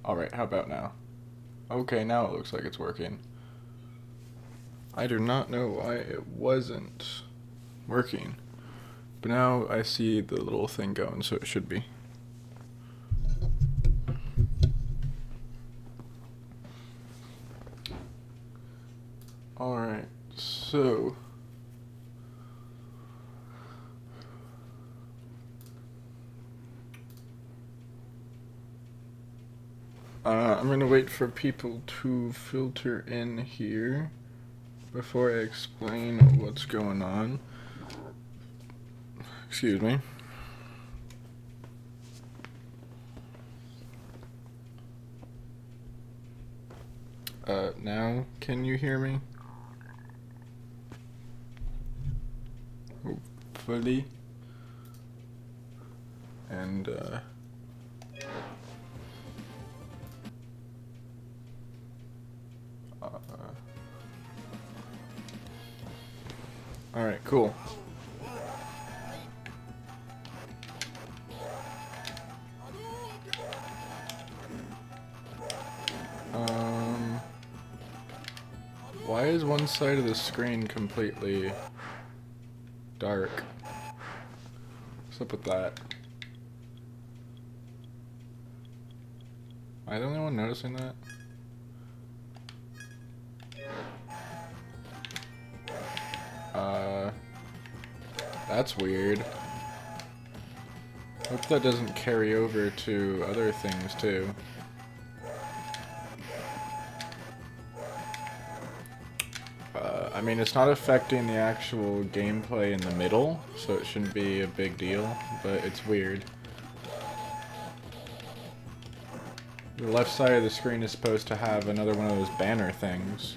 Alright, how about now? Okay, now it looks like it's working. I do not know why it wasn't working. But now I see the little thing going, so it should be. Alright, so... I'm gonna wait for people to filter in here before I explain what's going on. Excuse me. Now, can you hear me? Hopefully. And, alright, cool. Why is one side of the screen completely dark? What's up with that? Am I the only one noticing that? That's weird. Hope that doesn't carry over to other things too. I mean, it's not affecting the actual gameplay in the middle, so it shouldn't be a big deal, but it's weird. The left side of the screen is supposed to have another one of those banner things.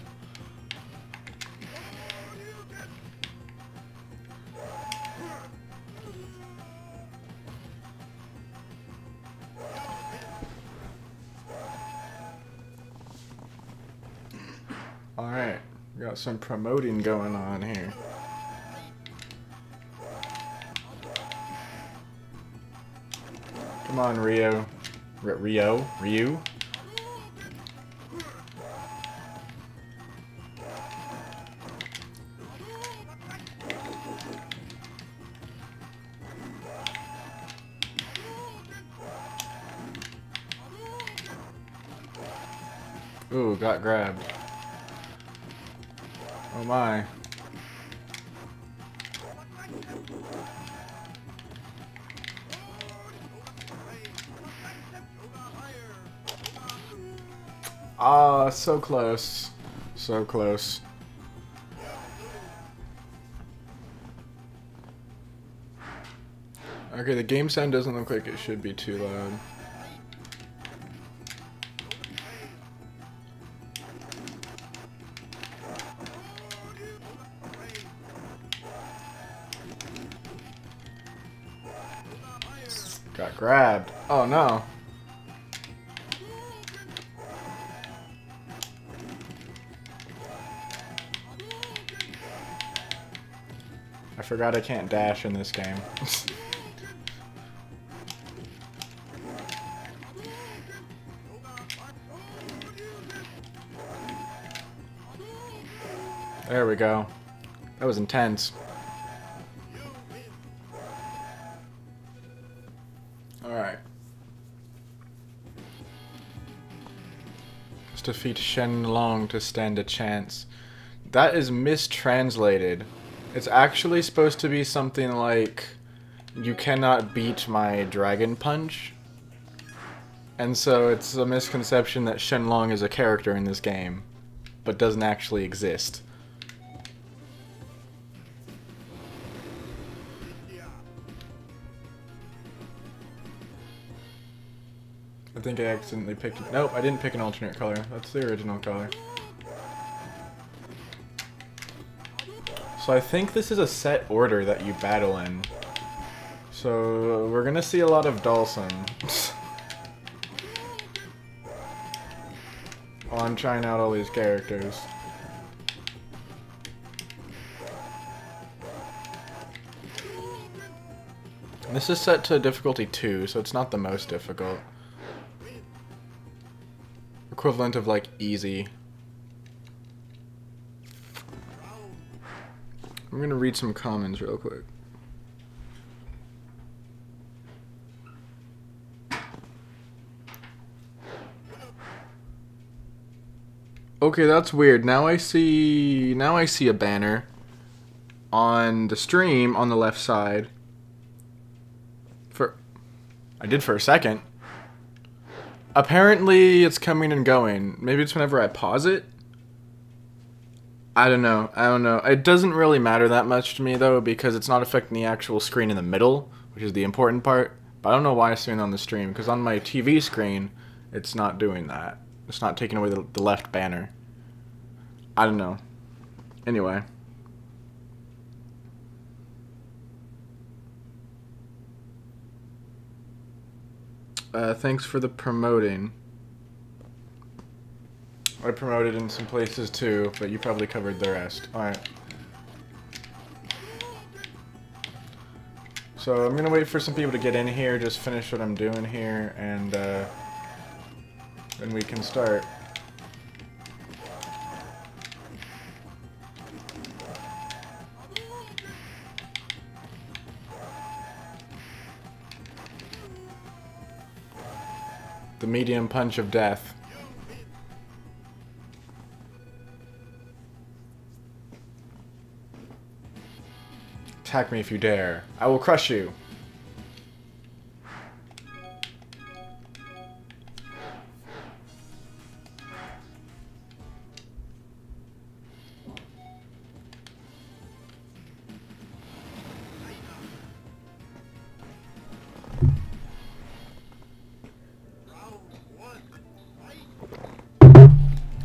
Alright, we got some promoting going on here. Come on, Ryu. Ryu? Ooh, got grabbed. Oh my. Ah, so close. So close. Okay, the game sound doesn't look like it should be too loud. Got grabbed. Oh no. I forgot I can't dash in this game. There we go. That was intense. Alright. Let's defeat Shenlong to stand a chance. That is mistranslated. It's actually supposed to be something like, you cannot beat my dragon punch. And so it's a misconception that Shenlong is a character in this game, but doesn't actually exist. I think I accidentally picked... Nope, I didn't pick an alternate color. That's the original color. So I think this is a set order that you battle in. So we're gonna see a lot of Dhalsim. While I'm trying out all these characters. This is set to difficulty 2, so it's not the most difficult. Equivalent of like easy. I'm gonna read some comments real quick. Okay, that's weird. Now I see a banner on the stream on the left side. I did for a second. Apparently it's coming and going. Maybe it's whenever I pause it. I don't know. It doesn't really matter that much to me though, because it's not affecting the actual screen in the middle, which is the important part. But I don't know why it's doing it on the stream, because on my TV screen, it's not doing that. It's not taking away the left banner. I don't know. Anyway. Thanks for the promoting. I promoted in some places too, but you probably covered the rest. Alright. So I'm gonna wait for some people to get in here, just finish what I'm doing here, and then we can start. The medium punch of death. Attack me if you dare. I will crush you.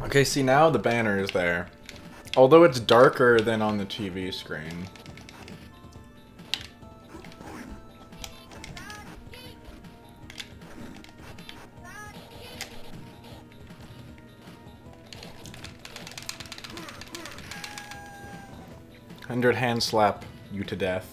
Okay, see now the banner is there. Although it's darker than on the TV screen. Hundred hand slap you to death.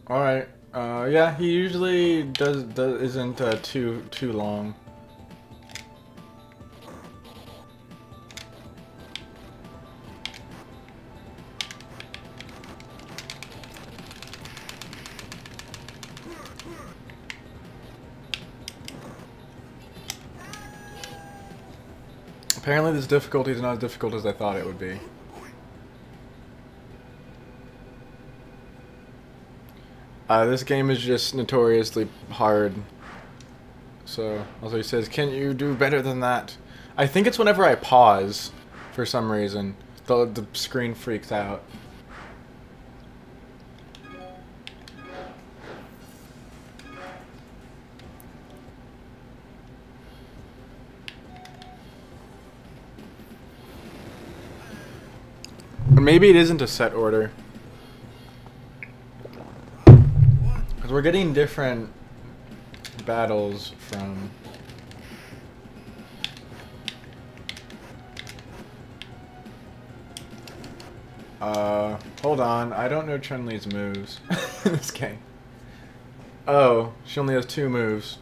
Alright, yeah, he usually isn't too long. Apparently this difficulty is not as difficult as I thought it would be. This game is just notoriously hard. So, also he says, can you do better than that? I think it's whenever I pause, for some reason. The screen freaks out. Or maybe it isn't a set order. Because we're getting different battles from... hold on. I don't know Chun-Li's moves in this game. Oh, she only has 2 moves.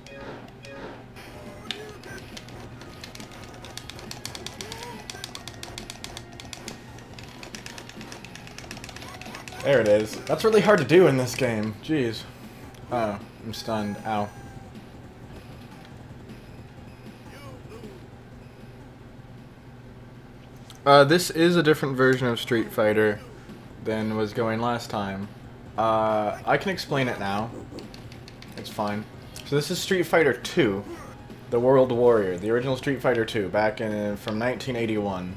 There it is. That's really hard to do in this game. Jeez. Oh, I'm stunned. Ow. This is a different version of Street Fighter than was going last time. I can explain it now. It's fine. So this is Street Fighter 2, The World Warrior, the original Street Fighter 2, back in from 1981.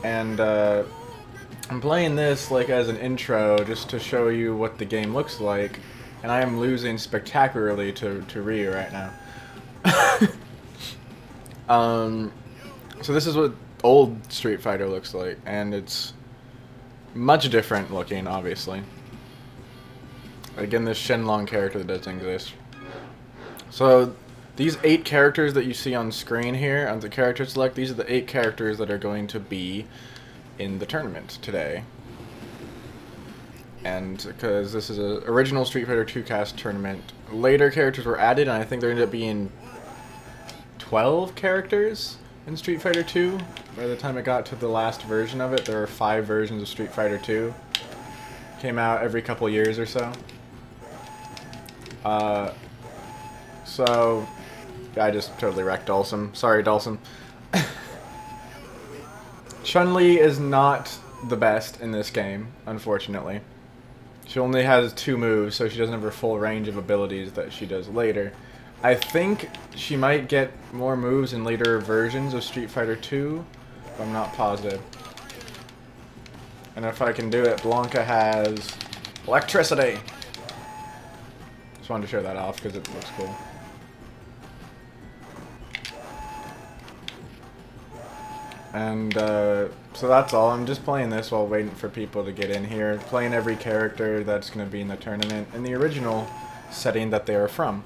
And I'm playing this like as an intro just to show you what the game looks like, and I am losing spectacularly to Ryu right now. So this is what old Street Fighter looks like, and it's much different looking, obviously. Again, this Shenlong character that doesn't exist. So these 8 characters that you see on screen here, on the character select, these are the 8 characters that are going to be in the tournament today. And because this is an original Street Fighter 2 cast tournament, later characters were added, and I think there ended up being 12 characters in Street Fighter 2. By the time it got to the last version of it, there were 5 versions of Street Fighter 2. Came out every couple years or so. So I just totally wrecked Dulcim. Sorry, Dulcim. Chun-Li is not the best in this game, unfortunately. She only has 2 moves, so she doesn't have her full range of abilities that she does later. I think she might get more moves in later versions of Street Fighter 2, but I'm not positive. And if I can do it, Blanca has electricity. Just wanted to show that off because it looks cool. And so that's all. I'm just playing this while waiting for people to get in here. Playing every character that's going to be in the tournament in the original setting that they are from.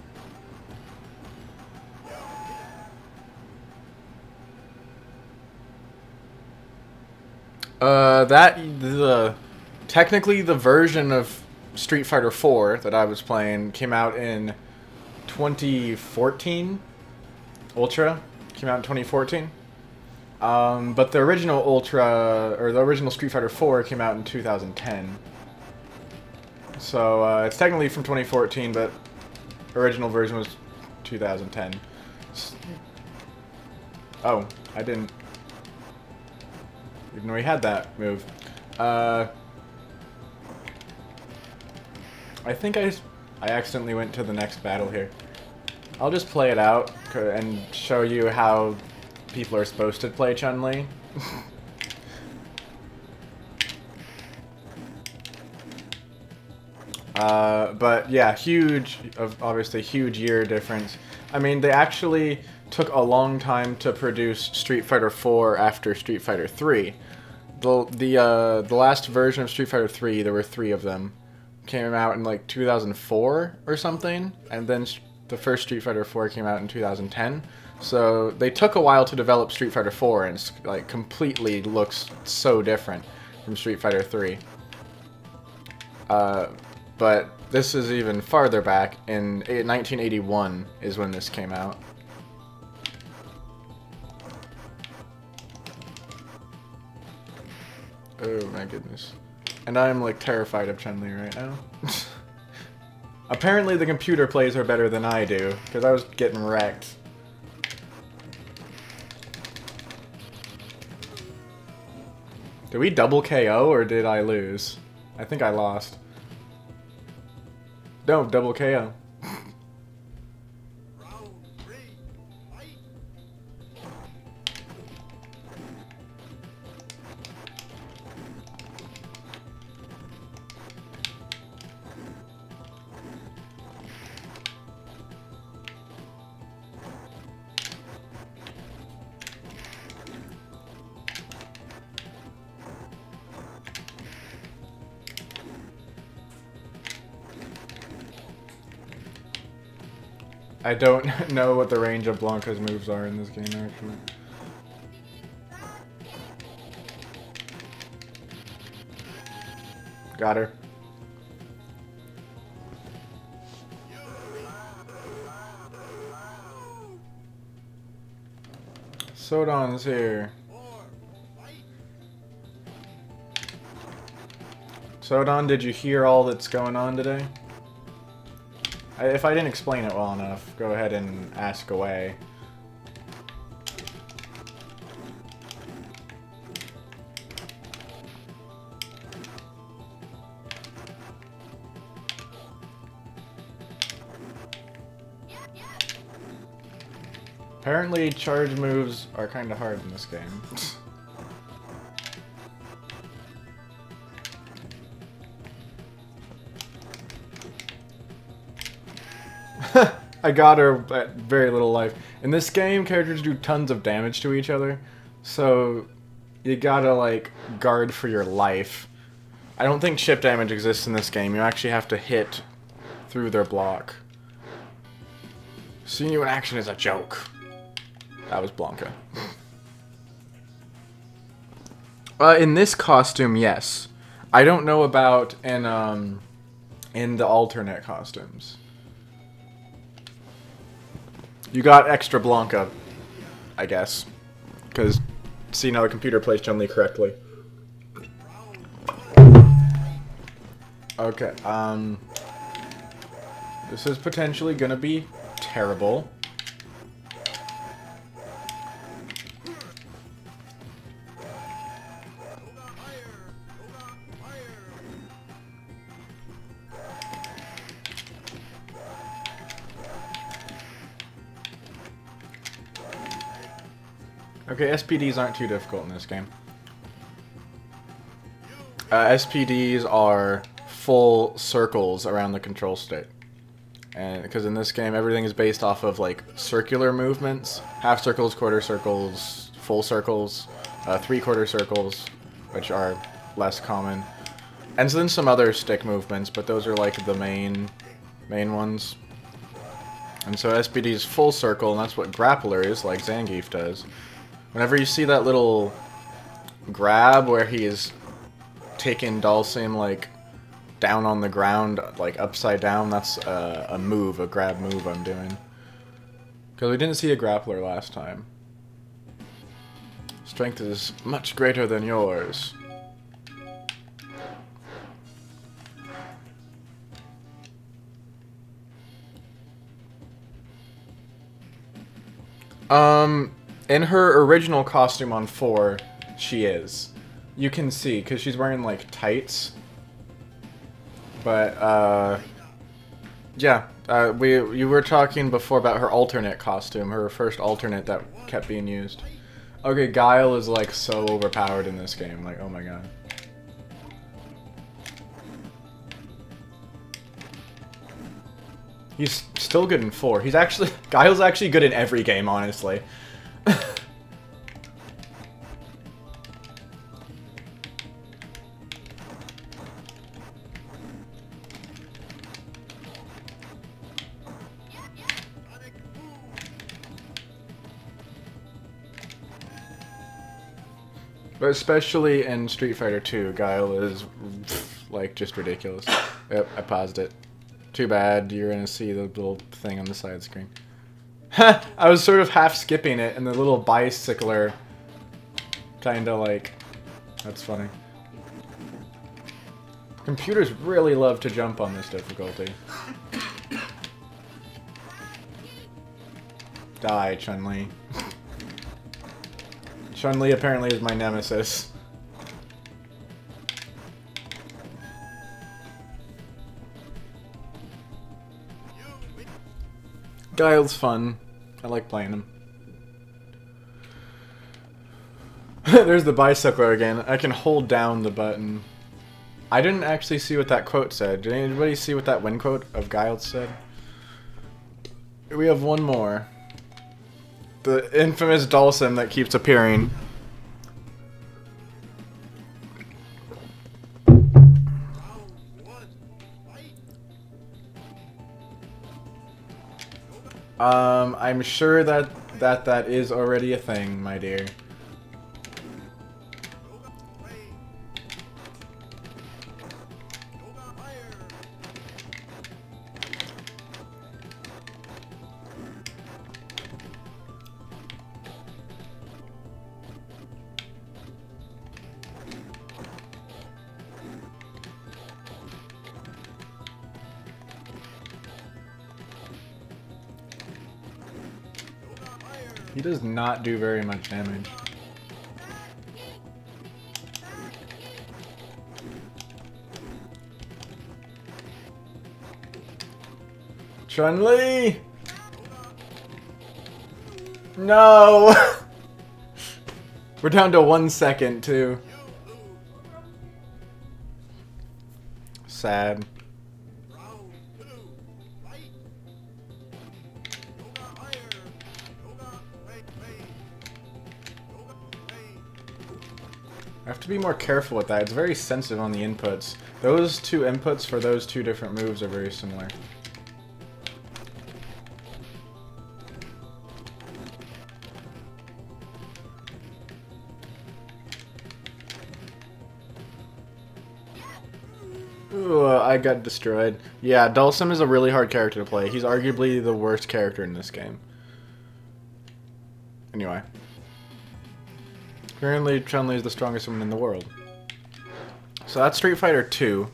Technically the version of Street Fighter 4 that I was playing came out in 2014. Ultra came out in 2014. But the original Ultra, or the original Street Fighter 4 came out in 2010. So, it's technically from 2014, but original version was 2010. Oh, I didn't even know he had that move. I think I accidentally went to the next battle here. I'll just play it out and show you how people are supposed to play Chun-Li. But yeah, obviously huge year difference. I mean, they actually took a long time to produce Street Fighter 4 after Street Fighter 3. The last version of Street Fighter 3, there were 3 of them, came out in like 2004 or something, and then the first Street Fighter 4 came out in 2010. So they took a while to develop Street Fighter 4, and it's like completely looks so different from Street Fighter 3. But this is even farther back. In 1981 is when this came out. Oh my goodness. And I'm like terrified of Chun-Li right now. Apparently the computer plays her better than I do, because I was getting wrecked. Did we double KO or did I lose? I think I lost. No, double KO. I don't know what the range of Blanca's moves are in this game, actually. Got her. Sodon's here. Sodon, did you hear all that's going on today? If I didn't explain it well enough, go ahead and ask away. Apparently, charge moves are kind of hard in this game. I got her at very little life. In this game, characters do tons of damage to each other, so you gotta, like, guard for your life. I don't think chip damage exists in this game. You actually have to hit through their block. Seeing you in action is a joke. That was Blanca. In this costume, yes. I don't know about in the alternate costumes. You got extra Blanca, I guess, because see now the computer plays Chun-Li correctly. Okay, this is potentially gonna be terrible. Okay, SPDs aren't too difficult in this game. SPDs are full circles around the control stick. And because in this game everything is based off of like circular movements, half circles, quarter circles, full circles, 3/4 circles, which are less common, and then some other stick movements, but those are like the main ones. And so SPD is full circle, and that's what Grappler is, like Zangief does. Whenever you see that little grab where he's taking Dhalsim like down on the ground, like upside down, that's a move, a grab move I'm doing. Because we didn't see a grappler last time. Strength is much greater than yours. In her original costume on 4, she is. You can see, because she's wearing, like, tights. But, yeah. You were talking before about her alternate costume, her first alternate that kept being used. Okay, Guile is, like, so overpowered in this game. Like, oh my god. He's still good in 4. He's actually... Guile's actually good in every game, honestly. But especially in Street Fighter 2, Guile is, like, just ridiculous. Yep, I paused it. Too bad, you're gonna see the little thing on the side screen. I was sort of half skipping it, and the little bicycler kinda like... That's funny. Computers really love to jump on this difficulty. Die, Chun-Li. Chun-Li apparently is my nemesis. Guile's fun. I like playing him. There's the bicycler again. I can hold down the button. I didn't actually see what that quote said. Did anybody see what that win quote of Guile said? We have one more. The infamous Dhalsim that keeps appearing. I'm sure that is already a thing, my dear. He does not do very much damage. Chun-Li! No! We're down to 1 second, too. Sad. I have to be more careful with that. It's very sensitive on the inputs. Those two inputs for those two different moves are very similar. Ooh, I got destroyed. Yeah, Dulcim is a really hard character to play. He's arguably the worst character in this game. Anyway. Currently, Chun-Li is the strongest woman in the world. So that's Street Fighter 2.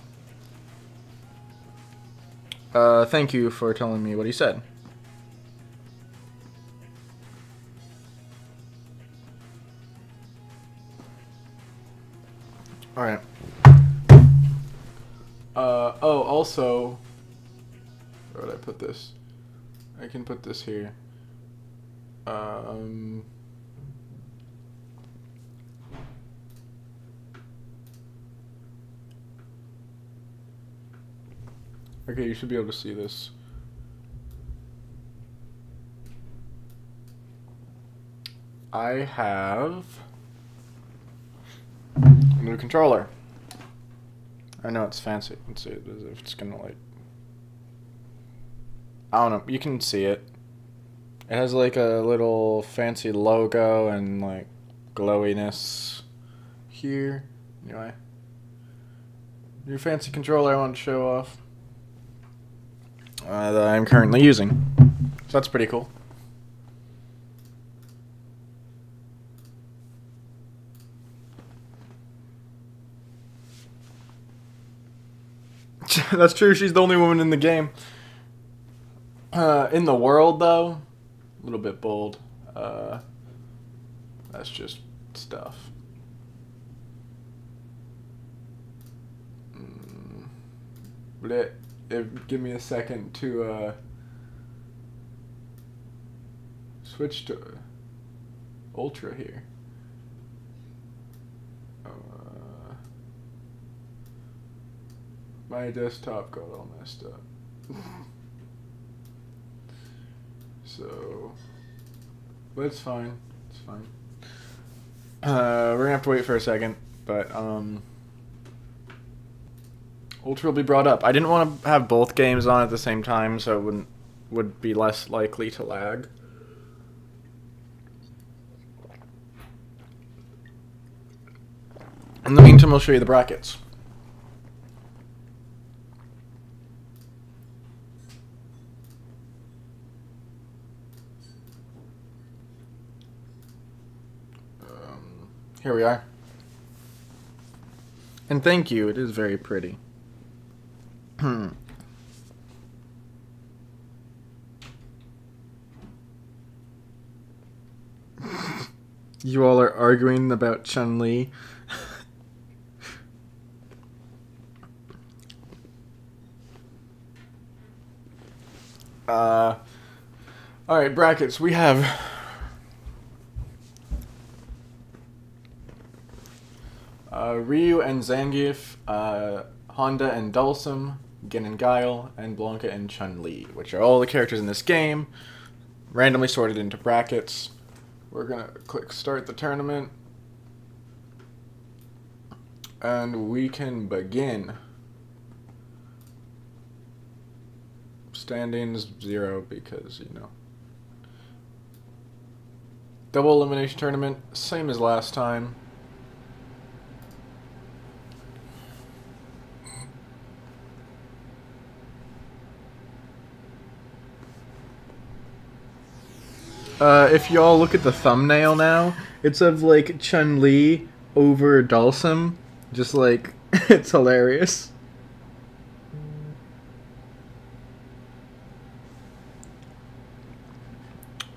Thank you for telling me what he said. Alright. Oh, also... Where would I put this? I can put this here. Okay, you should be able to see this. I have a new controller. I know it's fancy. Let's see if it's gonna like... I don't know. You can see it. It has like a little fancy logo and like glowiness here. Anyway. New fancy controller I want to show off. That I'm currently using. So that's pretty cool. That's true, she's the only woman in the game. In the world, though, a little bit bold. That's just stuff. Give me a second to switch to Ultra here. My desktop got all messed up. So, but it's fine. It's fine. We're gonna have to wait for a second, but Ultra will be brought up. I didn't want to have both games on at the same time, so it would be less likely to lag. In the meantime, I'll show you the brackets. Here we are. And thank you, it is very pretty. You all are arguing about Chun-Li. Alright, brackets. We have Ryu and Zangief, Honda and Dulcim, Gin and Guile, and Blanca and Chun-Li, which are all the characters in this game, randomly sorted into brackets. We're gonna click start the tournament, and we can begin. Standings 0 because, you know. Double elimination tournament, same as last time. If y'all look at the thumbnail now, it's of, like, Chun-Li over Dulcim. Just, like, it's hilarious.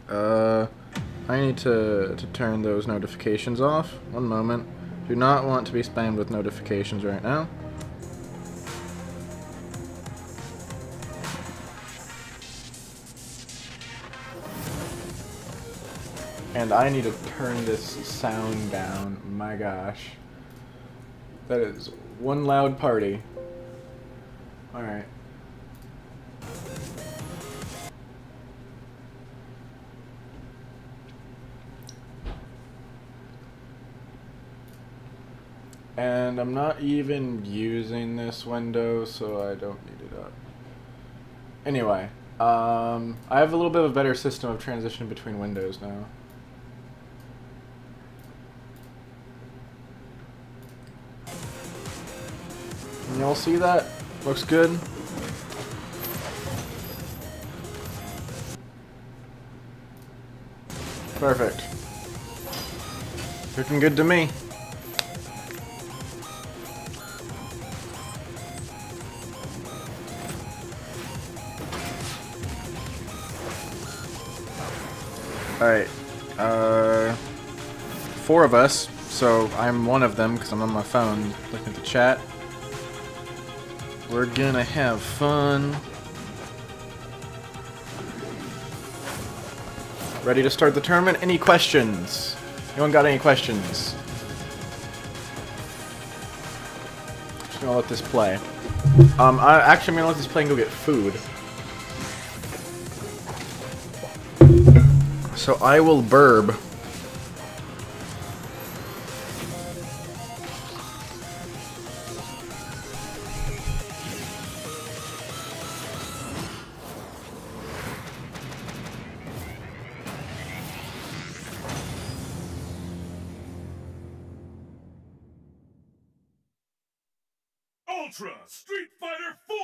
I need to turn those notifications off. One moment. Do not want to be spammed with notifications right now. And I need to turn this sound down. My gosh. That is one loud party. Alright. And I'm not even using this window, so I don't need it up. Anyway, I have a little bit of a better system of transition between windows now. Can y'all see that? Looks good. Perfect. Looking good to me. Alright. 4 of us. So I'm one of them because I'm on my phone looking at the chat. We're gonna have fun. Ready to start the tournament? Any questions? Anyone got any questions? Just gonna let this play. I'm gonna let this play and go get food. So I will burb. Ultra Street Fighter 4!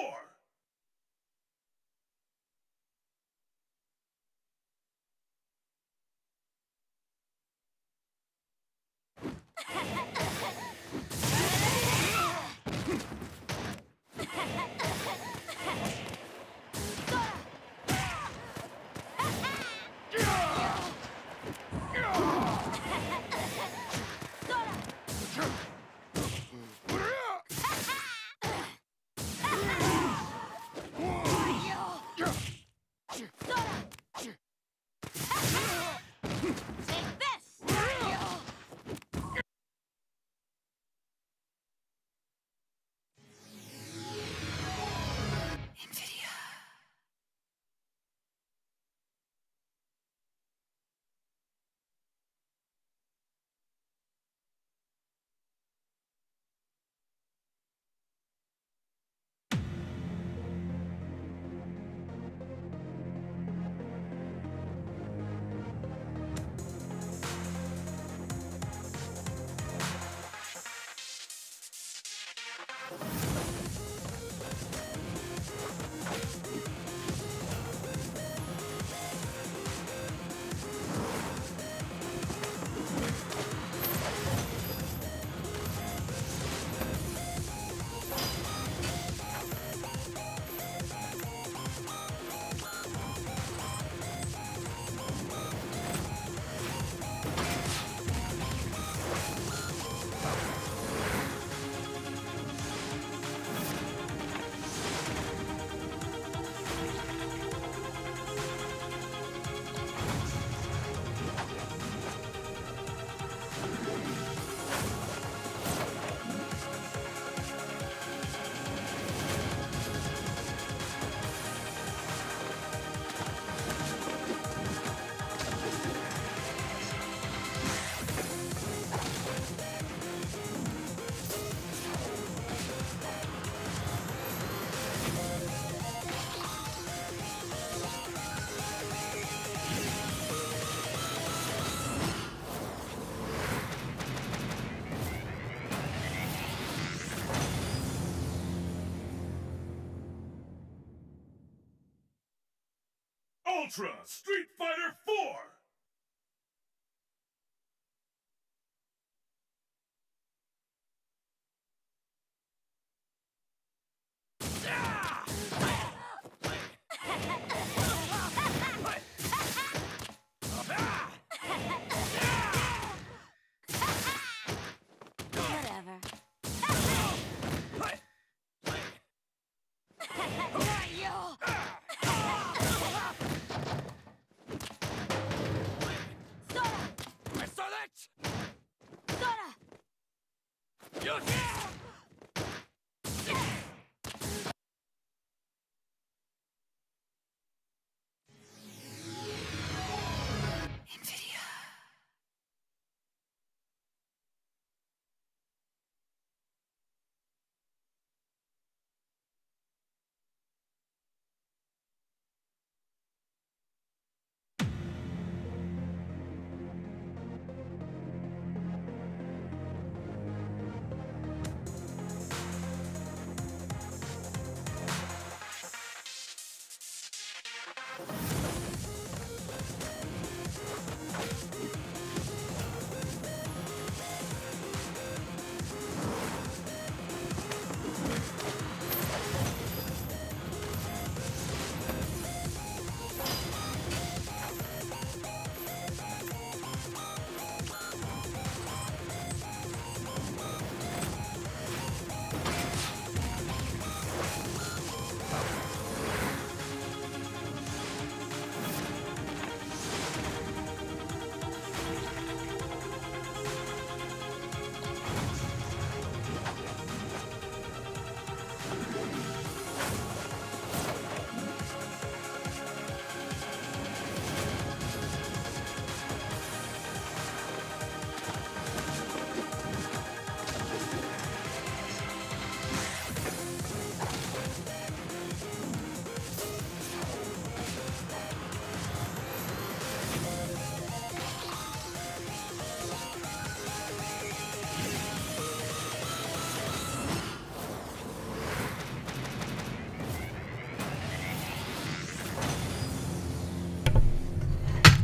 Ultra Street Fighter 4!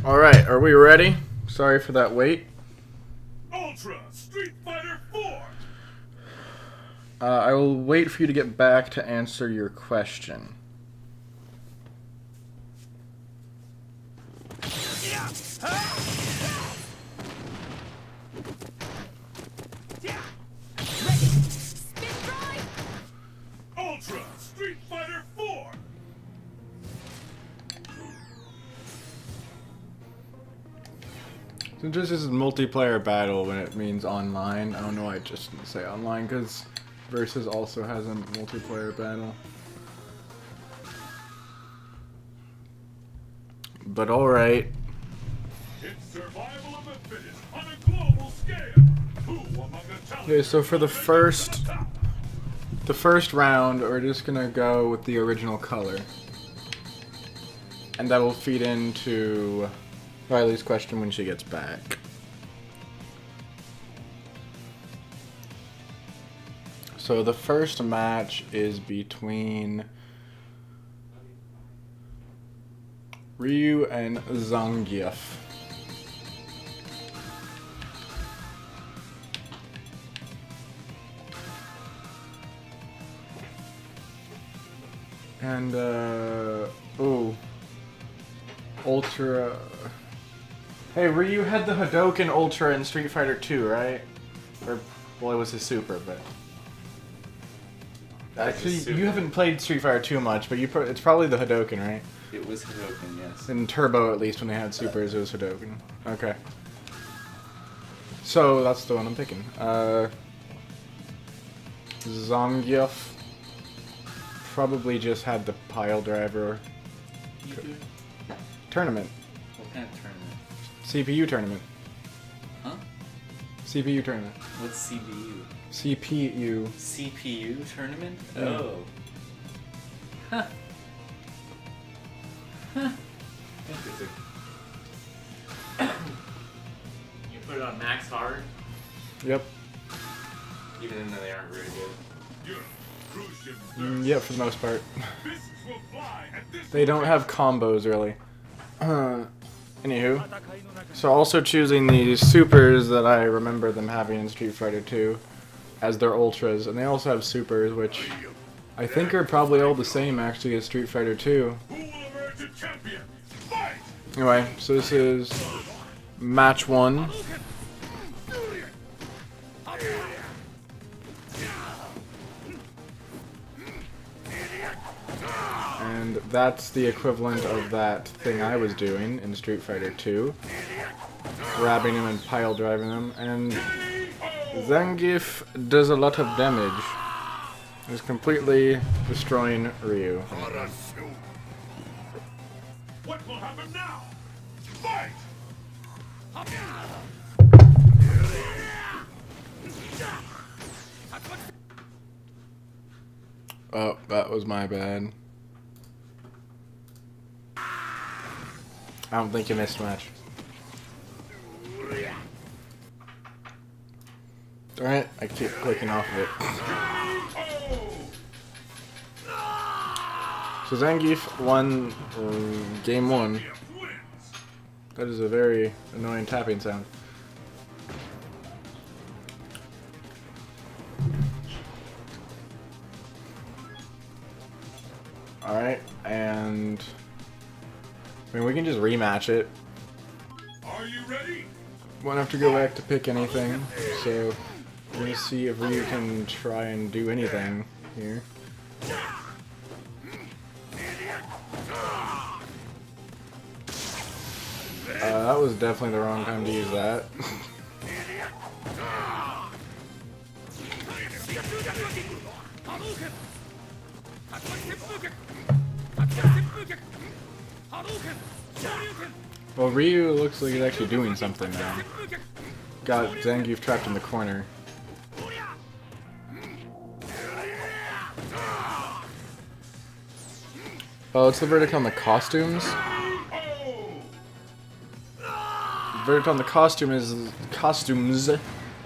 Alright, are we ready? Sorry for that wait. Ultra Street Fighter 4. I will wait for you to get back to answer your question. Ultra Street Fighter 4. Since this is a multiplayer battle when it means online, I don't know why I just didn't say online, because Versus also has a multiplayer battle. But alright. It's survival of the fittest on a global scale. Who among the talent? Okay, so for the first round, we're just gonna go with the original color. And that will feed into Riley's question when she gets back. So the first match is between Ryu and Zangief. And, ooh. Ultra. Hey, Ryu had the Hadouken Ultra in Street Fighter 2, right? Or, well, it was his super, but. Actually, you haven't played Street Fighter 2 much, but it's probably the Hadouken, right? It was Hadouken, yes. In Turbo, at least, when they had supers, it was Hadouken. Okay. So, that's the one I'm picking. Zangief probably just had the pile driver. Tournament. What kind of tournament? CPU tournament. Huh? CPU tournament. What's CBU? CPU. CPU tournament? Yeah. Oh. Huh. Huh. Interesting. You put it on max hard, Yep. even though they aren't very good. Your crucian Yep, for the most part. fists will fly at this They don't have combos, really. Anywho. So also choosing the supers that I remember them having in Street Fighter 2 as their ultras. And they also have supers, which I think are probably all the same, actually, as Street Fighter 2. Who will emerge a champion? Fight! Anyway, so this is match 1. And that's the equivalent of that thing I was doing in Street Fighter 2. Grabbing him and pile driving him. And Zangief does a lot of damage. He's completely destroying Ryu. What will happen now? Fight! Oh, that was my bad. I don't think you missed much. Alright, I keep clicking off of it. So Zangief won game 1. That is a very annoying tapping sound. Alright, and I mean we can just rematch it. Are you ready? Won't have to go back to pick anything, so we're gonna see if Ryu can try and do anything here. That was definitely the wrong time to use that. Well, Ryu looks like he's actually doing something now. Got Zangief trapped in the corner. Oh, it's the verdict on the costumes. The verdict on the costumes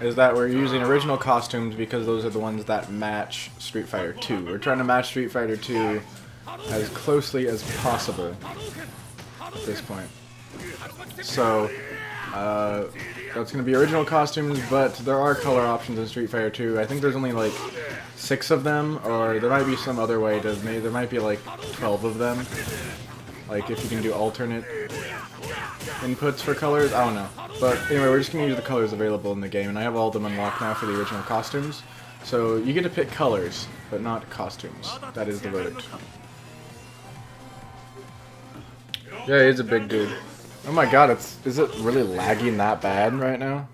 is that we're using original costumes because those are the ones that match Street Fighter 2. We're trying to match Street Fighter 2 as closely as possible at this point. So, that's gonna be original costumes, but there are color options in Street Fighter 2. I think there's only like 6 of them, or there might be some other way to, maybe there might be like 12 of them. Like if you can do alternate inputs for colors, I don't know. But anyway, we're just gonna use the colors available in the game, and I have all of them unlocked now for the original costumes. So you get to pick colors, but not costumes. That is the verdict. Yeah, he's a big dude. Oh my god, is it really lagging that bad right now?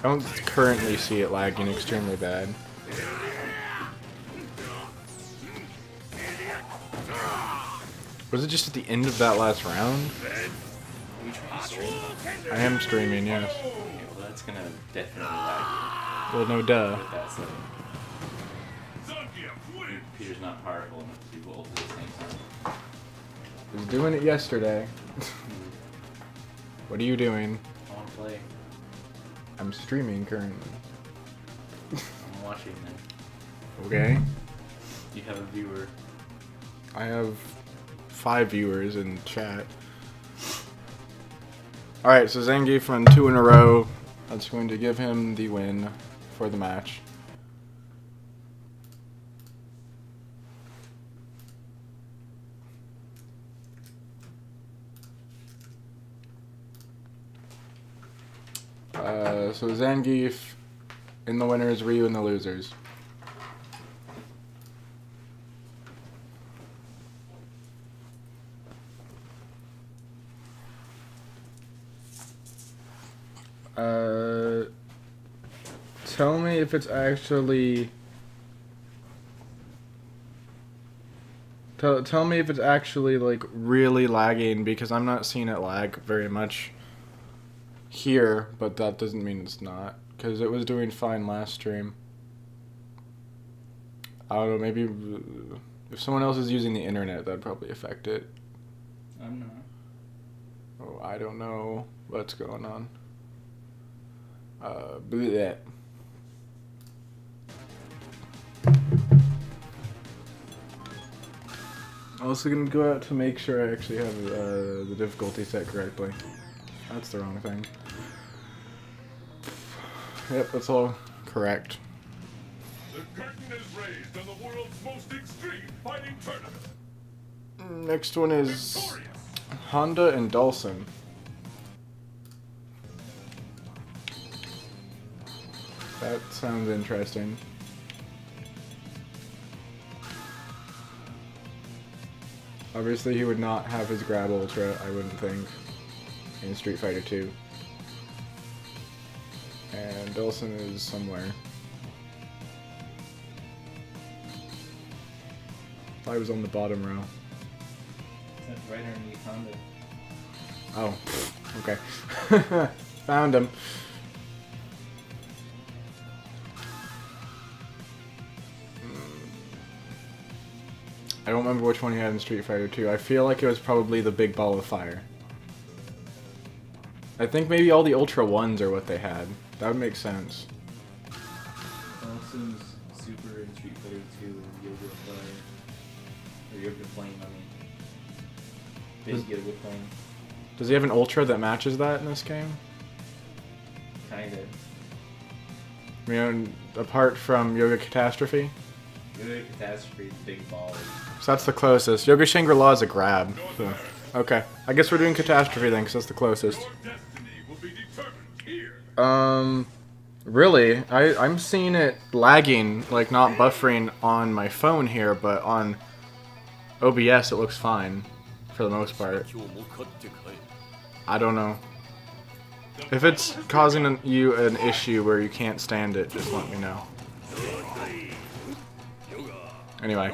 I don't currently see it lagging extremely bad. Was it just at the end of that last round? I am streaming, yes. Okay, well that's gonna definitely lag. Well, no duh. With that setting. Peter's not powerful enough to do both at the same time. I was doing it yesterday. What are you doing? I wanna play. I'm streaming currently. I'm watching then. Okay. You have a viewer. I have 5 viewers in chat. Alright, so Zangief won 2 in a row. That's going to give him the win for the match. So Zangief in the winners, Ryu in the losers. Tell me if it's actually... Tell me if it's actually, like, really lagging, because I'm not seeing it lag very much here, but that doesn't mean it's not, because it was doing fine last stream. I don't know, maybe if someone else is using the internet, that'd probably affect it. I'm not. Oh, I don't know what's going on. Bleh. Also gonna go out to make sure I actually have the difficulty set correctly. That's the wrong thing. Yep, that's all correct. The curtain is raised on the world's most extreme fighting tournament. Next one is Honda and Dawson. That sounds interesting. Obviously he would not have his grab ultra, I wouldn't think, in Street Fighter 2. And Dawson is somewhere. I was on the bottom row. That's right underneath Honda. Oh, okay. Found him. I don't remember which one he had in Street Fighter 2. I feel like it was probably the big ball of fire. I think maybe all the Ultra 1s are what they had. That would make sense. Dawson's Super in Street Fighter 2 and Yoga Fire. Or Yoga Flame, I mean. Big Yoga Flame. Does he have an Ultra that matches that in this game? Kinda. You know, apart from Yoga Catastrophe? Yoga Catastrophe, big ball. So that's the closest. Yoga Shangri-La is a grab. So. Okay. I guess we're doing Catastrophe then, because that's the closest. Your destiny will be determined here. Really? I'm seeing it lagging, like not buffering on my phone here, but on OBS it looks fine, for the most part. I don't know. If it's causing you an issue where you can't stand it, just let me know. Anyway,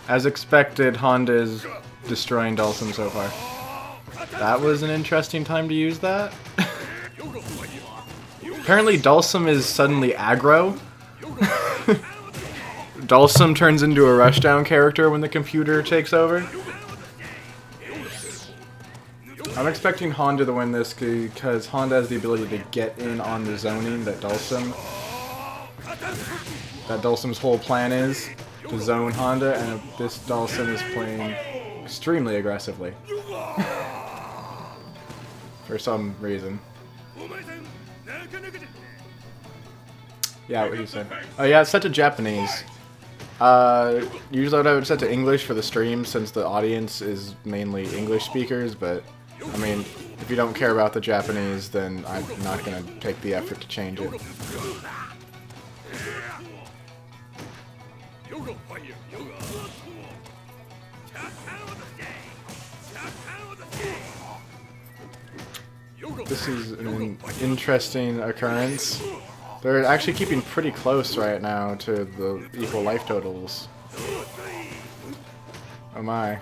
as expected, Honda is destroying Dawson so far. That was an interesting time to use that. Apparently Dawson is suddenly aggro. Dawson turns into a Rushdown character when the computer takes over. I'm expecting Honda to win this because Honda has the ability to get in on the zoning that Dulcim's whole plan is to zone Honda, and this Dulcim is playing extremely aggressively for some reason. Yeah, what he said. Oh yeah, it's set to Japanese. Usually I would set to English for the stream since the audience is mainly English speakers, but I mean, if you don't care about the Japanese, then I'm not gonna take the effort to change it. This is an interesting occurrence. They're actually keeping pretty close right now to the equal life totals. Oh my.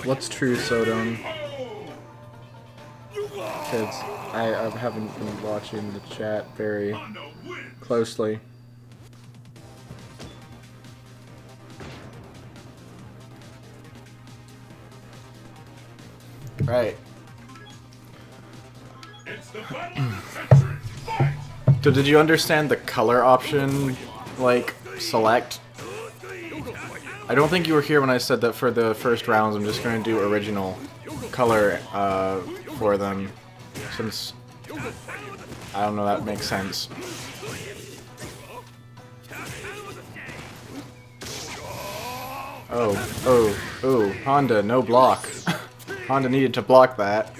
What's true, Sodom? Kids, I haven't been watching the chat very closely. Right. So did you understand the color option, like, select? I don't think you were here when I said that for the first rounds I'm just going to do original color for them, since, I don't know, that makes sense. Oh, Honda, no block. Honda needed to block that.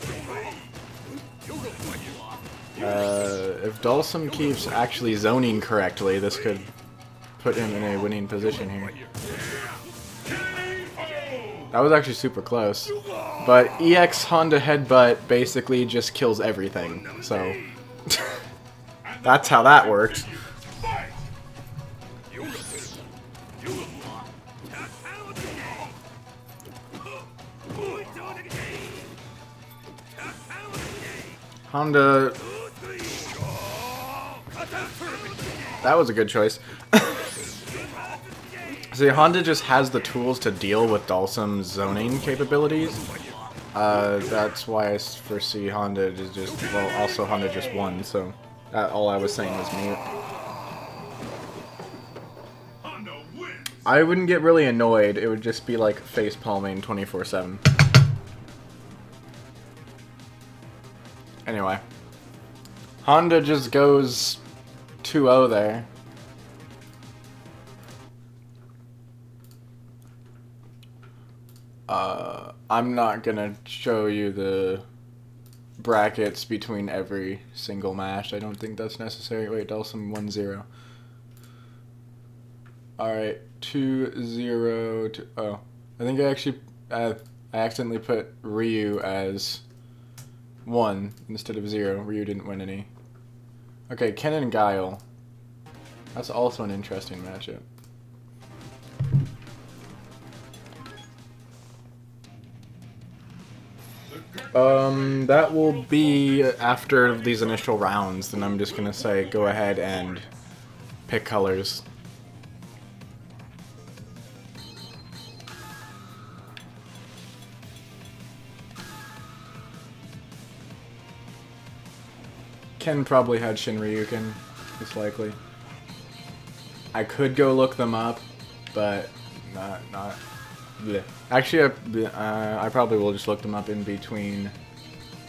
If Dulcim keeps actually zoning correctly, this could put him in a winning position here. That was actually super close. But EX Honda Headbutt basically just kills everything, so that's how that worked. Honda... That was a good choice. See, Honda just has the tools to deal with Dulcim's zoning capabilities. That's why I foresee Honda to just... Well, also Honda just won, so... all I was saying was mute. I wouldn't get really annoyed. It would just be like face-palming 24/7. Anyway. Honda just goes 2-0 there. I'm not gonna show you the brackets between every single match. I don't think that's necessary. Wait, Dulcim 1-0. Alright, 2-0 oh. I think I actually I accidentally put Ryu as 1 instead of 0. Ryu didn't win any. Okay, Ken and Guile. That's also an interesting matchup. That will be after these initial rounds. Then I'm just gonna say go ahead and pick colors. Ken probably had Shinryuken, most likely. I could go look them up, but not. Bleh. Actually, I probably will just look them up in between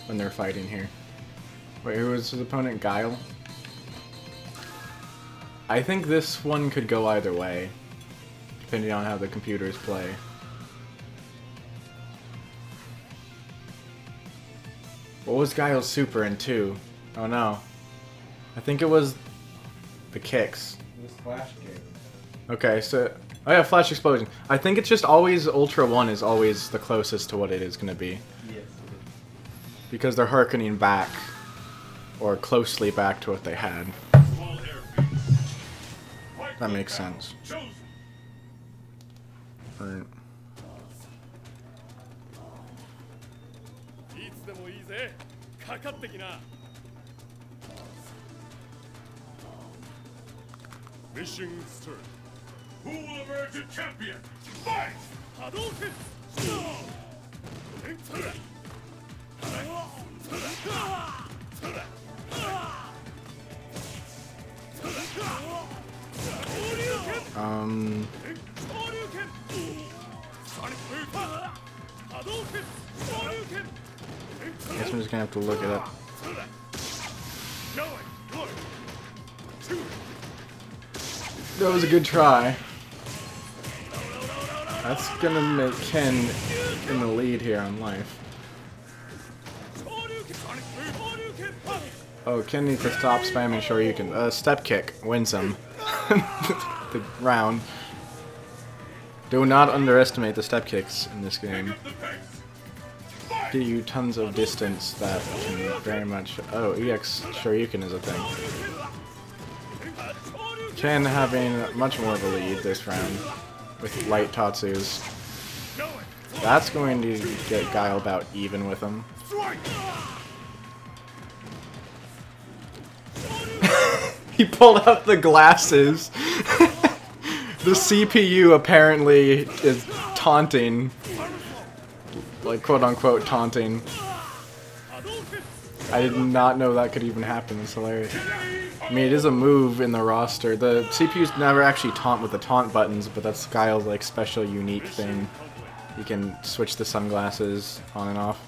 when they're fighting here. Wait, who was his opponent? Guile? I think this one could go either way, depending on how the computers play. What was Guile's super in 2? Oh no. I think it was the kicks. It was Flash Kick. Okay, so... Oh yeah, Flash Explosion. I think it's just always Ultra 1 is always the closest to what it is going to be. Yes, it is. Because they're harkening back, or closely back to what they had. That makes sense. Right. Finishing turn. Who will emerge a champion? Fight! Hadouken! I guess I'm just gonna have to look it up. That was a good try. That's gonna make Ken in the lead here on life. Oh, Ken needs to stop spamming Shoryuken. Step kick wins him the round. Do not underestimate the step kicks in this game. Give you tons of distance that can very much... Oh, EX Shoryuken is a thing. Ken having much more of a lead this round with light Tatsus. That's going to get Guile about even with him. He pulled out the glasses. The CPU apparently is taunting. Like, quote-unquote taunting. I did not know that could even happen. It's hilarious. I mean, it is a move in the roster. The CPUs never actually taunt with the taunt buttons, but that's Guile's, like, special, unique thing. You can switch the sunglasses on and off.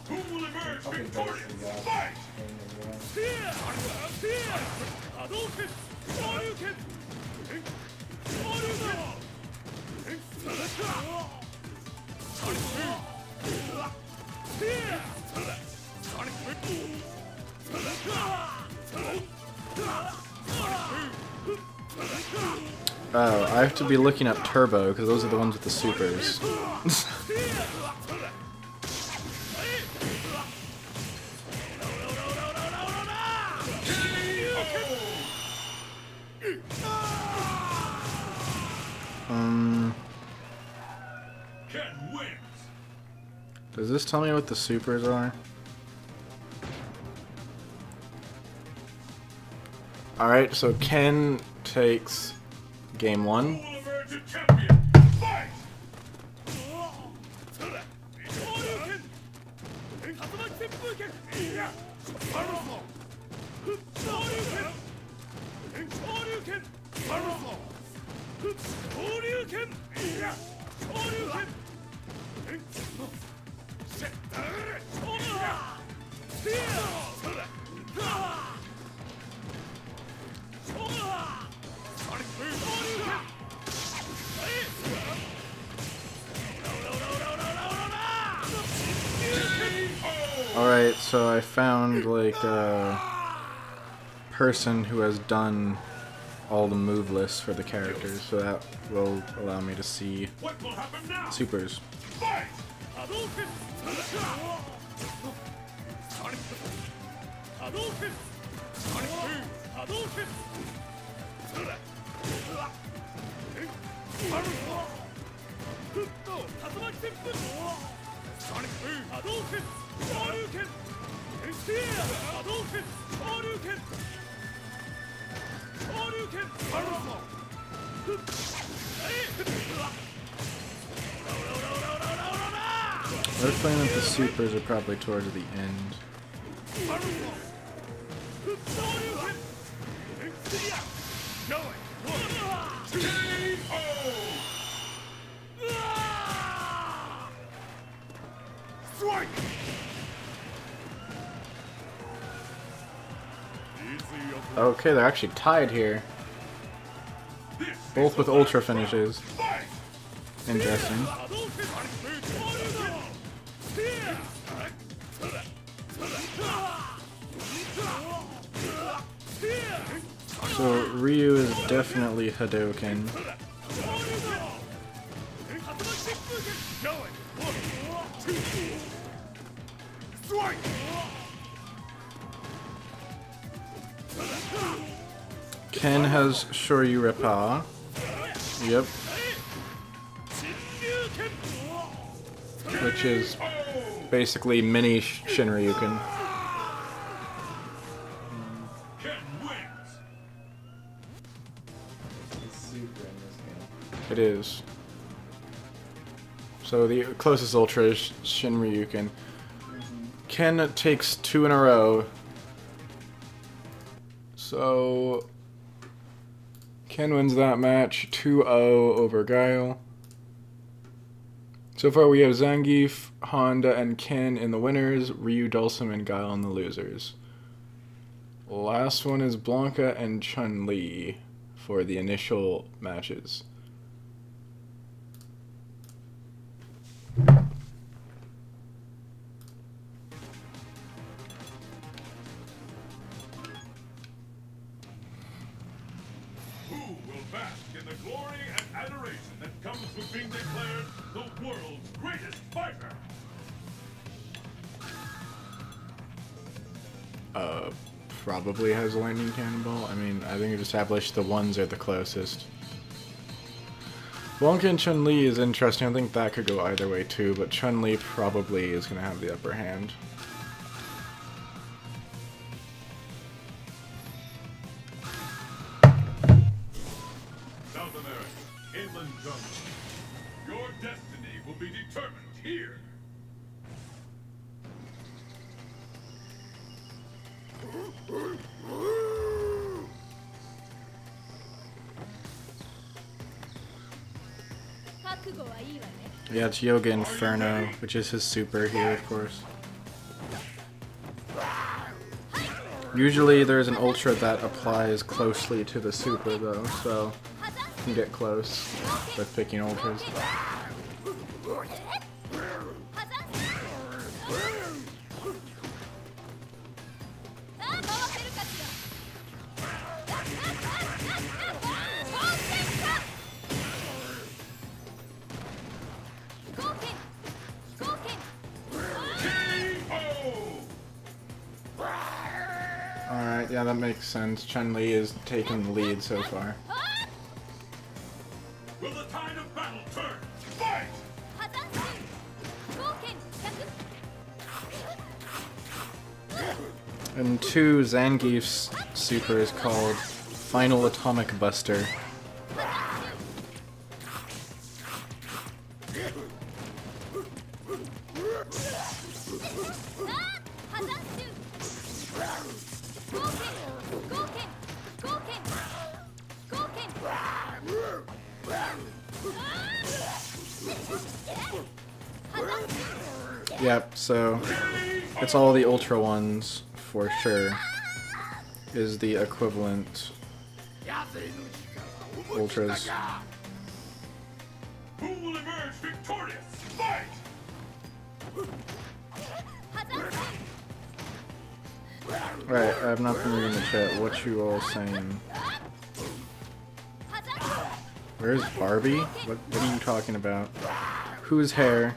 Oh, I have to be looking up Turbo, because those are the ones with the supers. Does this tell me what the supers are? Alright, so Ken takes game 1. Alright, so I found like a person who has done all the move lists for the characters, so that will allow me to see supers. They're playing that the supers are probably towards the end. Okay, they're actually tied here. Both with ultra finishes. Interesting. So Ryu is definitely Hadouken. Ken has Shoryuken. Yep. Which is basically mini Shinryuken. super in this game. It is. So the closest Ultra is Shin Ryuken. Ken takes 2 in a row. So Ken wins that match 2-0 over Guile. So far we have Zangief, Honda, and Ken in the winners, Ryu, Dulcim, and Guile in the losers. Last one is Blanca and Chun-Li for the initial matches. Who will bask in the glory and adoration that comes with being declared the world's greatest fighter? Probably has a lightning cannonball. I mean, I think we've established the ones are the closest. Blanca and Chun-Li is interesting. I think that could go either way too, but Chun-Li probably is going to have the upper hand. South America, inland jungle. Your destiny will be determined here. Yeah, it's Yoga Inferno, which is his super here, of course. Usually there's an Ultra that applies closely to the super, though, so you can get close with picking Ultras. Alright, yeah, that makes sense. Chun-Li is taking the lead so far. Will the tide of battle turn? Fight! And 2, Zangief's super is called Final Atomic Buster. Yep, so it's all the Ultra ones for sure. Is the equivalent Ultras. Who will emerge victorious? Fight! Right, I have not been reading the chat. What you all saying? Where's Barbie? What are you talking about? Whose hair?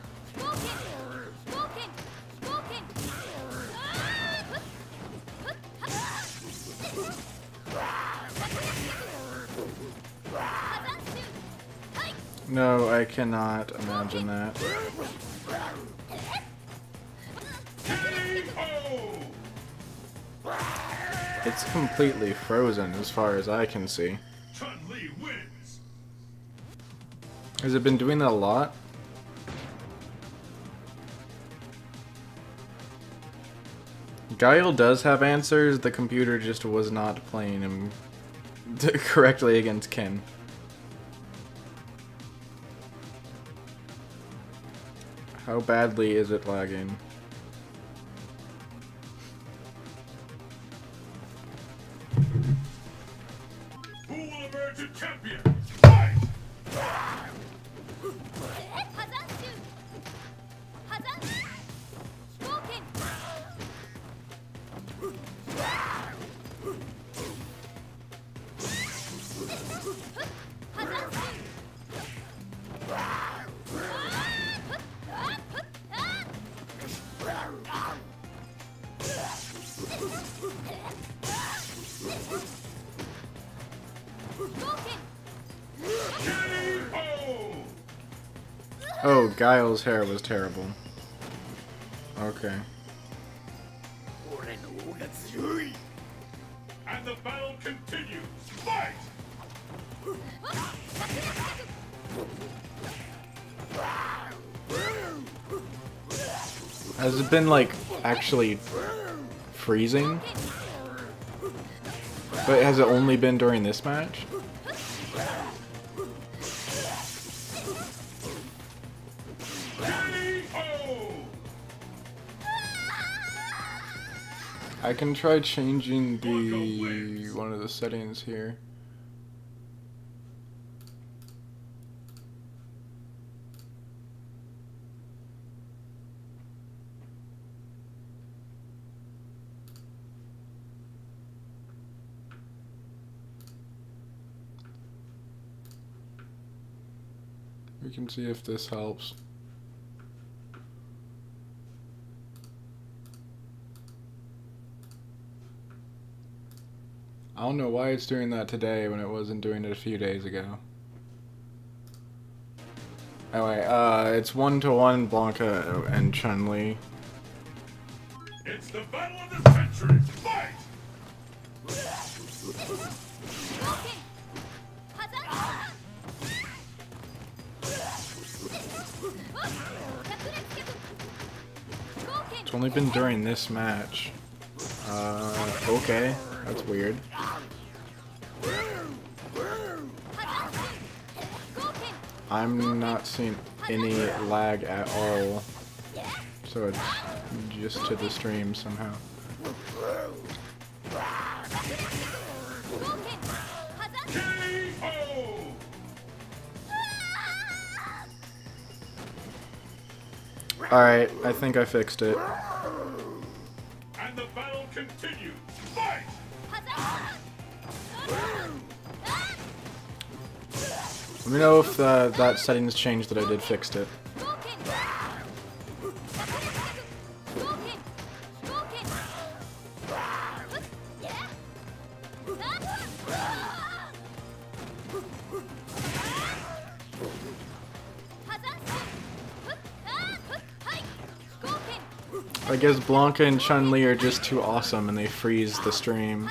No, I cannot imagine that. It's completely frozen as far as I can see. Chun-Li wins. Has it been doing that a lot? Guile does have answers, the computer just was not playing him correctly against Ken. How badly is it lagging? Who will emerge a champion? Fight! Oh, Guile's hair was terrible. Okay. And the battle continues. Fight! Has it been like actually freezing? But has it only been during this match? I can try changing the one of the settings here. We can see if this helps. I don't know why it's doing that today when it wasn't doing it a few days ago. Anyway, it's 1-to-1 Blanca and Chun-Li. It's the battle of the century. Fight! It's only been during this match. Okay. That's weird. I'm not seeing any lag at all. So it's just to the stream somehow. Alright, I think I fixed it. And the battle continues. Fight! Let me know if that settings changed that I did fixed it. I guess Blanca and Chun-Li are just too awesome and they freeze the stream.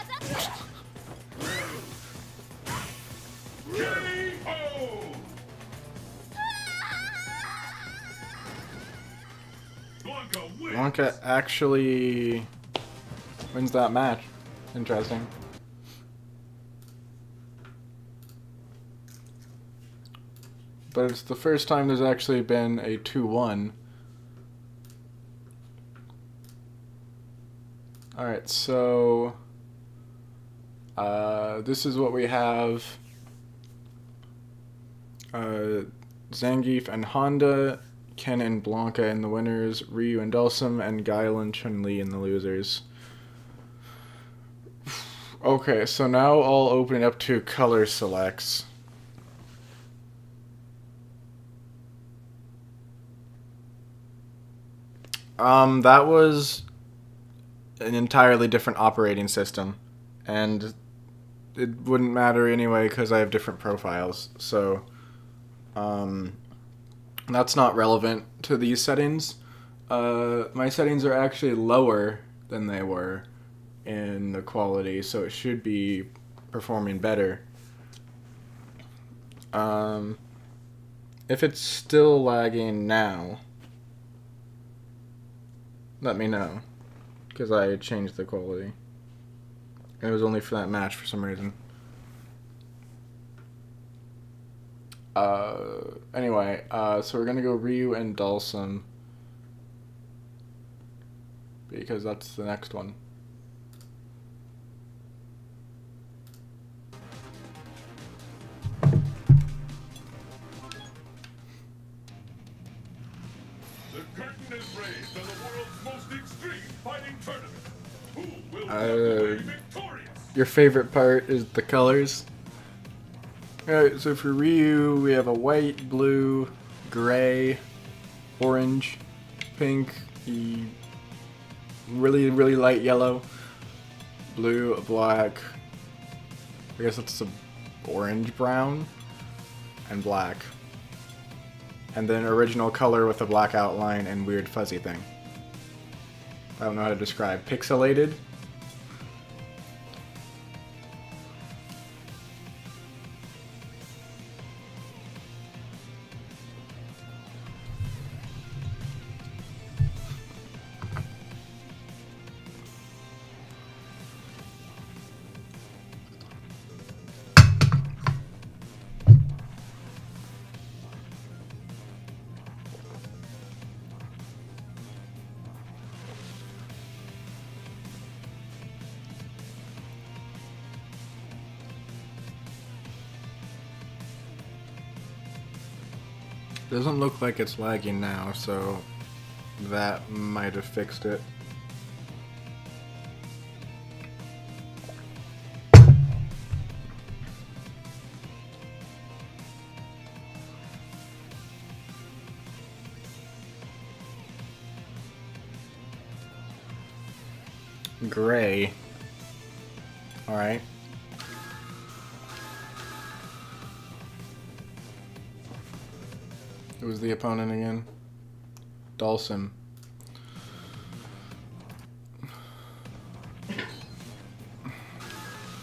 Blanca actually wins that match. Interesting. But it's the first time there's actually been a 2-1. Alright, so this is what we have. Zangief and Honda, Ken and Blanca in the winners, Ryu and Dulcim, and Guile and Chun-Li in the losers. Okay, so now I'll open it up to color selects. That was an entirely different operating system, and it wouldn't matter anyway because I have different profiles, so that's not relevant to these settings. My settings are actually lower than they were in the quality, so it should be performing better. If it's still lagging now, let me know, because I changed the quality. And it was only for that match for some reason. Anyway, so we're gonna go Ryu and Dulcim, because that's the next one. The curtain is raised on the world's most extreme fighting tournament. Who will walk away victorious? Your favorite part is the colors. Alright, so for Ryu, we have a white, blue, gray, orange, pink, really, really light yellow, blue, black, I guess it's a orange brown, and black. And then original color with a black outline and weird fuzzy thing. I don't know how to describe. Pixelated? Doesn't look like it's lagging now, so that might have fixed it. Gray. Alright. Who's the opponent again? Dawson.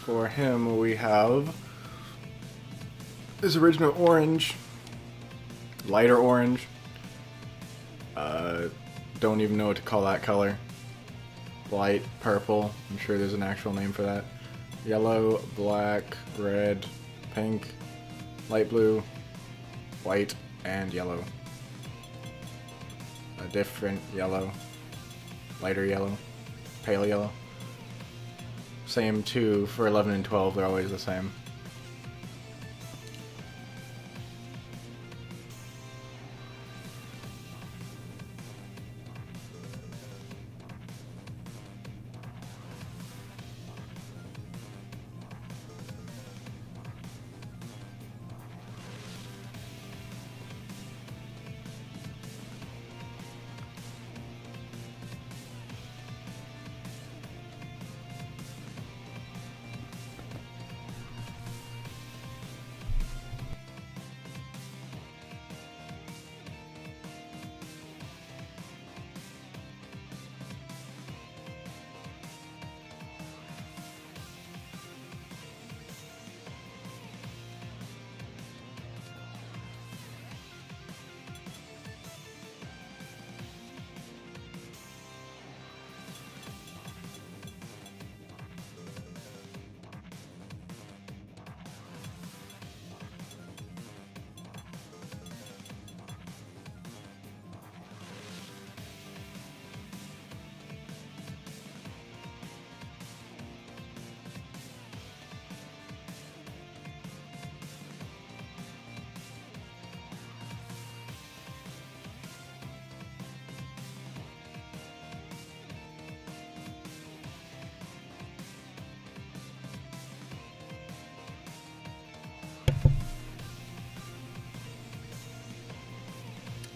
For him, we have his original orange, lighter orange. Don't even know what to call that color. Light purple. I'm sure there's an actual name for that. Yellow, black, red, pink, light blue, white, and yellow. A different yellow, lighter yellow, pale yellow. Same too for 11 and 12, they're always the same.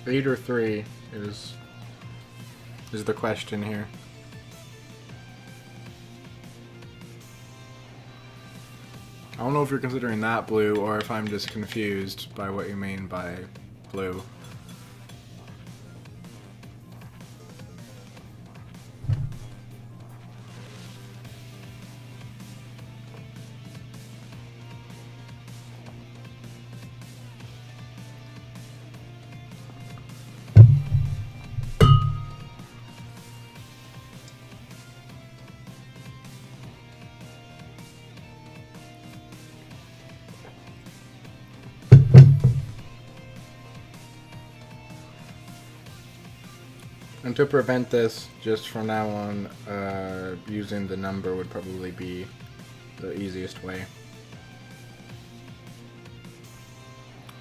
Eight or 3 is the question here. I don't know if you're considering that blue or if I'm just confused by what you mean by blue. And to prevent this, just from now on, using the number would probably be the easiest way.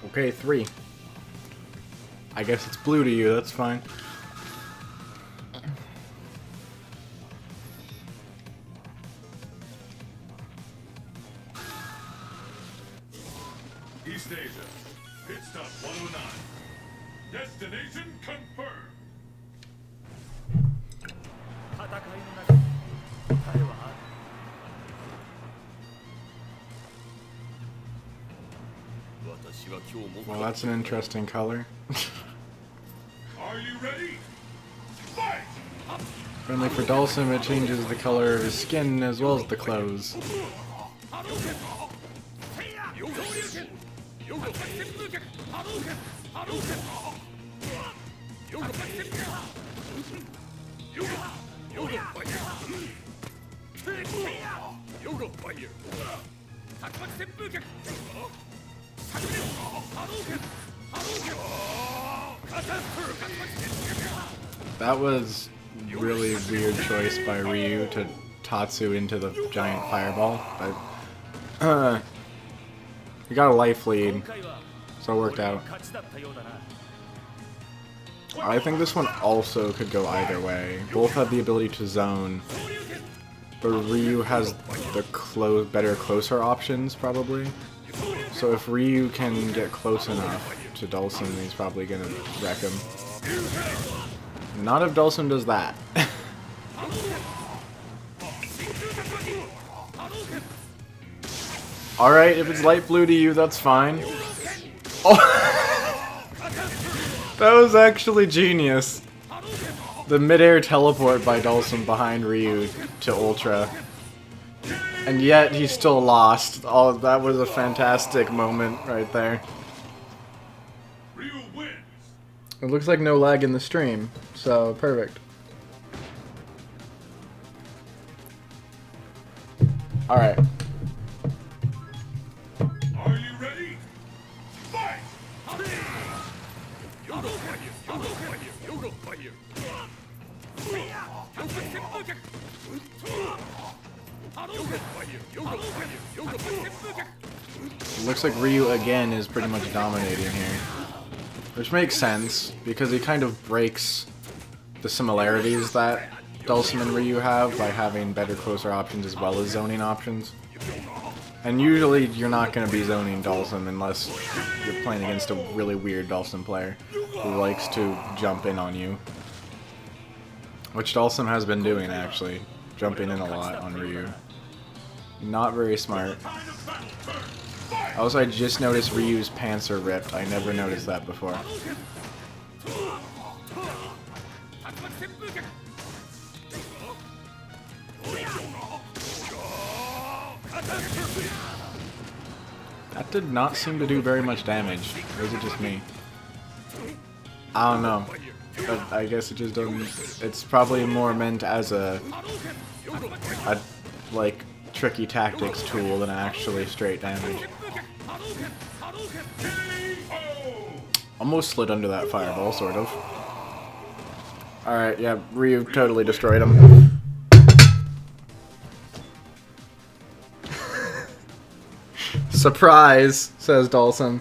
Okay, 3. I guess it's blue to you, that's fine. East Asia, pit stop 109. Destination confirmed. 戦いの中に答えはある。私は今日も Well, that's an interesting color. Are you ready? Fight! Friendly for Dawson, it changes the color of his skin as well as the clothes. That was really weird choice by Ryu to Tatsu into the giant fireball, but he got a life lead, So it worked out. 勝ちだったようだな。 I think this one also could go either way. Both have the ability to zone, but Ryu has the better closer options probably. So if Ryu can get close enough to Dulcim, he's probably gonna wreck him. Not if Dulcim does that. Alright, if it's light blue to you, that's fine. Oh! That was actually genius. The mid-air teleport by Dulcim behind Ryu to Ultra. And yet he still lost. Oh, that was a fantastic moment right there. Ryu wins. It looks like no lag in the stream, so perfect. Alright. Are you ready? Fight! Looks like Ryu again is pretty much dominating here. Which makes sense, because he kind of breaks the similarities that Dulcim and Ryu have by having better closer options as well as zoning options. And usually you're not going to be zoning Dulcim unless you're playing against a really weird Dulcim player who likes to jump in on you. Which Dulcim has been doing actually, jumping in a lot on Ryu. Not very smart. Also, I just noticed Ryu's pants are ripped. I never noticed that before. That did not seem to do very much damage. Or is it just me? I don't know. But I guess it just doesn't... It's probably more meant as a like, tricky tactics tool than actually straight damage. Almost slid under that fireball, sort of. Alright, yeah, Ryu totally destroyed him. Surprise, says Dulcim.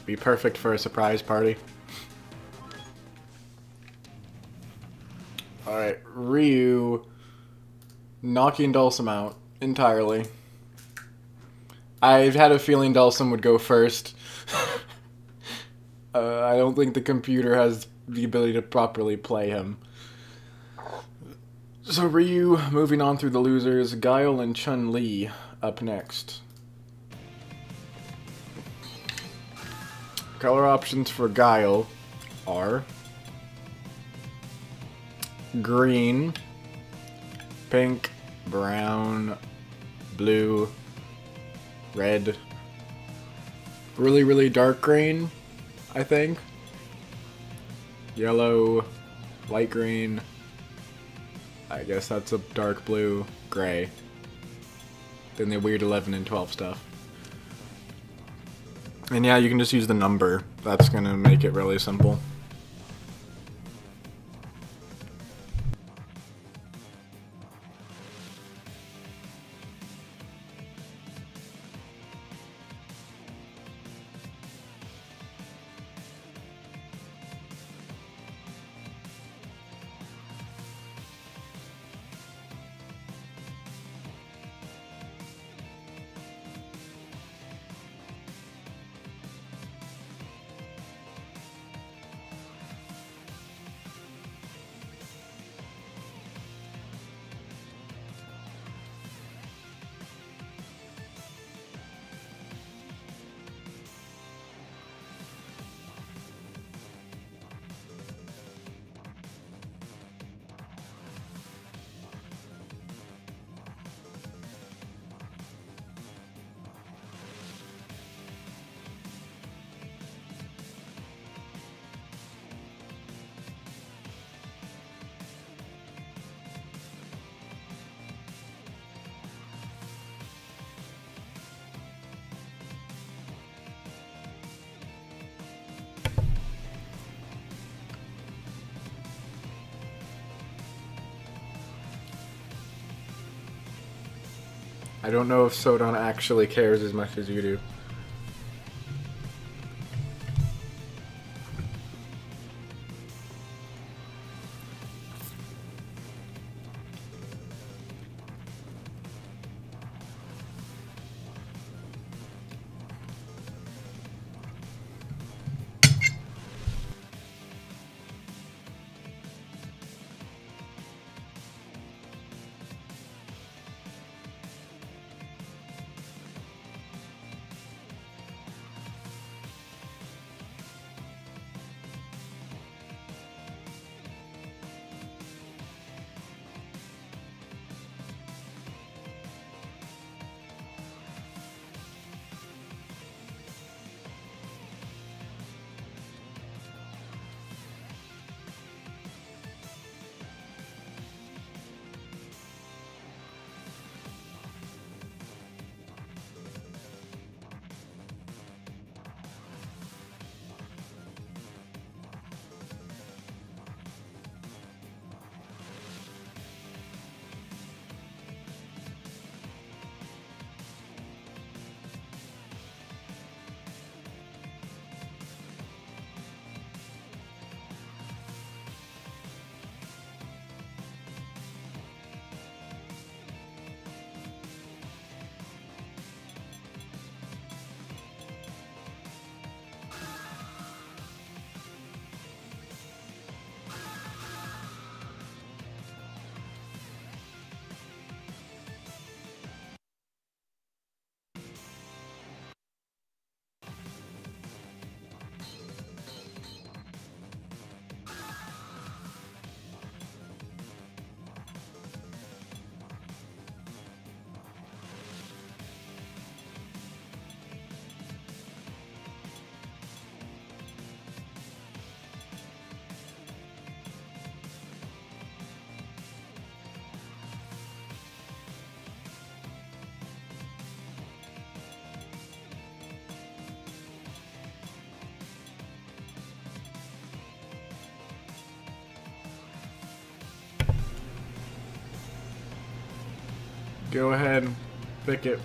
Be perfect for a surprise party. Alright, Ryu knocking Dulcim out entirely. I've had a feeling Dulcim would go first. I don't think the computer has the ability to properly play him. So Ryu moving on through the losers, Guile and Chun-Li up next. Color options for Guile are green, pink, brown, blue, red, really, really dark green, I think, yellow, light green, I guess that's a dark blue, gray, then the weird 11 and 12 stuff. And yeah, you can just use the number. That's gonna make it really simple. I don't know if Sodon actually cares as much as you do. Go ahead, pick it.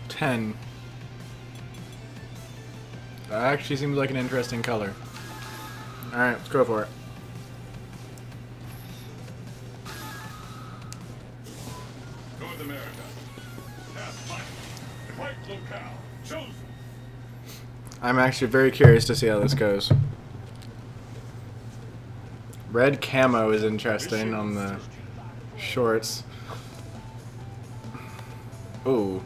Ten. That actually seems like an interesting color. Alright, let's go for it. North America. Task Mike. Right locale. Chosen. I'm actually very curious to see how this goes. Red camo is interesting on the shorts. Ooh.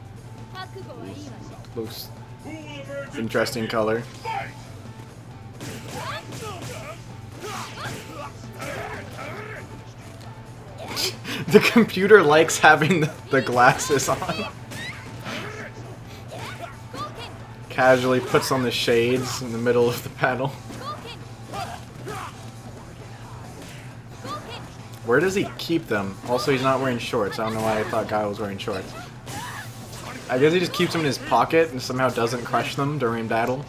Looks Who will emerge interesting color. Fight! The computer likes having the glasses on. Casually puts on the shades in the middle of the panel. Where does he keep them? Also, he's not wearing shorts. I don't know why I thought Guy was wearing shorts. I guess he just keeps them in his pocket and somehow doesn't crush them during battle.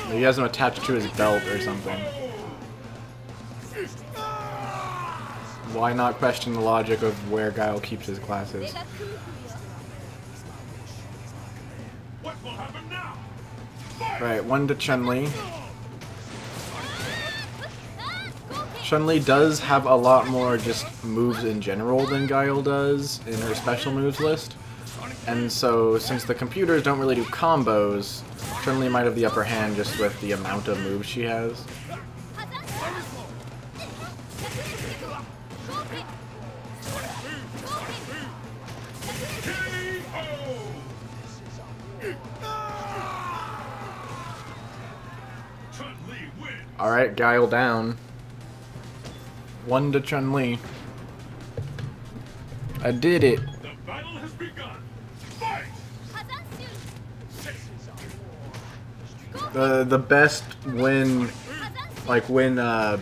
Maybe he has them attached to his belt or something. Why not question the logic of where Guile keeps his glasses? What will happen now? Right, one to Chun-Li. Chun-Li does have a lot more just moves in general than Guile does in her special moves list. And so, since the computers don't really do combos, Chun-Li might have the upper hand just with the amount of moves she has. Alright, Guile down. 1 to Chun-Li. I did it. The battle has begun. Fight! The best win, like win, I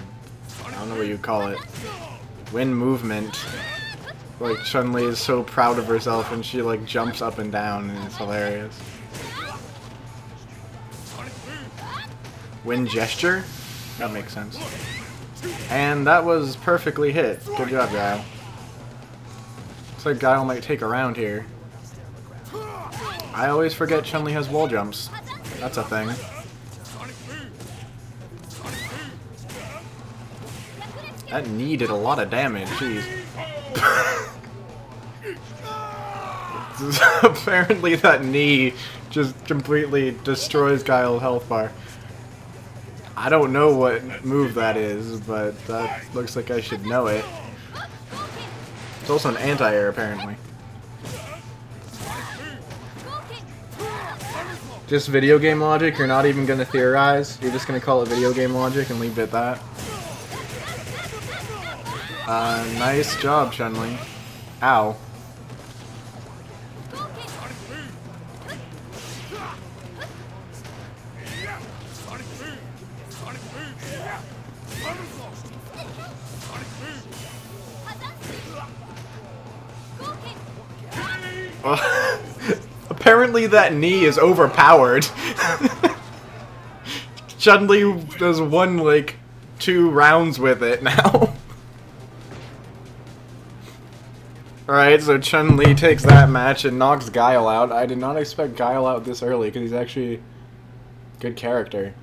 don't know what you call it. Win movement. Like Chun-Li is so proud of herself and she like jumps up and down and it's hilarious. Win gesture? That makes sense. And that was perfectly hit. Good job, Guile. Looks like Guile might take a round here. I always forget Chun-Li has wall jumps. That's a thing. That knee did a lot of damage, jeez. Apparently that knee just completely destroys Guile's health bar. I don't know what move that is, but that looks like I should know it. It's also an anti-air, apparently. Just video game logic? You're not even gonna theorize? You're just gonna call it video game logic and leave it at that? Nice job, Chun-Li. Ow. Apparently that knee is overpowered. Chun-Li does won like 2 rounds with it now. Alright, so Chun-Li takes that match and knocks Guile out. I did not expect Guile out this early because he's actually a good character.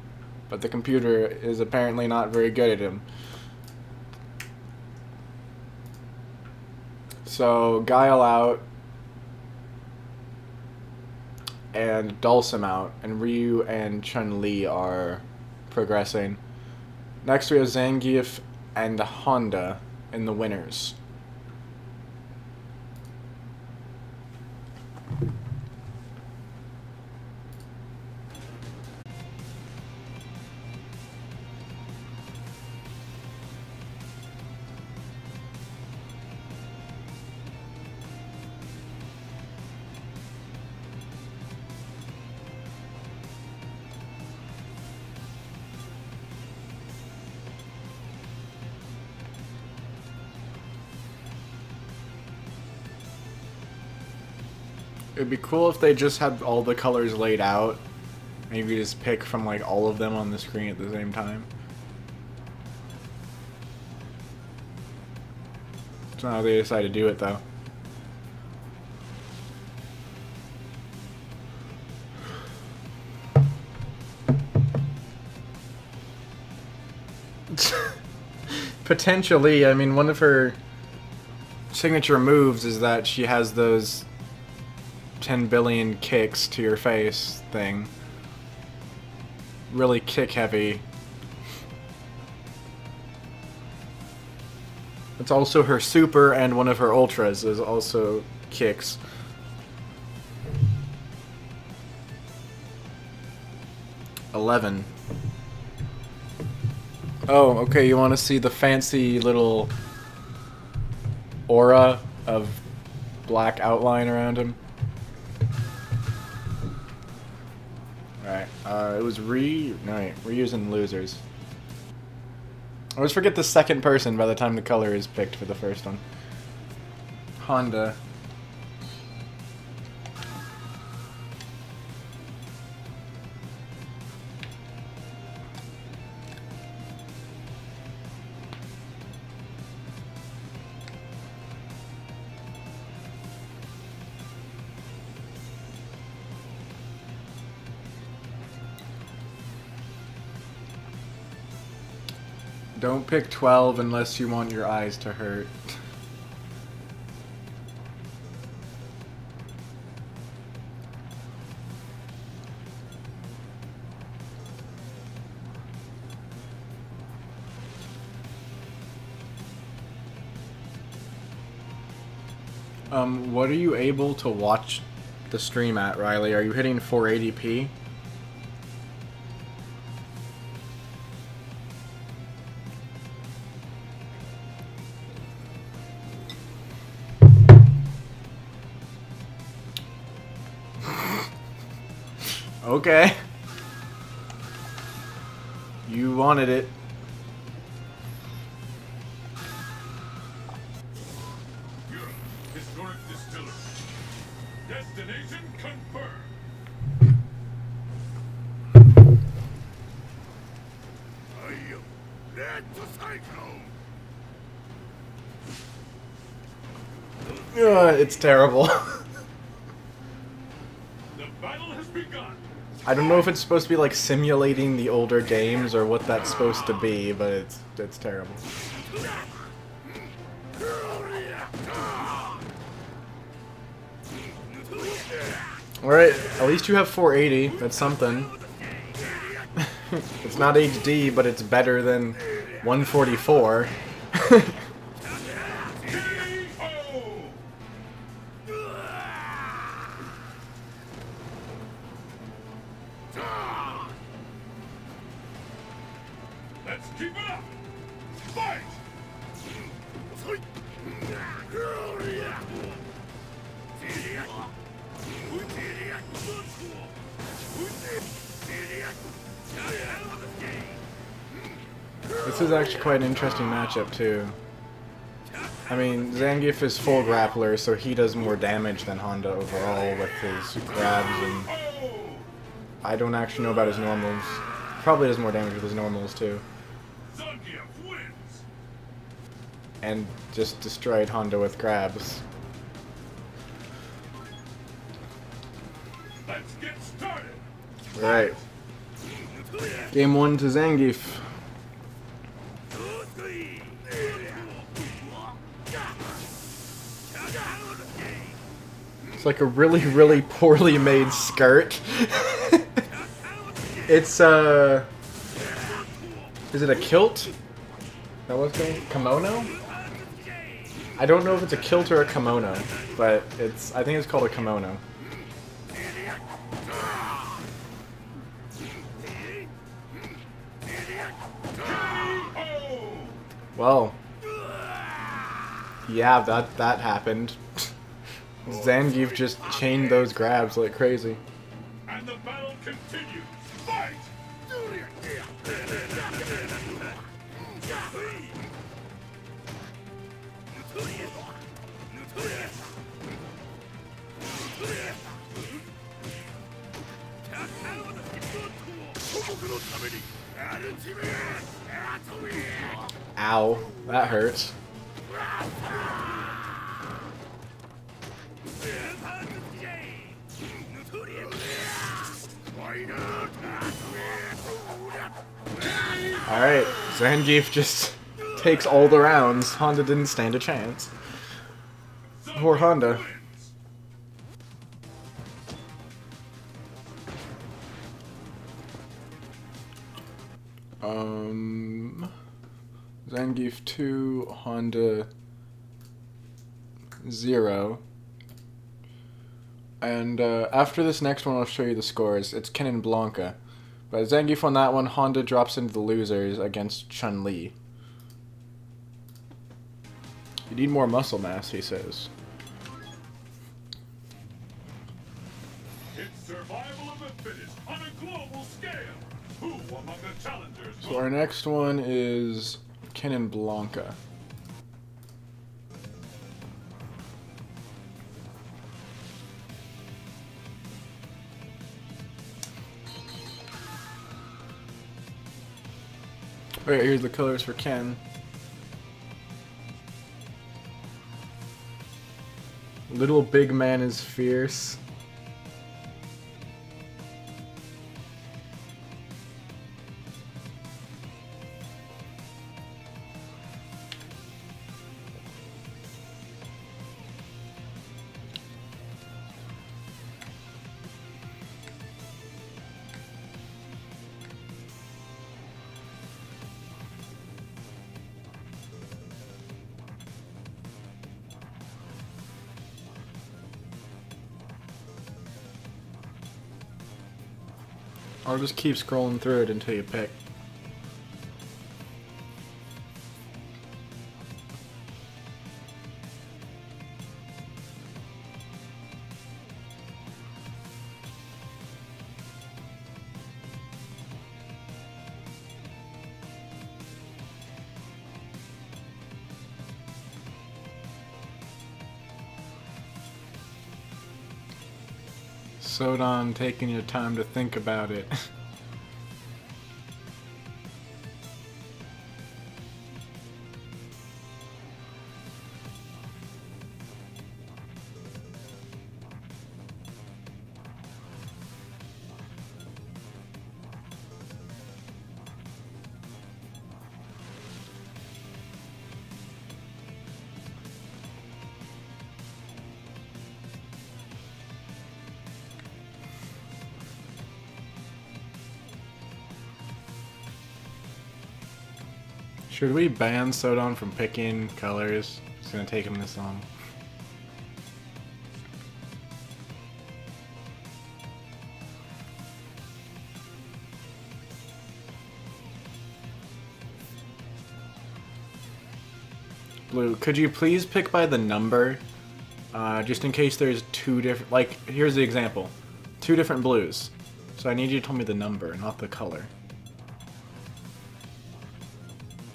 But the computer is apparently not very good at him. So, Guile out. And Dulcim out. And Ryu and Chun-Li are progressing. Next we have Zangief and Honda in the winners. It'd be cool if they just had all the colors laid out and you could just pick from like all of them on the screen at the same time. That's not how they decide to do it though. Potentially, I mean, one of her signature moves is that she has those 10 billion kicks to your face thing. Really kick heavy. It's also her super, and one of her ultras is also kicks. $11. Oh, okay, you want to see the fancy little aura of black outline around him? Alright, it was Ryu's in losers. I always forget the second person by the time the color is picked for the first one. Honda. Don't pick 12 unless you want your eyes to hurt. What are you able to watch the stream at, Riley? Are you hitting 480p? Okay. You wanted it. Europe, historic distillery. Destination confirmed. I am led to cyclone. It's terrible. The battle has begun. I don't know if it's supposed to be like simulating the older games or what that's supposed to be, but it's terrible. Alright, at least you have 480. That's something. It's not HD, but it's better than 144. Let's keep it up. Fight! This is actually quite an interesting matchup, too. I mean, Zangief is full grappler, so he does more damage than Honda overall with his grabs, and I don't actually know about his normals. Probably does more damage with his normals, too. Zangief wins. And just destroyed Honda with grabs. Let's get started. Right. Game 1 to Zangief. It's like a really, really poorly made skirt. It's, is it a kilt? That was going kimono? I don't know if it's a kilt or a kimono, but I think it's called a kimono. Well, yeah, that happened. Zangief just chained those grabs like crazy. And the battle continues. Fight! Ow, that hurts. Alright, Zangief just takes all the rounds. Honda didn't stand a chance. Poor Honda. Zangief 2, Honda 0. And after this next one, I'll show you the scores. It's Ken and Blanca. But Zangief on that one, Honda drops into the losers against Chun-Li. You need more muscle mass, he says. It's survival of the fittest on a global scale. Who among the challengers? So our next one is Ken and Blanca. Alright, here's the colors for Ken. Little big man is fierce. I'll just keep scrolling through it until you pick. Sodon taking your time to think about it. Should we ban Sodon from picking colors? It's gonna take him this long. Blue, could you please pick by the number? Just in case there's two different, like, here's the example. Two different blues. So I need you to tell me the number, not the color.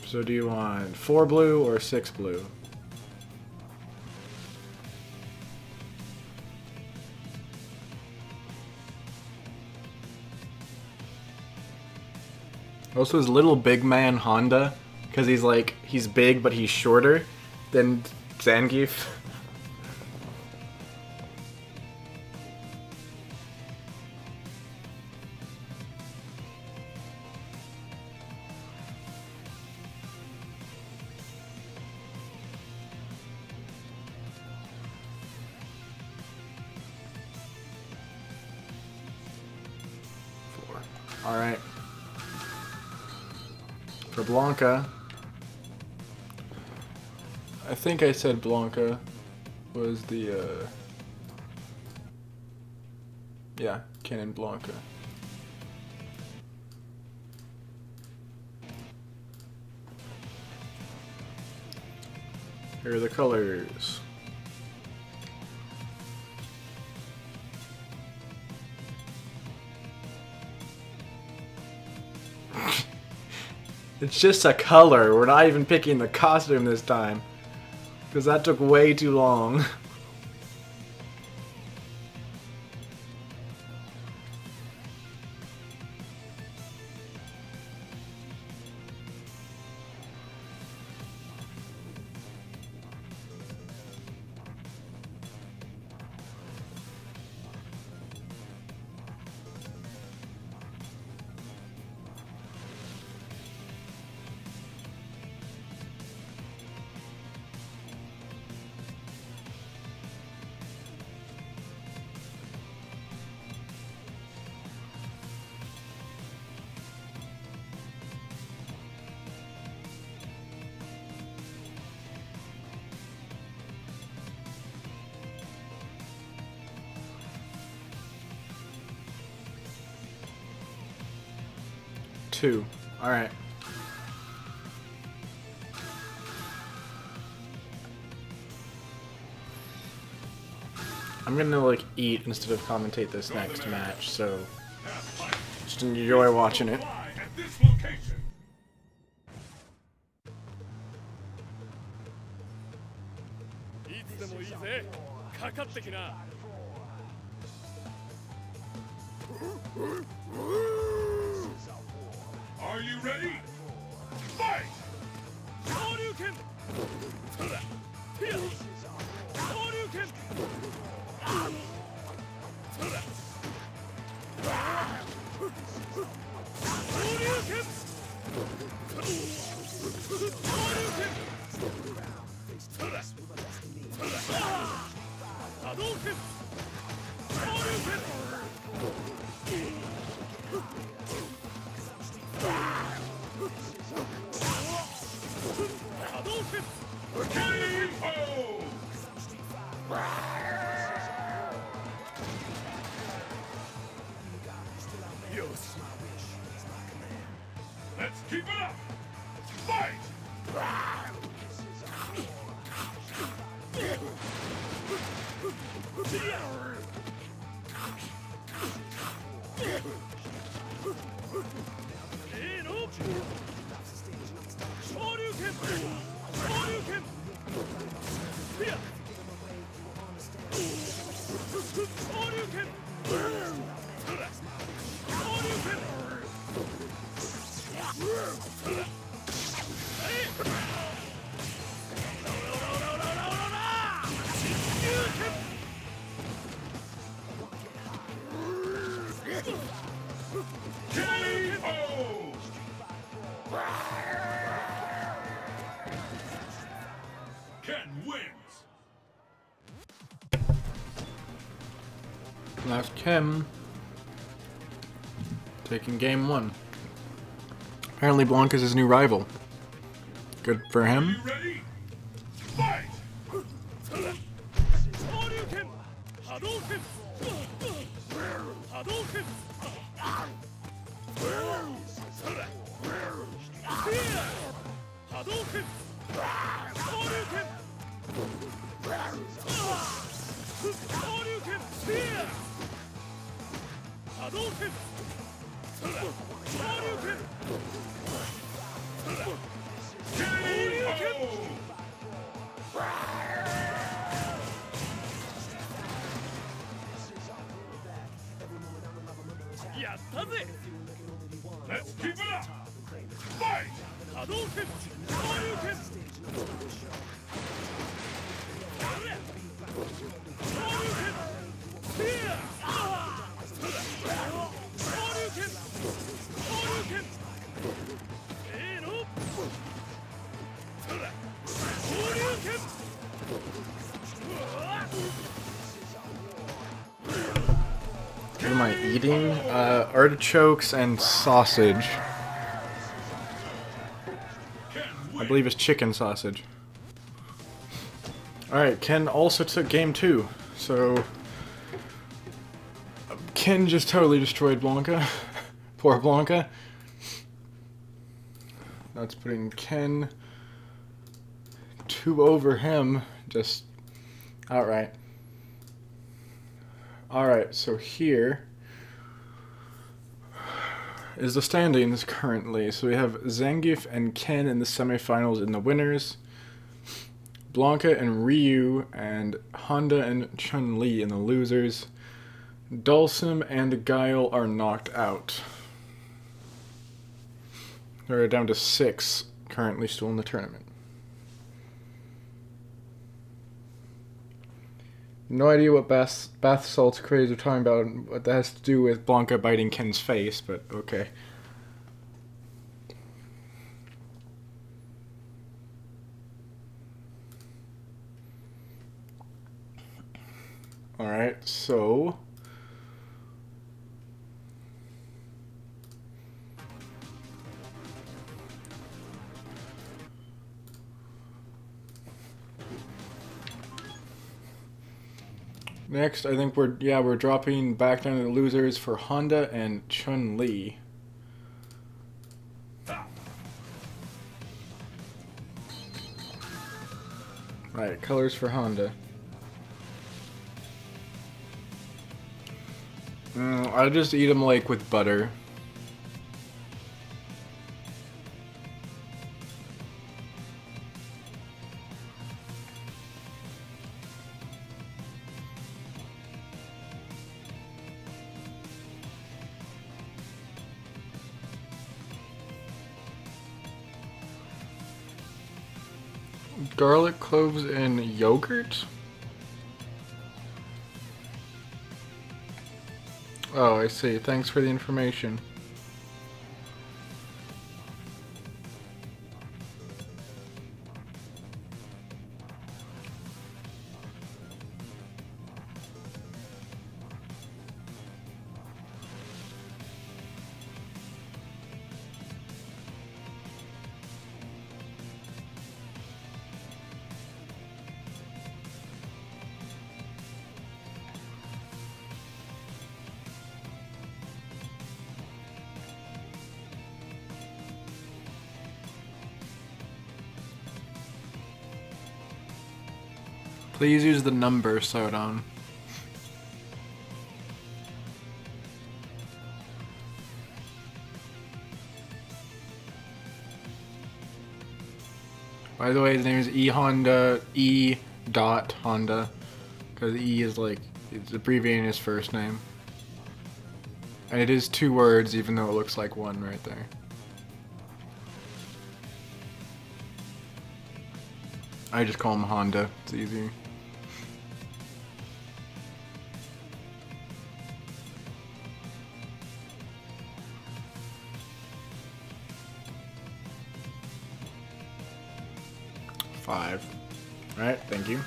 So do you want 4 blue or 6 blue? Also, his little big man Honda, because he's big but he's shorter than Zangief. Alright. For Blanca, I think I said Blanca was the, yeah, Canon Blanca. Here are the colors. It's just a color. We're not even picking the costume this time. Because that took way too long. Two. Alright. I'm gonna like eat instead of commentate this next match, so just enjoy watching it. At this location. Are you ready? Fight! Let's keep it up! Fight! Shoryuken! Ken wins. That's Kim taking game 1. Apparently Blanca's his new rival. Good for Are him. you ready? Fight! Hadouken! Hadouken! Hadouken! Spear! Hadouken! Hadouken! Hadouken! Spear! Hadouken! Hadouken! Yatta ze! Let's keep it up! Fight! Hadouken! Hadouken! Hadouken! Spear! Hadouken! Hadouken! Eno! Hadouken! What am I eating? Artichokes and sausage. I believe it's chicken sausage. Alright, Ken also took game 2, so Ken just totally destroyed Blanca. Poor Blanca. That's putting Ken 2 over him, just outright. Alright, so here is the standings currently. So we have Zangief and Ken in the semifinals in the winners. Blanca and Ryu and Honda and Chun-Li in the losers. Dulcim and Guile are knocked out. They're down to 6 currently still in the tournament. No idea what bath salts craze are talking about, what that has to do with Blanca biting Ken's face, but okay. Alright, so next, I think we're dropping back down to the losers for Honda and Chun-Li. Right, colors for Honda. I just eat them like with butter. Garlic cloves and yogurt? Oh, I see. Thanks for the information. Please use the number sewed on. By the way, his name is E Honda, E dot Honda, because E is like, it's abbreviating his first name. And it is 2 words, even though it looks like 1 right there. I just call him Honda, it's easier. Alright, thank you.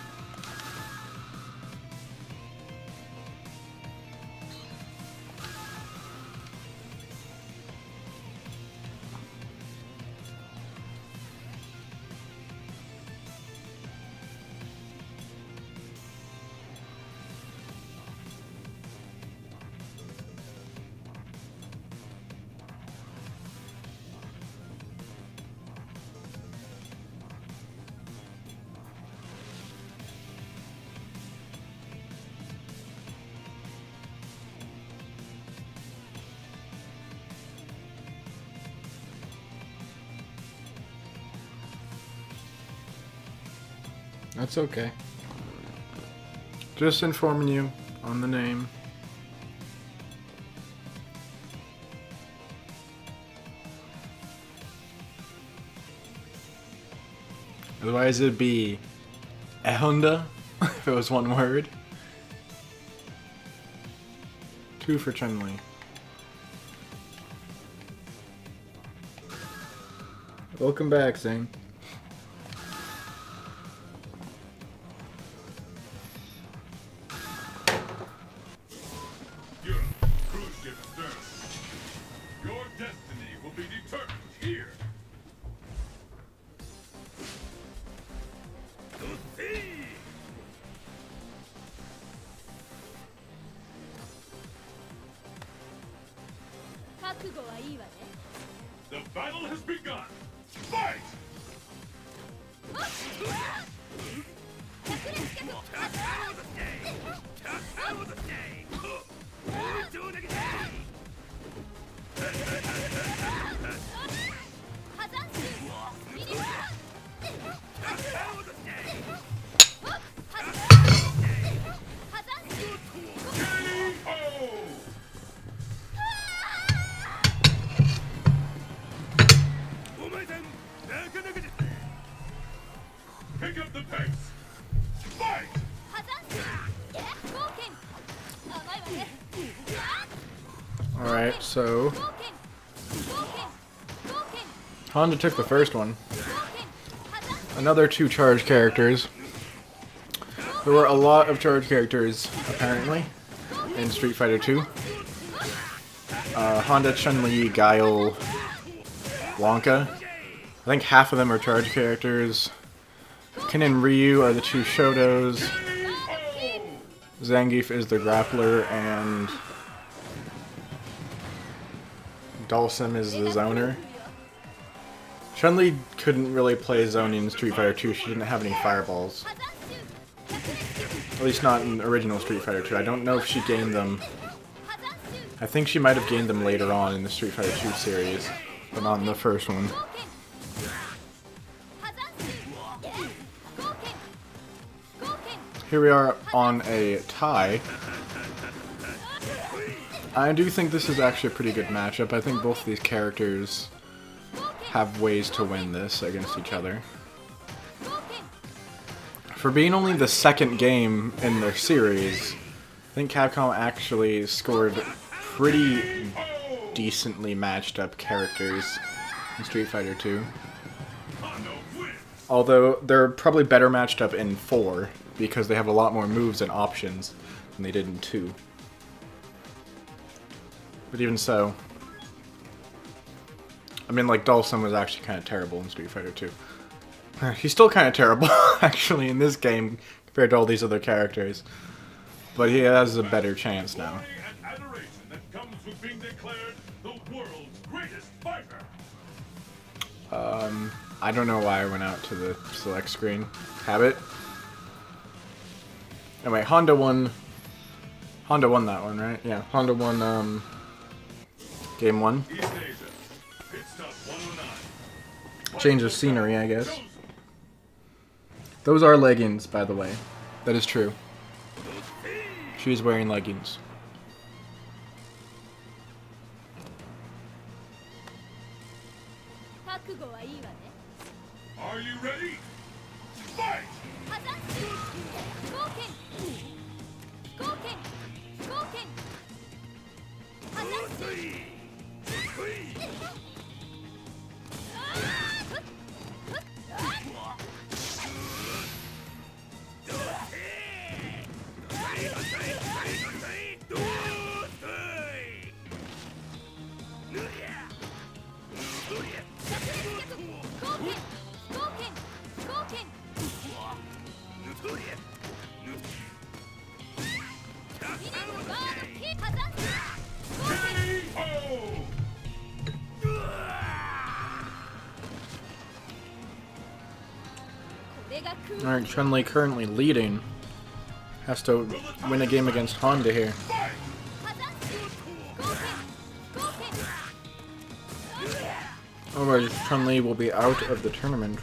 That's okay. Just informing you on the name. Otherwise it'd be a Honda if it was one word. 2 for Chun-Li. Welcome back, Zing. The battle has begun. Fight! Pick up the pace. Fight! Alright, so Honda took the first one. Another 2 charge characters. There were a lot of charge characters, apparently, in Street Fighter 2. Honda, Chun-Li, Guile, Wonka. I think half of them are charge characters. Ken and Ryu are the 2 Shotos. Zangief is the grappler, and Dhalsim is the zoner. Chun-Li couldn't really play zoning in Street Fighter 2. She didn't have any fireballs. At least not in original Street Fighter 2. I don't know if she gained them. I think she might have gained them later on in the Street Fighter 2 series, but not in the first one. Here we are on a tie. I do think this is actually a pretty good matchup. I think both these characters have ways to win this against each other. For being only the second game in their series, I think Capcom actually scored pretty decently matched up characters in Street Fighter 2. Although they're probably better matched up in 4, because they have a lot more moves and options than they did in 2. But even so, I mean, like, Dhalsim was actually kind of terrible in Street Fighter 2. He's still kind of terrible, actually, in this game, compared to all these other characters. But he has a better chance now. I don't know why I went out to the select screen. Habit? Anyway, Honda won that one, right? Yeah, Honda won, game 1. Change of scenery, I guess. Those are leggings, by the way. That is true. She's wearing leggings. Are you ready? Fight! Alright, Chun-Li currently leading. Has to win a game against Honda here. Otherwise, Chun-Li will be out of the tournament.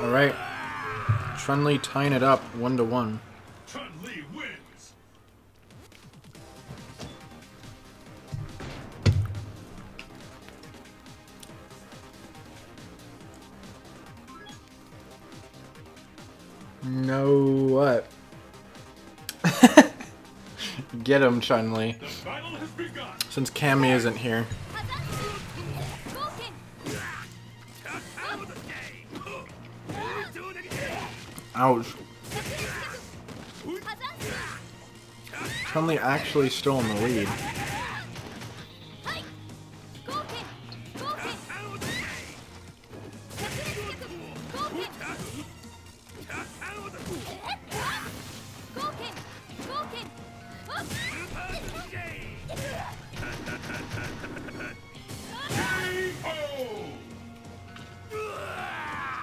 Alright. Chun-Li tying it up 1-1. Chun-Li wins. No what? Get him, Chun-Li. The battle has begun. Since Cammy isn't here. Ouch. Chun-Li actually still in the lead.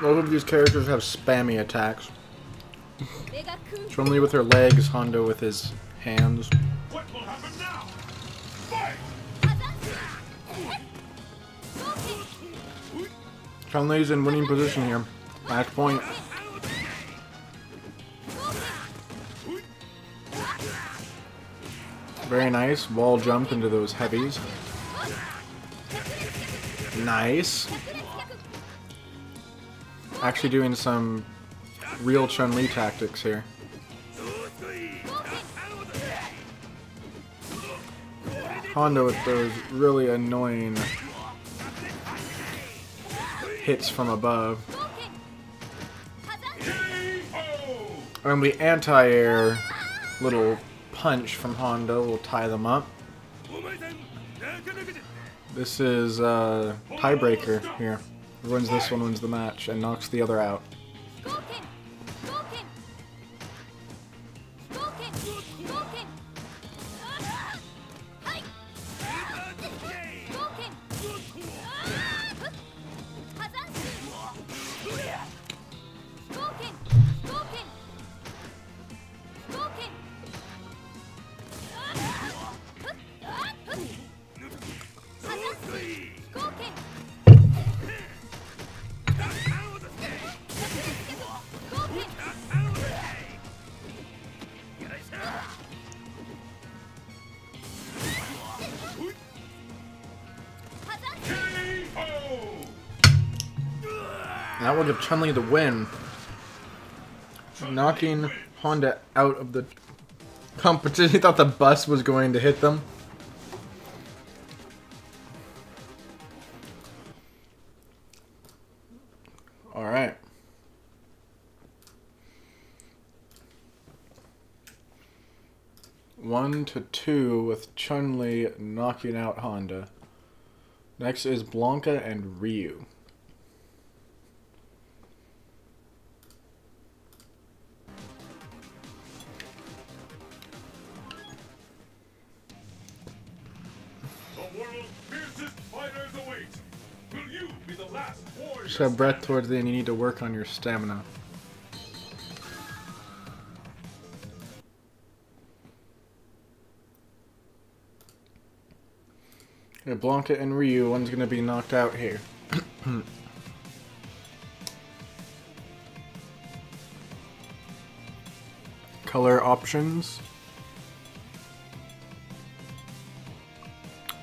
Both of these characters have spammy attacks. Chun-Li with her legs, Honda with his hands. What will happen now? Fight! Chun-Li's in winning position here. Match point. Very nice. Wall jump into those heavies. Nice. Actually doing some real Chun-Li tactics here. Honda with those really annoying hits from above. And the anti-air little punch from Honda will tie them up. This is a tiebreaker here. Whoever wins this one wins the match and knocks the other out. That will give Chun-Li the win, knocking Honda out of the competition. He thought the bus was going to hit them. Alright. One to two with Chun-Li knocking out Honda. Next is Blanca and Ryu. Just have breath towards the end, you need to work on your stamina. Okay, Blanca and Ryu, one's gonna be knocked out here. Color options.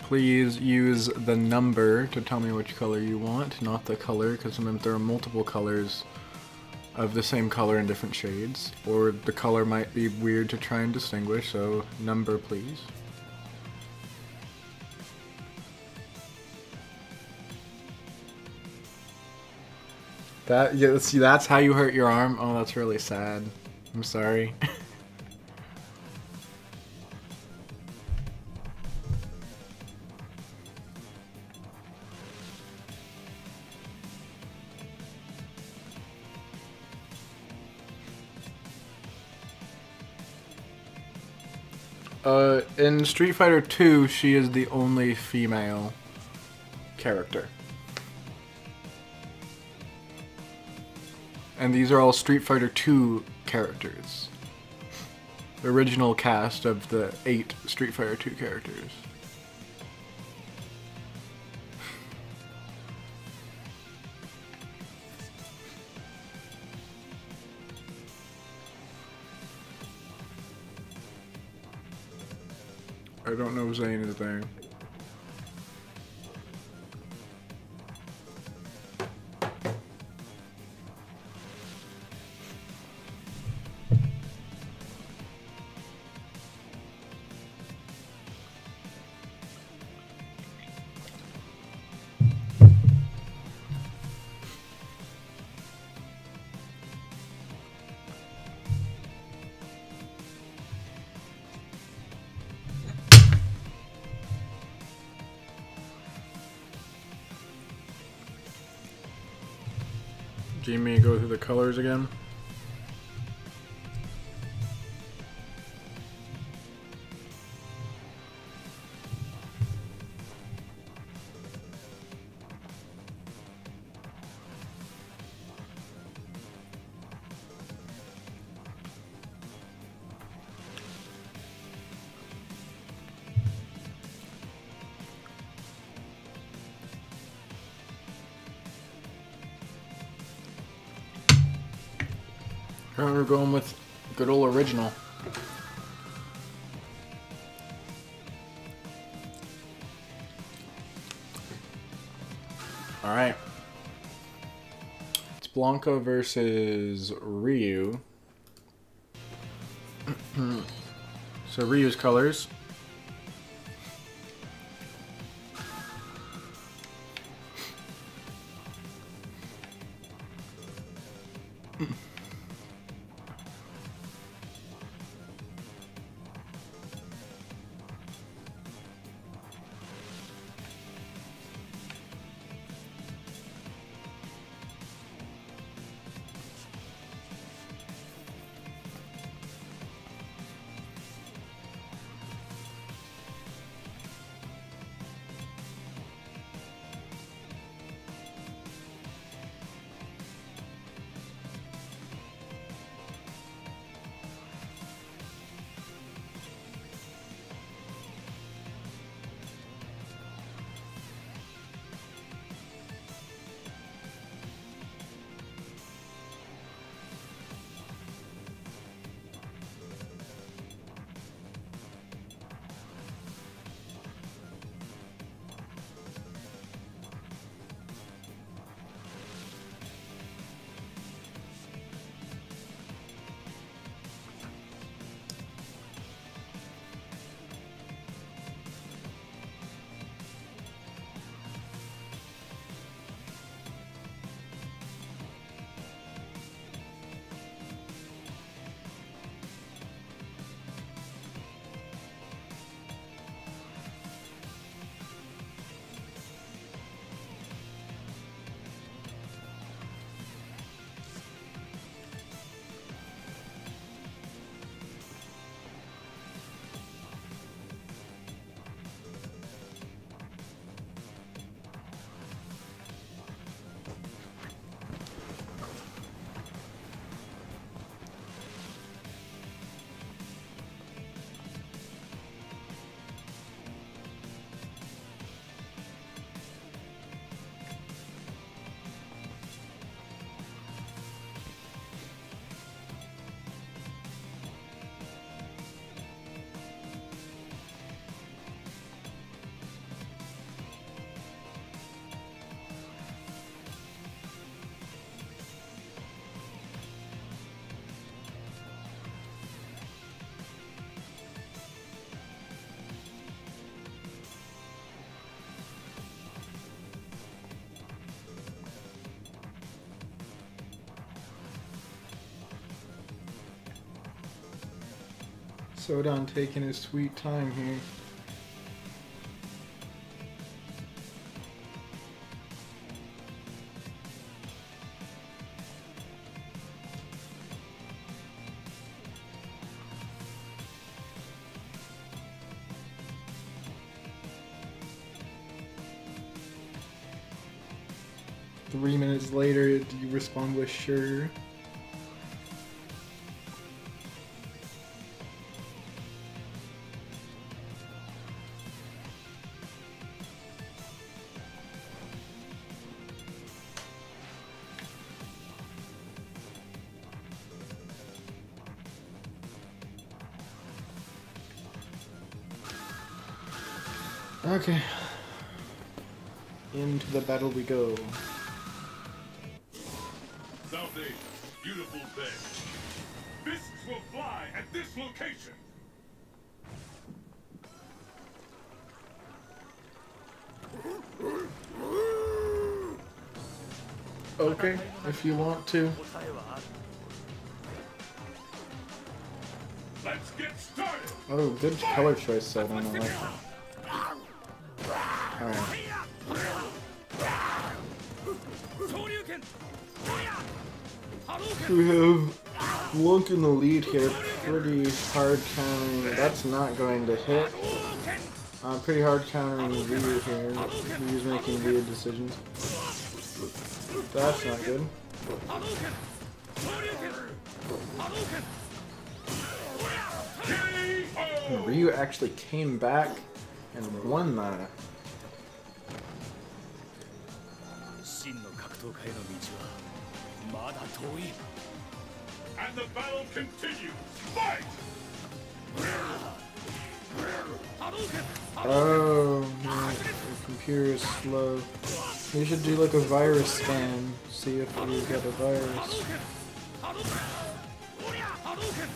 Please use the number to tell me which color you want, not the color, because sometimes there are multiple colors of the same color in different shades, or the color might be weird to try and distinguish, so number please. That, yeah, see, that's how you hurt your arm? Oh, that's really sad. I'm sorry. In Street Fighter 2, she is the only female character. And these are all Street Fighter 2 characters. The original cast of the 8 Street Fighter 2 characters. I don't know if Zane is there. Do you mean go through the colors again? We're going with good old original. Alright. It's Blanca versus Ryu. So Ryu's colors. Sodan taking his sweet time here. Three minutes later, do you respond with sure? Okay. Into the battle we go. Someday, beautiful day. Fists will fly at this location. Okay, if you want to. 答えはある Let's get started. Oh, good color choice, so I don't know. Alright. 昇竜拳波動拳 We have Lunk in the lead here. Pretty hard countering. That's not going to hit. Pretty hard countering Ryu here. Ryu's making weird decisions. That's not good. 波動拳昇竜拳波動拳 Ryu actually came back and won that. 真の格闘家への道はまだ遠い And the battle continues. Fight! 波動拳 Oh, man, the computer is slow. We should do like a virus scan, see if we get a 波動 virus. 拳波動拳おりゃ波動拳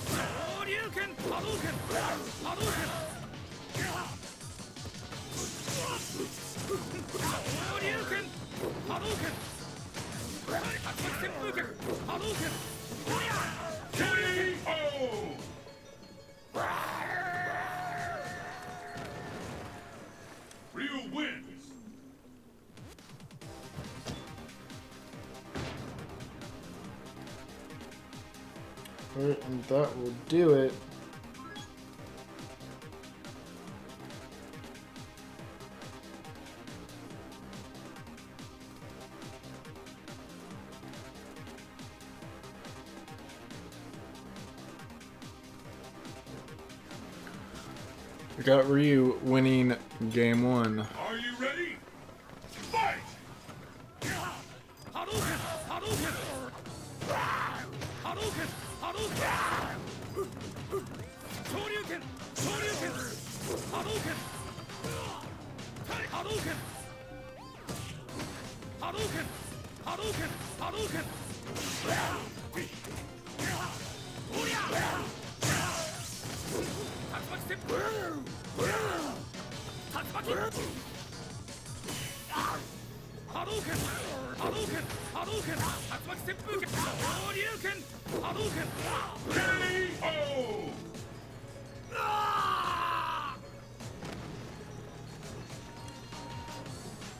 昇竜拳波動拳波動拳昇竜拳波動拳竜巻旋風脚波動拳おりゃ昇竜拳 KO! Ryu wins. Alright, and that will do it. We got Ryu winning game one. Are you ready? Fight! 波動拳波動拳波動拳波動拳昇竜拳昇竜拳波動拳波動拳波動拳波動拳波動拳おりゃ竜巻旋風竜巻波動拳波動拳波動拳竜巻旋風拳昇竜拳波動拳 KO!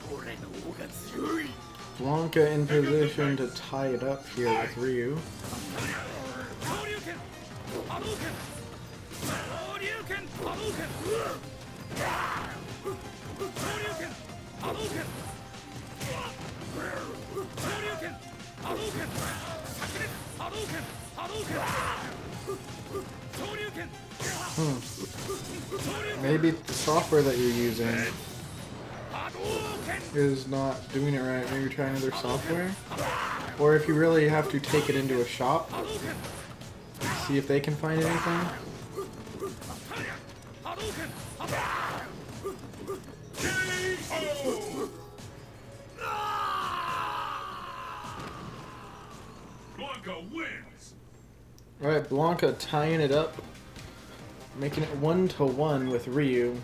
俺の方が強い Blanca in position to tie it up here with Ryu. 昇竜拳波動拳昇竜拳波動拳昇竜拳波動拳昇竜拳波動拳炸裂波動拳波動拳昇竜拳 Maybe the software that you're using 波動拳 is not doing it right. Maybe try another software? Or if you really have to take it into a shop, 波動拳 see if they can find anything. 波動拳 KO! Blanca wins. Alright, Blanca tying it up, making it 1-1 with Ryu.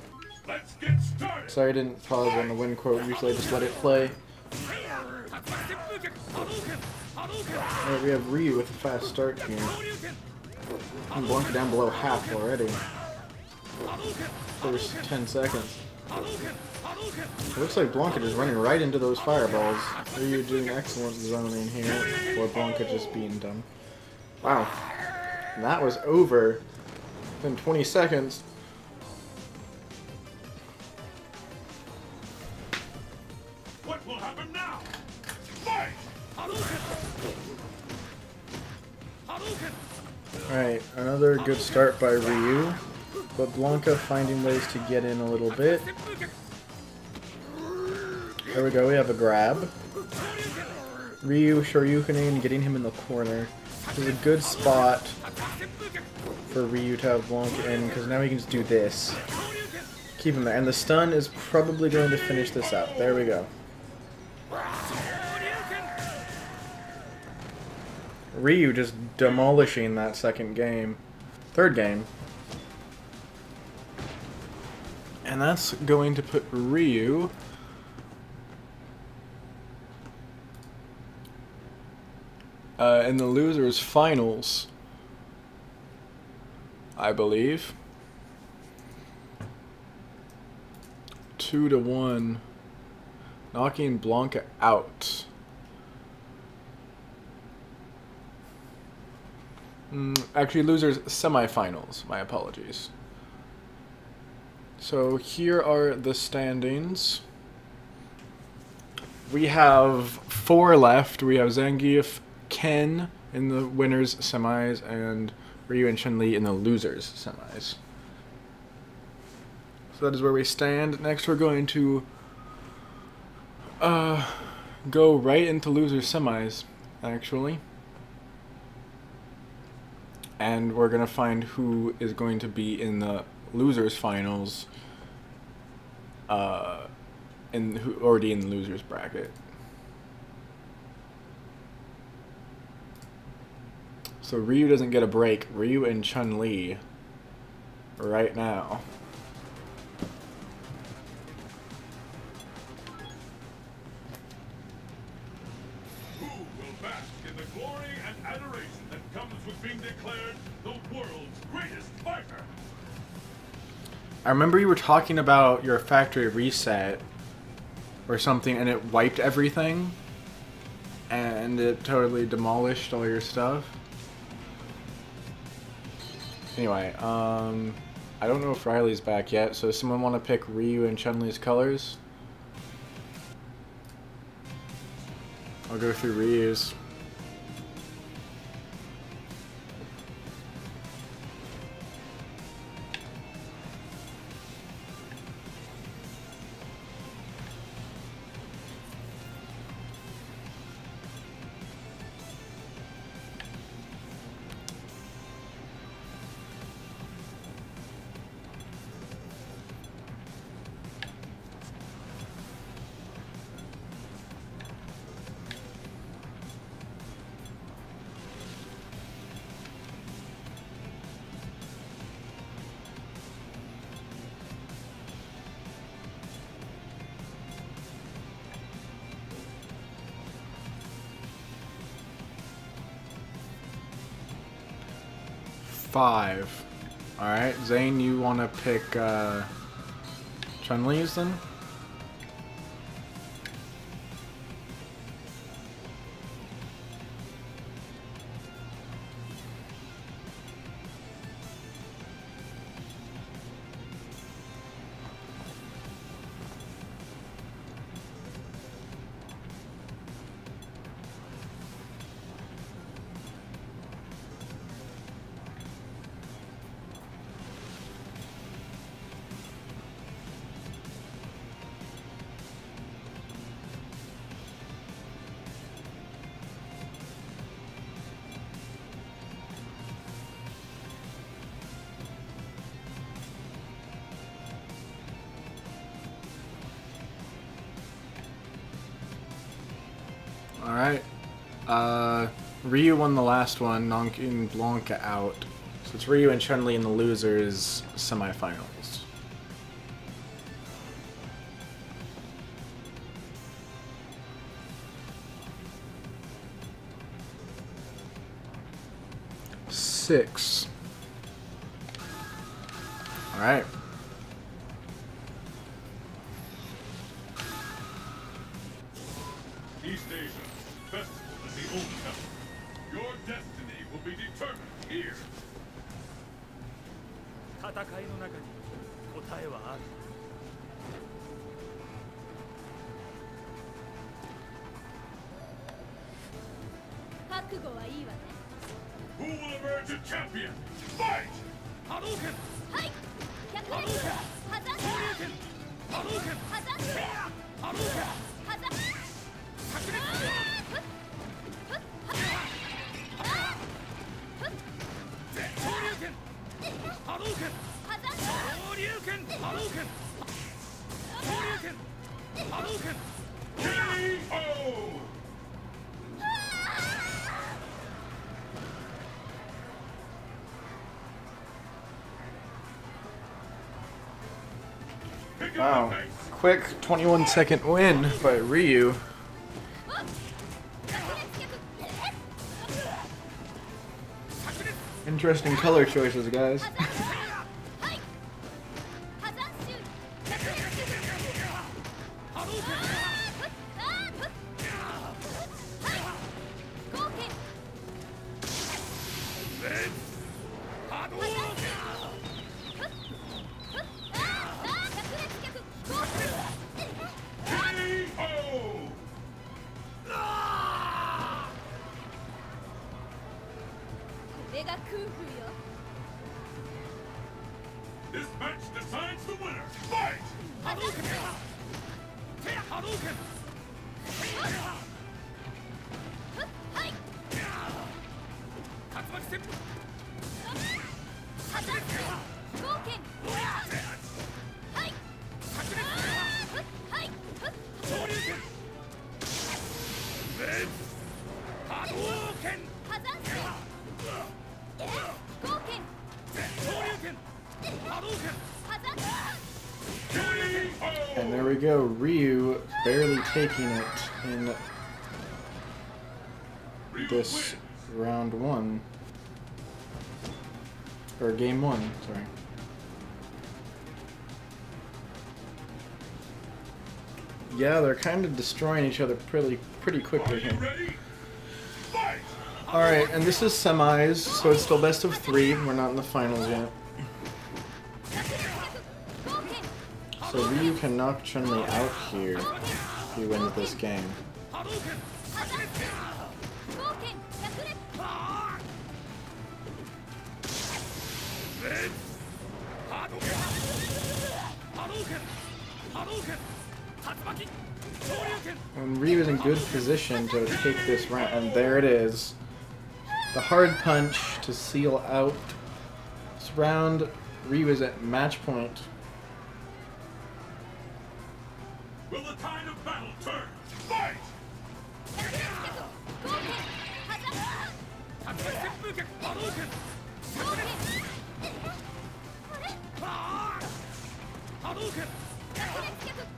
Let's get started. Sorry I didn't pause on the win quote, usually I just let it play. 竜巻旋風脚波動拳波動拳 Alright, we have Ryu with a fast start here. 昇竜拳 I'm Blanca down below half already. First 10 seconds. It looks like Blanca just running right into those fireballs. Ryu doing excellent zoning here, or Blanca just being dumb. Wow. And that was over in 20 seconds. What will happen now? Fight! Alright, another good start by Ryu, but Blanca finding ways to get in a little bit. There we go, we have a grab. Ryu Shoryukening, getting him in the corner. This is a good spot for Ryu to have Blanca in, because now he can just do this. Keep him there. And the stun is probably going to finish this out. There we go. Ryu just demolishing that second game. Third game. And that's going to put Ryu in the losers finals, I believe. 2-1, knocking Blanca out. Actually, losers semifinals. My apologies. So here are the standings. We have 4 left. We have Zangief, Ken in the winners semis, and Ryu and Chun-Li in the losers semis. So that is where we stand. Next we're going to go right into losers semis, actually. And we're going to find who is going to be in the losers finals, who already in the losers bracket. So Ryu doesn't get a break. Ryu and Chun-Li right now. Who will bask in the glory and adoration that comes with being declared the world's greatest fighter? I remember you were talking about your factory reset or something, and it wiped everything, and it totally demolished all your stuff. Anyway, I don't know if Riley's back yet, so does someone want to pick Ryu and Chun-Li's colors? I'll go through Ryu's. Five. Alright, Zane, you want to pick Chun-Li's then? Alright. Ryu won the last one, knocking Blanca out. So it's Ryu and Chun-Li in the losers semifinals. Six. Alright. East Asia, festival in the Old Temple. Your destiny will be determined here. 戦いの中に答えはある。覚悟はいいわね。 Who will emerge a champion? Fight! 波動拳。はい。百波動拳。連破山昇竜拳。波動拳。破山波動拳。破山灼熱。昇竜拳。波動拳。破山昇竜拳。波動拳。昇竜拳。波動拳。 KO! Pick up Wow. the pace. Quick 21-second win by Ryu. 百裂脚 Interesting color choices, guys. はい破山集百裂脚波動拳。合剣波動拳。百裂脚合 KO! これが空風よ This match decides the winner. Fight! 波動拳。波動拳。はい竜巻旋風。破山合剣はい灼熱。はい昇竜拳。波動拳。破山合剣昇竜拳。波動拳。破山 KO! And there we go. Ryu barely taking it in Ryu this wins. round one. Or game one, sorry. Yeah, they're kind of destroying each other pretty Are quickly you here. ready? Fight! Alright, and this is semis, so it's still best of 3. We're not in the finals yet. 合剣 So Ryu can knock Chun-Li out here if he wins this game. 波動拳。破山合剣百裂波動拳。波動拳。波動拳。竜巻。昇竜拳。 And Ryu is in good position to take this round, and there it is. The hard punch to seal out this round. Ryu is at match point. Will the tide of battle turn? Fight! 百裂脚合剣破山竜巻旋風脚。波動拳。合剣波動拳。百裂脚灼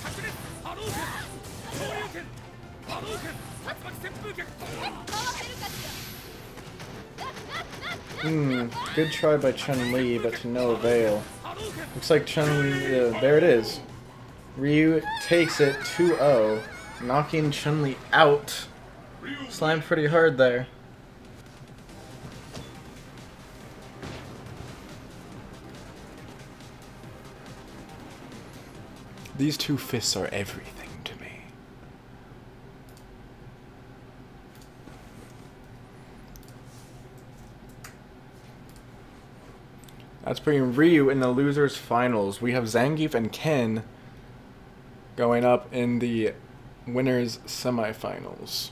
熱。波動拳。昇竜拳。波動拳。竜巻旋風脚。回せるかしら Good try by Chun-Li, but to no avail. 波動拳。 Looks like Chun-Li, there it is. Ryu takes it 2-0, knocking Chun-Li out. Ryu Slammed pretty hard there. These two fists are everything to me. That's bringing Ryu in the losers finals. We have Zangief and Ken going up in the winners semifinals.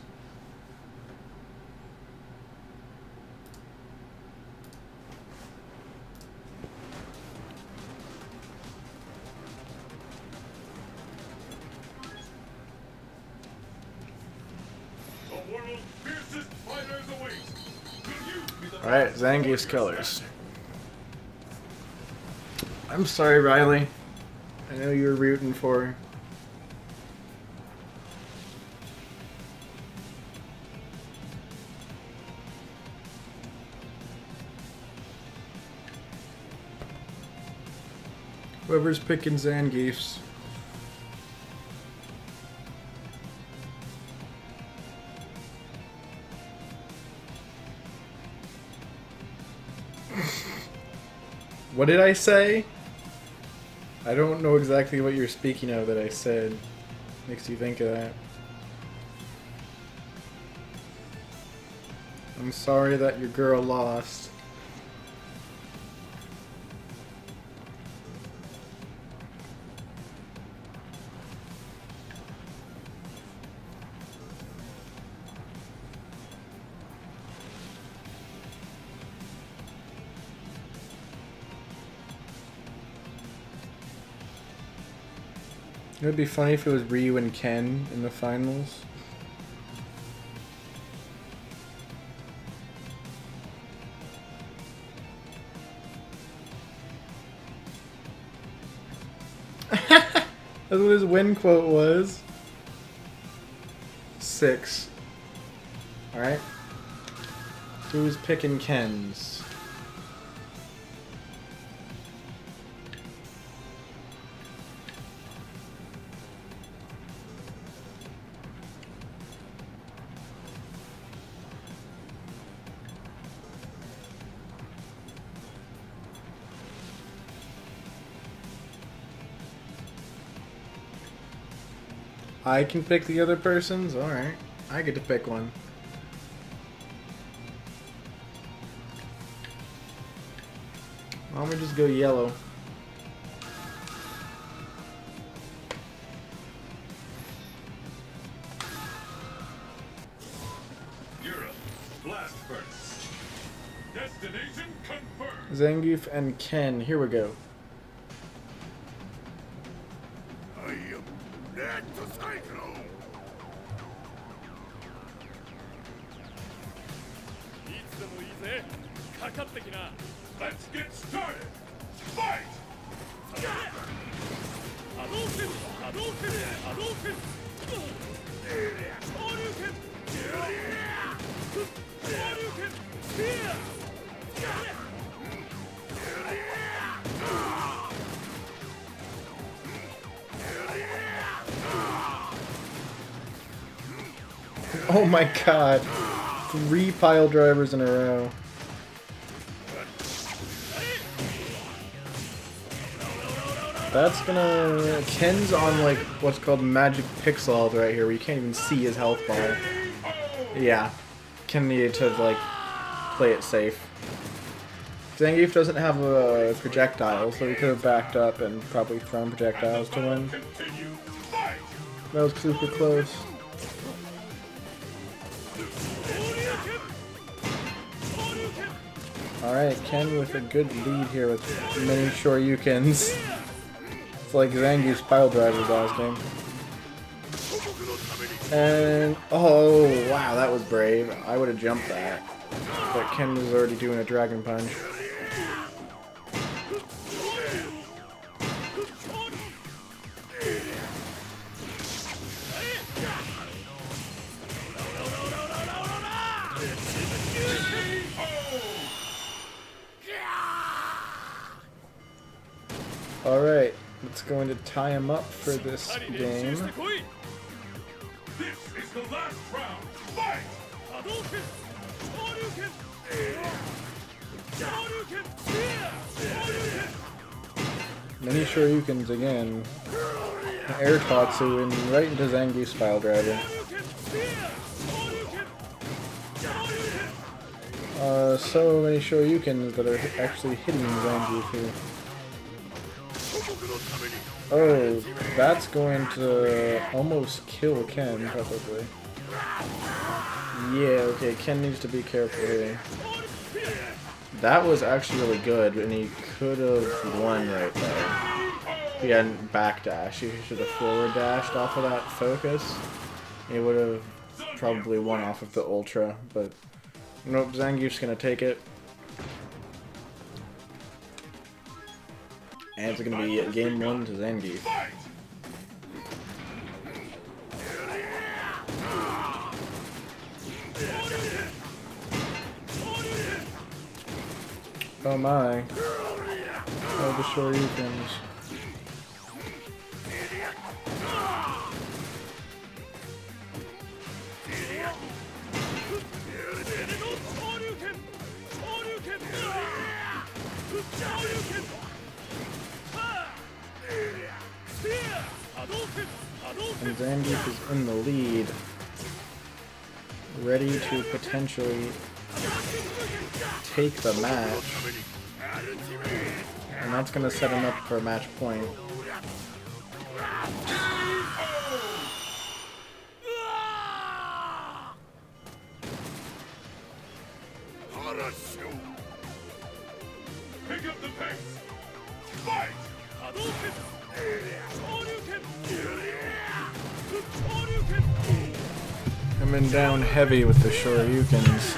The world's fiercest fighters await. Will you be the Alright, Zangief's colors. I'm sorry, Riley. I know you were rooting for her. Whoever's picking Zangief's. What did I say? I don't know exactly what you're speaking of that I said. Makes you think of that. I'm sorry that your girl lost. It would be funny if it was Ryu and Ken in the finals. That's what his win quote was. 6. Alright. Who's picking Ken's? I can pick the other person's? Alright. I get to pick one. Why don't we just go yellow? Europe, blast furnace. Destination confirmed. Zangief and Ken. Here we go. I am Net Cyclone. Let's get started. Fight! Oh my god. 3 pile drivers in a row. That's gonna... Ken's on like what's called magic pixel right here where you can't even see his health bar. Yeah. Ken needed to like play it safe. Zangief doesn't have a projectile, so he could have backed up and probably thrown projectiles to win. That was super close. Alright, Ken with a good lead here with many Shoryukens. It's like Zangief's pile drivers last game. And, oh, wow, that was brave. I would have jumped that. But Ken was already doing a dragon punch. Alright, let's go to tie him up for this game. This is the last round. Fight! Many Shoryukens again. Air Tatsu and right into Zangief's pile driver. So many Shoryukens that are actually hitting Zangief here. Oh, that's going to almost kill Ken, probably. Yeah, okay, Ken needs to be careful here. That was actually really good, and he could have won right there. If he hadn't backdashed. He should have forward dashed off of that focus. He would have probably won off of the Ultra, but nope, Zangief's gonna take it. And it's going to be game 1 to Zangief. Oh my. Oh, the Shoryukens. Zangief is in the lead, ready to potentially take the match, and that's going to set him up for a match point. Pick up the pace. Fight! Coming down heavy with the Shoryukens.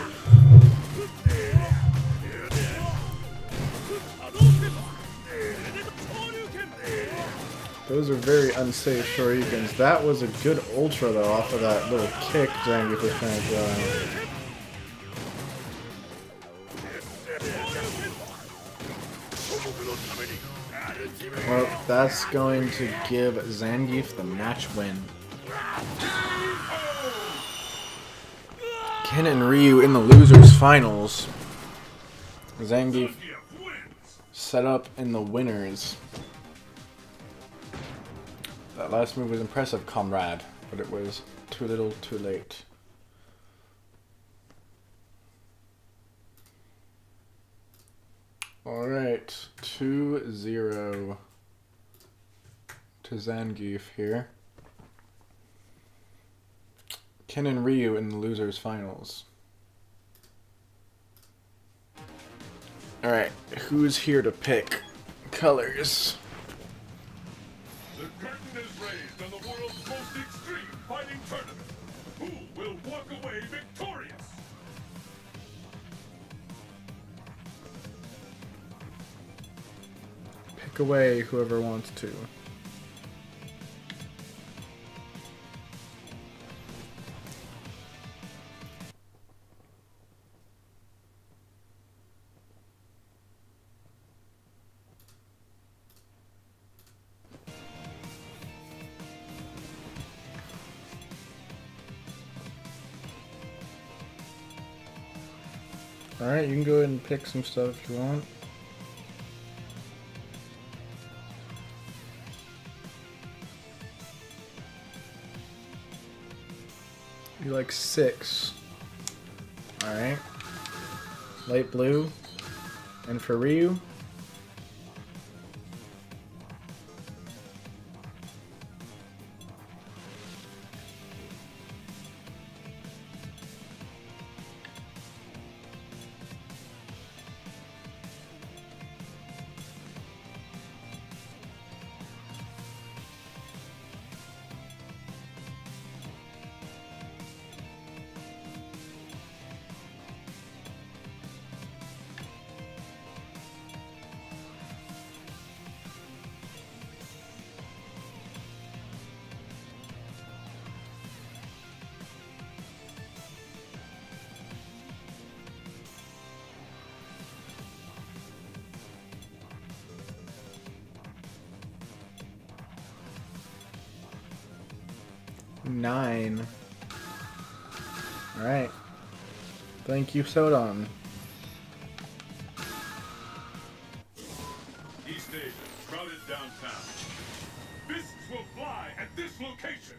Those are very unsafe Shoryukens. That was a good ultra though off of that little kick Zangief was trying to throw out. Well, that's going to give Zangief the match win. Ken and Ryu in the losers finals. Zangief set up in the winners. That last move was impressive, comrade, but it was too little, too late. Alright, 2-0 to Zangief here. Ken and Ryu in the losers finals. Alright, who's here to pick colors? The curtain is raised on the world's most extreme fighting tournament. Who will walk away victorious? Pick away whoever wants to. Alright, you can go ahead and pick some stuff if you want. You like 6. Alright. Light blue. And for Ryu? Nine. Alright. Thank you, Sodon. East Asia, crowded downtown. Fists will fly at this location.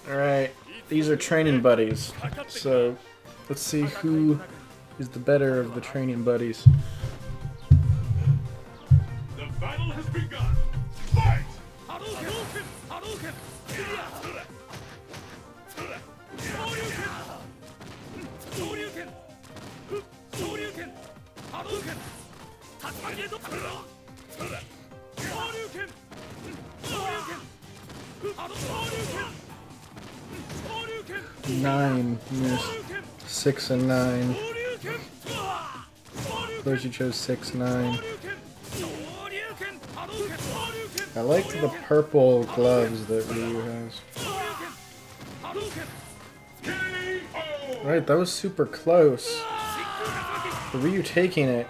Alright. These are training buddies. So, let's see who is the better of the training buddies. The battle has begun. Fight! Nine. Missed. 6 and 9. Suppose you chose 6, 9. I like the purple gloves that Ryu has. Right, that was super close. The Ryu taking it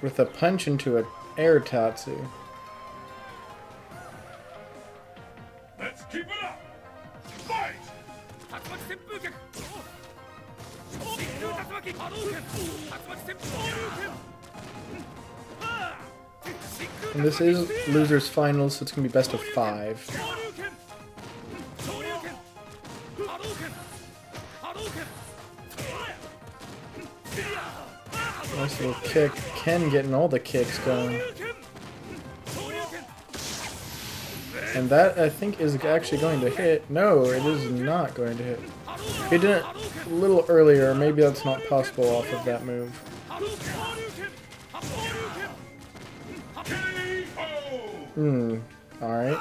with a punch into an air Tatsu. Let's keep it up. Fight! And this is losers finals, so it's gonna be best of 5. Nice little kick. Ken getting all the kicks going. And that, I think, is actually going to hit. No, it is not going to hit. If he did it a little earlier, maybe that's not possible off of that move. Alright.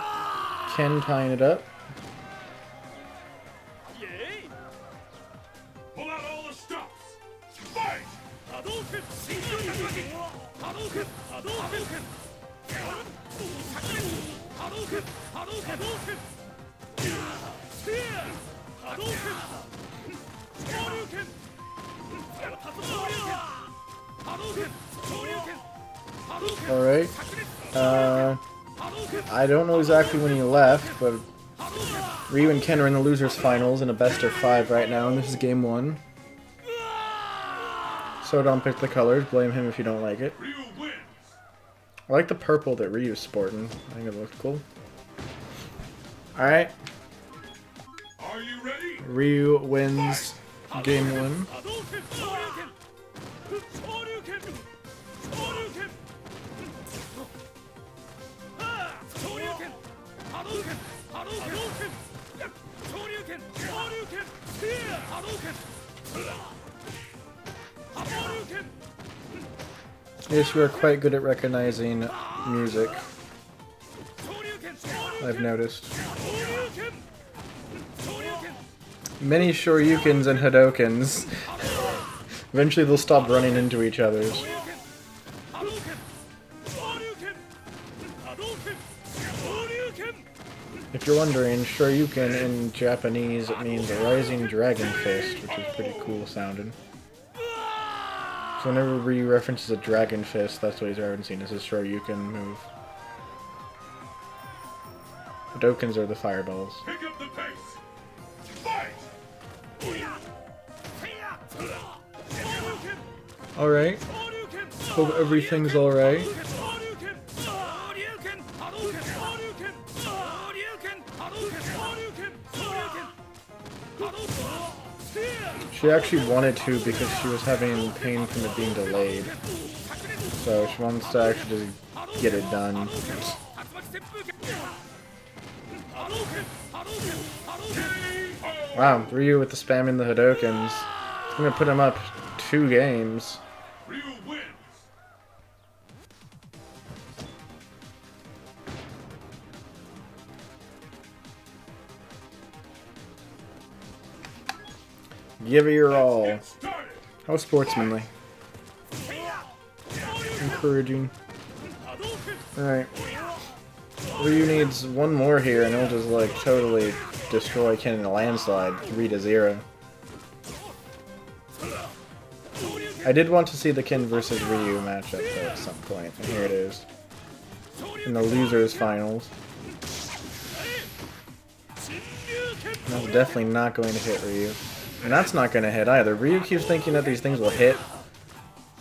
Ken tying it up. Pull out all the stops. Fight! Alright. I don't know exactly when he left, but Ryu and Ken are in the losers finals in a best of 5 right now, and this is game 1. So don't pick the colors, blame him if you don't like it. Ryu wins. I like the purple that Ryu's sporting. I think it looks cool. Alright. Are you ready? Ryu wins game 1. Yes, you are quite good at recognizing music. I've noticed. Many Shoryukens and Hadokens. Eventually they'll stop running into each other's. If you're wondering, Shoryuken in Japanese it means a rising dragon fist, which is pretty cool sounding. So whenever Ryu references a dragon fist, that's what he's referencing as his Shoryuken move. Hadokens are the fireballs. Pick up the pace. Fight! Alright. Hope everything's alright. She actually wanted to because she was having pain from it being delayed. So she wants to actually just get it done. Wow, Ryu with the spamming the Hadokens. It's gonna put him up 2 games. Ryu wins. Give it your all. Get started. How sportsmanly. Encouraging. Alright. Ryu needs one more here and he'll just like totally destroy Ken in a landslide. 3-0. I did want to see the Ken versus Ryu matchup though at some point, and here it is. In the losers finals. And that's definitely not going to hit Ryu. And that's not going to hit either. Ryu keeps thinking that these things will hit.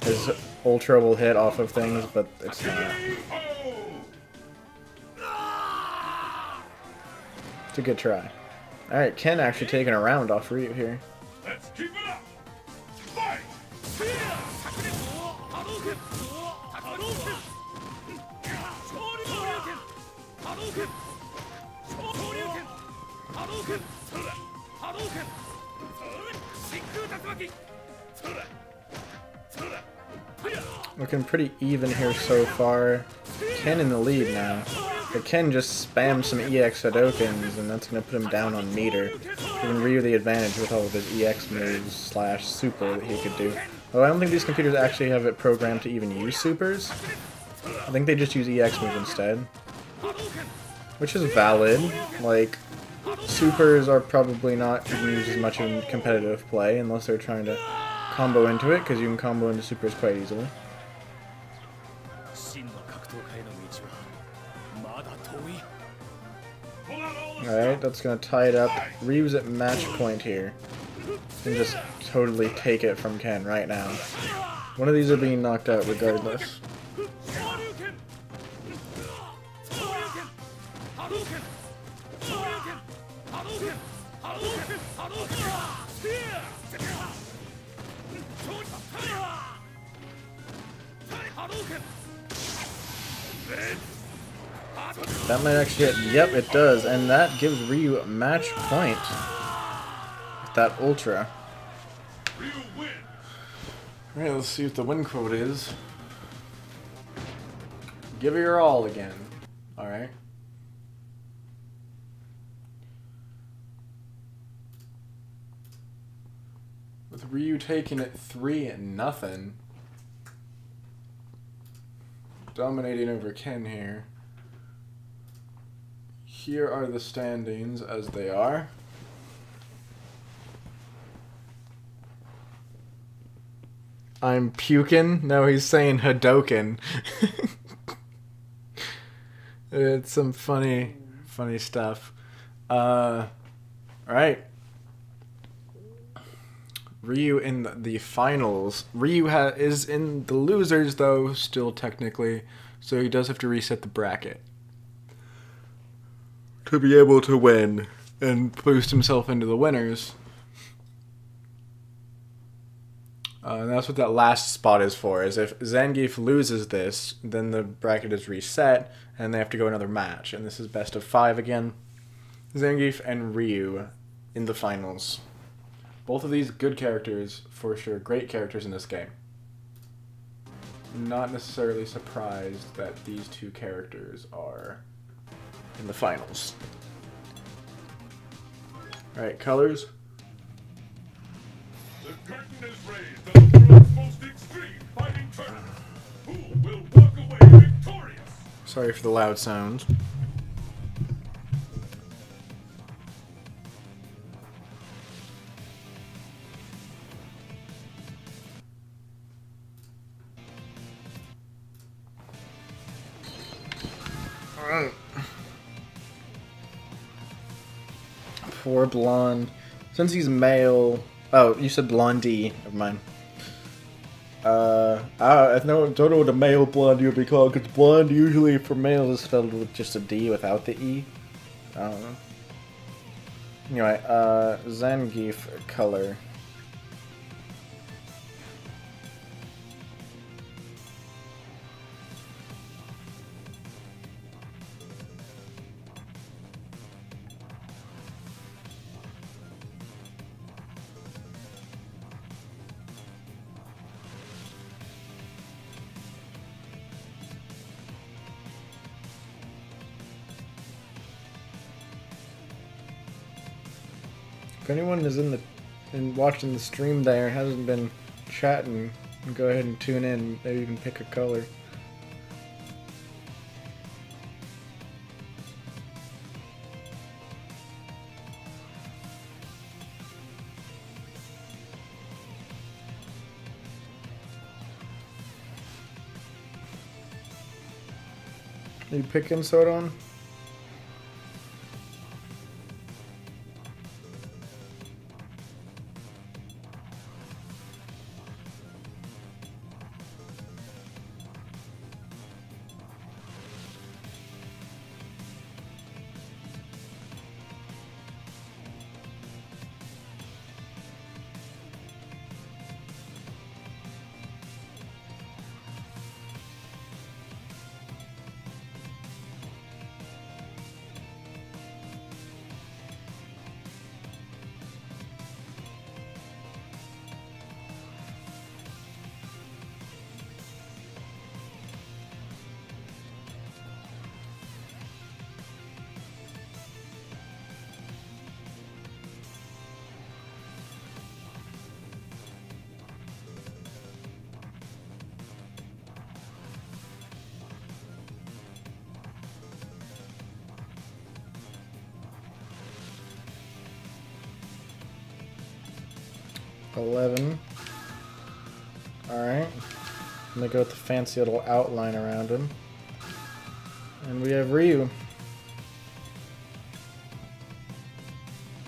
His Ultra will hit off of things, but it's not. It's a good try. Alright, Ken actually taking a round off Ryu here. Let's keep it up. Fight! Looking pretty even here so far. Ken in the lead now. But Ken just spammed some EX Hadokens, and that's going to put him down on meter, giving Ryu the advantage with all of his EX moves slash super that he could do. Though I don't think these computers actually have it programmed to even use supers. I think they just use EX moves instead. Which is valid. Like, supers are probably not used as much in competitive play unless they're trying to combo into it, because you can combo into supers quite easily. Alright, that's gonna tie it up. Ryu's at match point here. And just totally take it from Ken right now. One of these are being knocked out regardless. Hadouken! Hadouken! Hadouken! Spear! Hadouken! That might actually hit. Yep, it does. And that gives Ryu a match point. With that Ultra. Ryu win. Alright, let's see what the win quote is. Give it your all again. Alright. With Ryu taking it 3-0. Dominating over Ken here. Here are the standings as they are. I'm puking. No, he's saying Hadoken. It's some funny stuff. Alright. Ryu in the finals. Ryu is in the losers, though, still technically. So he does have to reset the bracket to be able to win and boost himself into the winners. And that's what that last spot is for, is if Zangief loses this, then the bracket is reset, and they have to go another match. And this is best of 5 again. Zangief and Ryu in the finals. Both of these good characters, for sure. Great characters in this game. Not necessarily surprised that these two characters are in the finals. Alright, colors. The curtain is raised on the world's most extreme fighting tournament. Who will walk away victorious? Sorry for the loud sounds. Poor blonde. Since he's male. Oh, you said blondie. Never mind. I don't know what a male blondie would be called, because blonde usually for males is spelled with just a D without the E. I don't know. Anyway, Zangief color. If anyone is watching the stream there and hasn't been chatting, go ahead and tune in. Maybe you can pick a color. Are you picking Sodon? $11. Alright. I'm gonna go with the fancy little outline around him. And we have Ryu.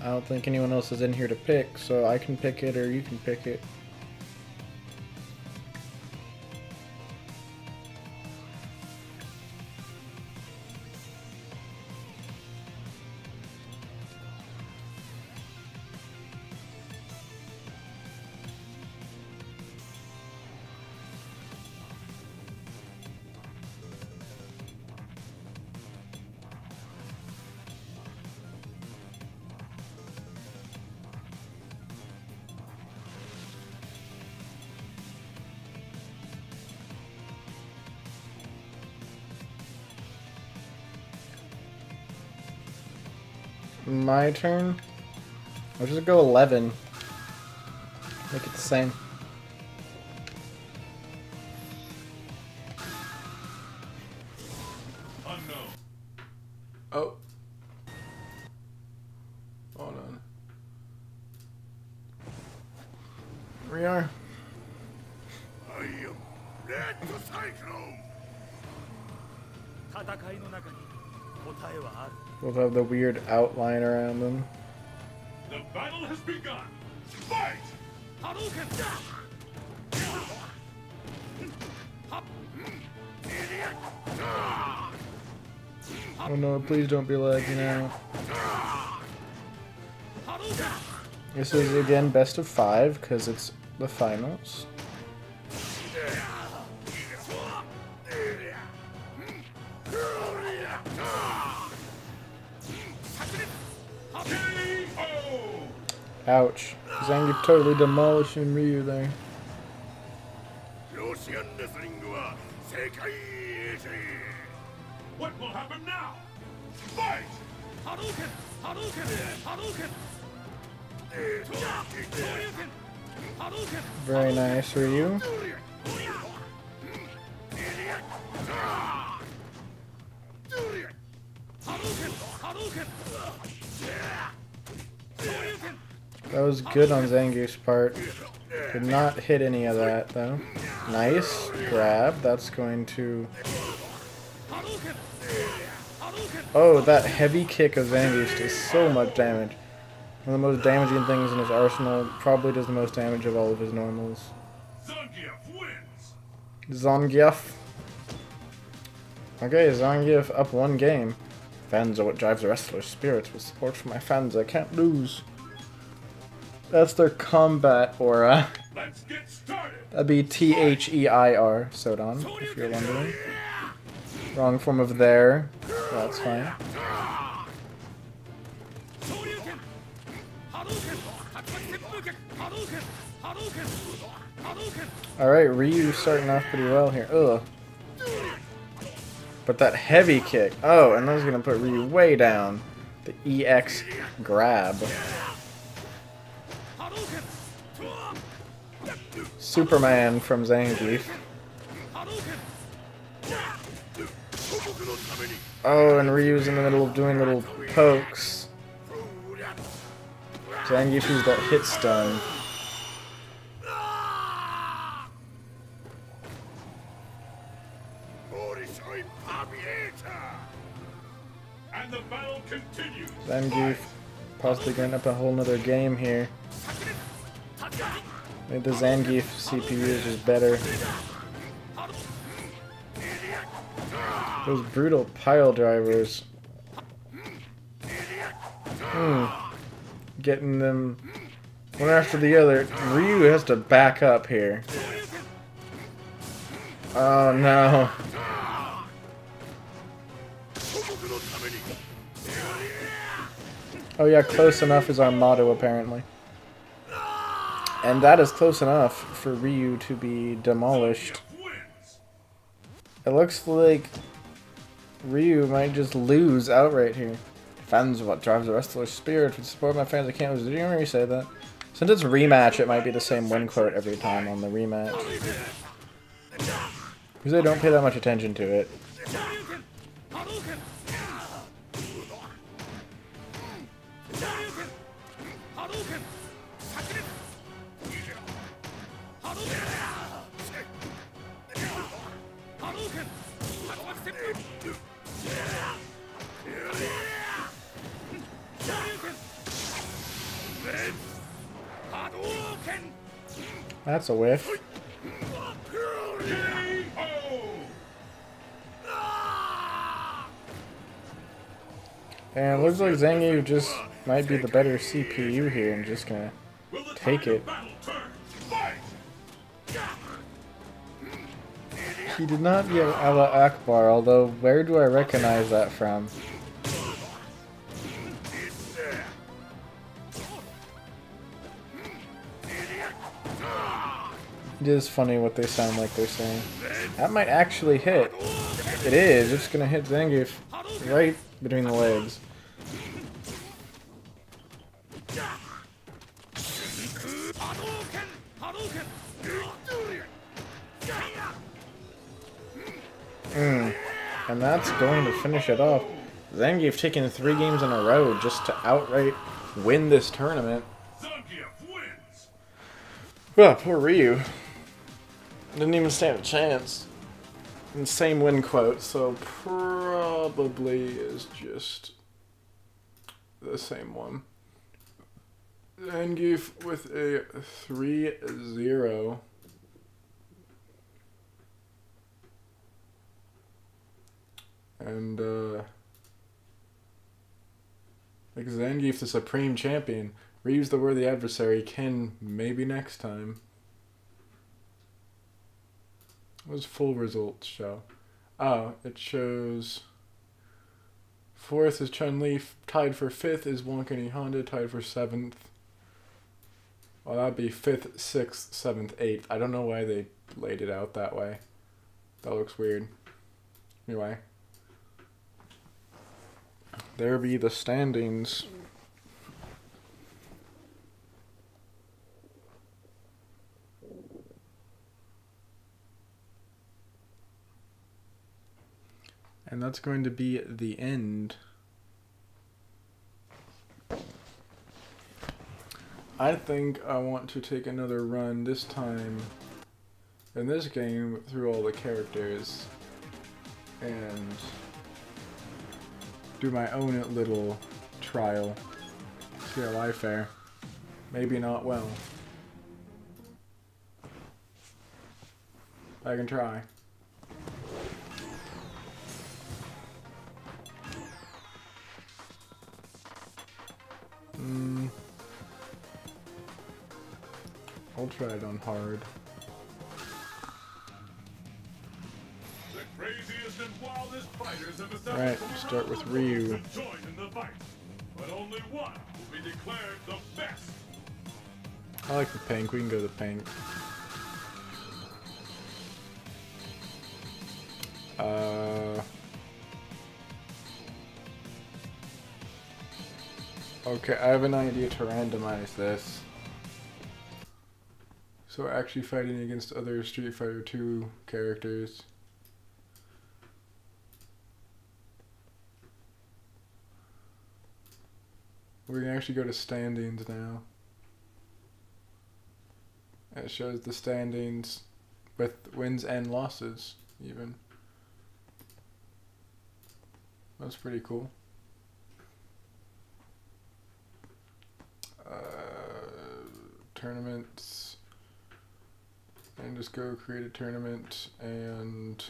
I don't think anyone else is in here to pick, so I can pick it or you can pick it. My turn. I'll just go 11. Make it the same. Unknown. Oh. Hold on. Here we are. I am Red Cyclone. 戦いの中に答えはある。 We'll have the weird outline around them. The battle has begun. Fight! 波動拳。 Oh no, please don't be lagging out. 波動拳。 This is again best of 5 because it's the finals. Ouch. Zangief totally demolishing Ryu there. What will happen now? Fight! 波動拳。波動拳。波動拳。昇竜拳。波動拳。 Very nice, Ryu. 波動拳。波動拳。昇竜拳。 That was good on Zangief's part. Did not hit any of that though. Nice grab. That's going to... 波動拳。波動拳。 Oh, that heavy kick of Zangief's does so much damage. One of the most damaging things in his arsenal. Probably does the most damage of all of his normals. Zangief wins. Zangief. Okay, Zangief up 1 game. Fans are what drives the wrestler's spirit. With support from my fans, I can't lose. That's their combat aura. Let's get started. That'd be T-H-E-I-R, Sodon, if you're wondering. Wrong form of there. That's fine. 昇竜拳。波動拳。竜巻旋風脚。波動拳。波動拳。波動拳。 Alright, Ryu starting off pretty well here. Ugh. But that heavy kick. Oh, and that's gonna put Ryu way down. The EX grab. Superman from Zangief. Oh, and Ryu's in the middle of doing little pokes. Zangief used that hit stun. And the battle continues. Zangief possibly getting up a whole nother game here. Maybe the Zangief CPU is just better. Those brutal pile drivers. Getting them one after the other. Ryu has to back up here. Oh no. Oh yeah, close enough is our motto apparently. And that is close enough for Ryu to be demolished. It looks like Ryu might just lose outright here. Fans are what drives the wrestler's spirit. With support my fans, I can't lose. Did you hear me say that? Since it's rematch, it might be the same win quote every time on the rematch. Because they don't pay that much attention to it. That's a whiff. And it looks like Zangief just might be the better CPU here and just gonna take it. He did not yell Allah Akbar, although where do I recognize that from? It is funny what they sound like they're saying. That might actually hit. It is. It's gonna hit Zangief right between the legs. that's going to finish it off. Zangief taking 3 games in a row just to outright win this tournament. Zangief wins. Well, poor Ryu. Didn't even stand a chance. And same win quote, so probably is just the same one. Zangief with a 3-0. And, like Zangief, the supreme champion. Ryu's the worthy adversary. Ken, maybe next time. What does full results show? Oh, it shows 4th is Chun-Li, tied for 5th is Wonkani Honda, tied for 7th. Well, that'd be 5th, 6th, 7th, 8th. I don't know why they laid it out that way. That looks weird. Anyway. There be the standings. And that's going to be the end. I think I want to take another run this time in this game through all the characters and do my own little trial. See how I fare. Maybe not well. I can try. I'll try it on hard. The craziest and wildest fighters have established Alright, from start around with the Ryu. world to join in the fight. But only one will be declared the best. I like the pink. We can go the pink. Okay, I have an idea to randomize this. So we're actually fighting against other Street Fighter 2 characters. We can actually go to standings now. And it shows the standings with wins and losses, even. That's pretty cool. Tournaments. And just go create a tournament and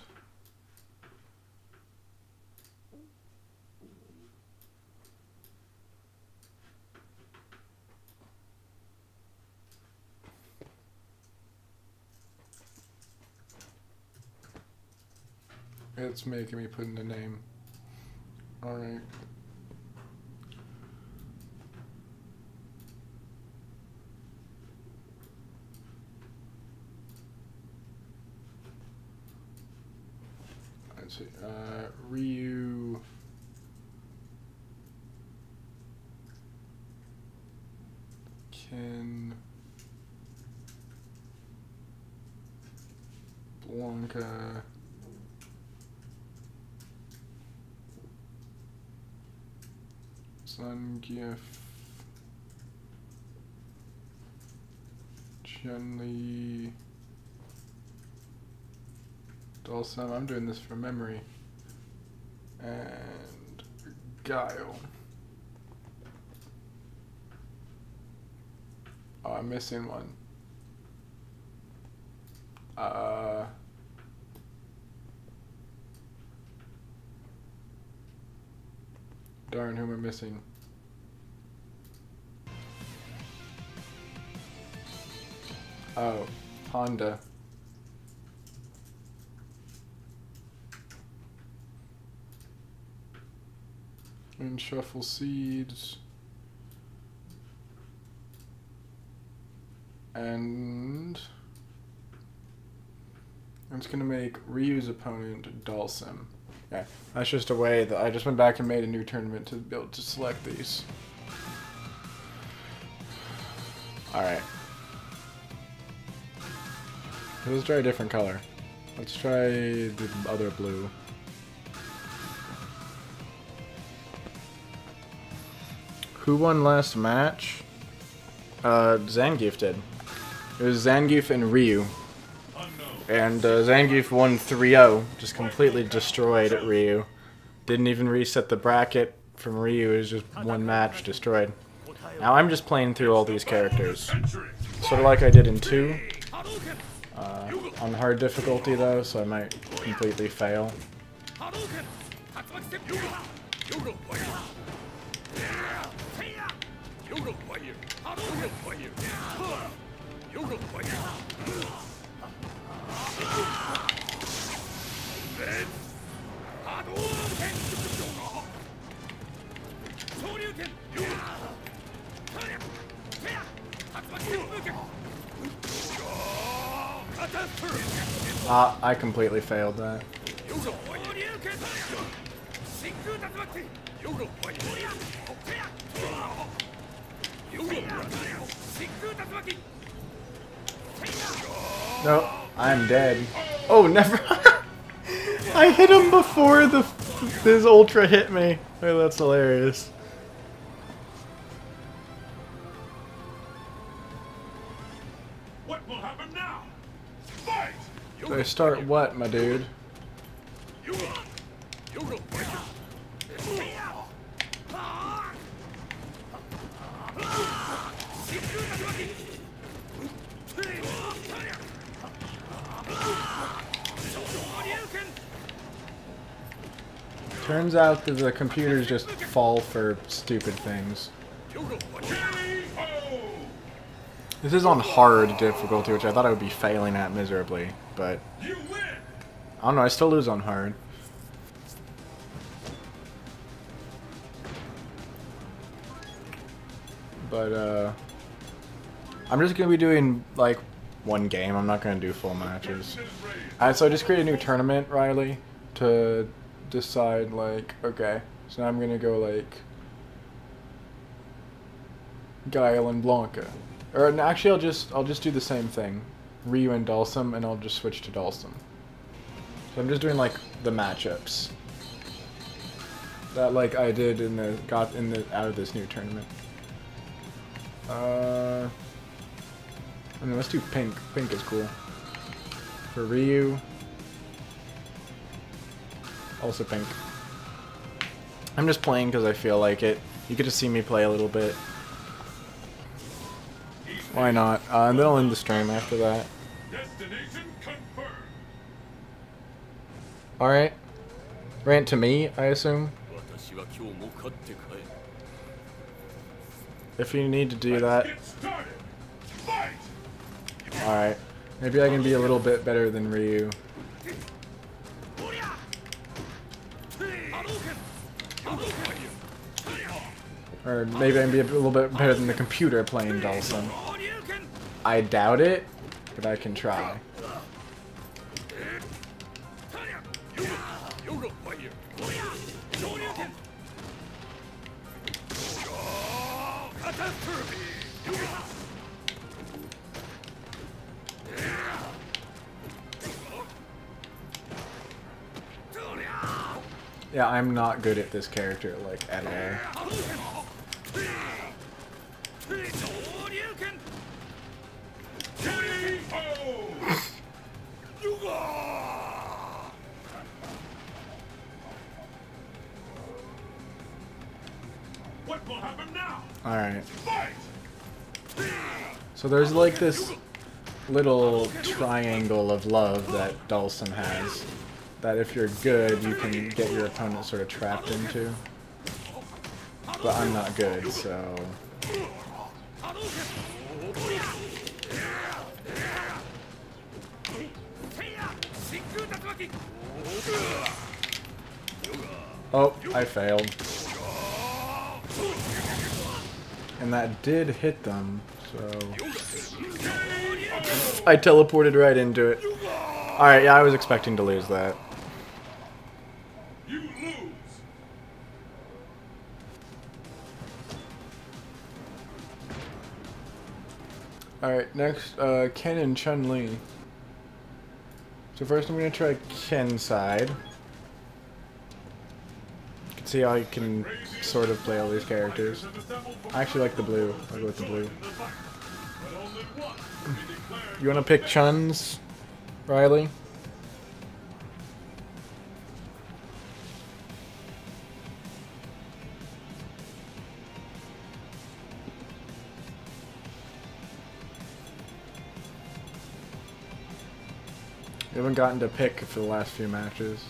it's making me put in the name. Alright. Let's see. Ryu. Ken. Blanca. Zangief. Chun-Li. Dulcim. I'm doing this from memory. And Guile. Oh, I'm missing one. Darn, who am I missing? Oh, Honda. And shuffle seeds. And I'm just gonna make Ryu's opponent Dulcim. Yeah, that's just a way that I just went back and made a new tournament to be able to select these. Alright. Let's try a different color. Let's try the other blue. Who won last match? Zangief did. It was Zangief and Ryu. And Zangief won 3-0. Just completely destroyed Ryu. Didn't even reset the bracket from Ryu. It was just one match destroyed. Now I'm just playing through all these characters. Sort of like I did in 2. On hard difficulty though, so I might completely fail. I completely failed that. No, I'm dead. Oh, never. I hit him before his ultra hit me. Oh, that's hilarious. What will happen now? Fight! Do I start what, my dude? Turns out that the computers just fall for stupid things. This is on hard difficulty, which I thought I would be failing at miserably, but I don't know, I still lose on hard. But I'm just gonna be doing like one game. I'm not gonna do full matches. So I just created a new tournament, Riley, to decide like, okay, so now I'm gonna go like Guile and Blanca. Or no, actually, I'll just do the same thing, Ryu and Dhalsim, and I'll just switch to Dhalsim. So I'm just doing like the matchups that like I did out of this new tournament. I mean, let's do pink. Pink is cool. For Ryu, also pink. I'm just playing because I feel like it. You get to see me play a little bit. Why not? And then I'll end the stream after that. Destination confirmed. Alright. Rant to me, I assume. If you need to do that. Get started. Fight! Alright. Maybe I can be a little bit better than Ryu. Or maybe I can be a little bit better than the computer playing Dhalsim. I doubt it, but I can try. Yeah, I'm not good at this character, like, at all. What will happen now? Alright. Fight! So there's like this little triangle of love that Dhalsim has. That if you're good, you can get your opponent sort of trapped into. But I'm not good, so... Oh, I failed. And that did hit them, so... I teleported right into it. Alright, yeah, I was expecting to lose that. You lose. Alright, next, Ken and Chun-Li. So first I'm gonna try Ken's side. You can see how I can sort of play all these characters. I actually like the blue. I'll go with the blue. You wanna pick Chun's, Riley? We haven't gotten to pick for the last few matches.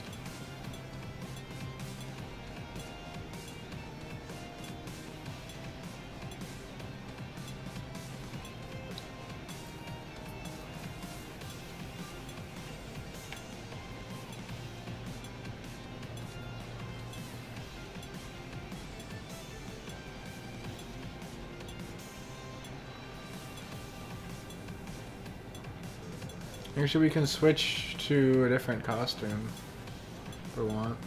Actually, we can switch to a different costume if we want.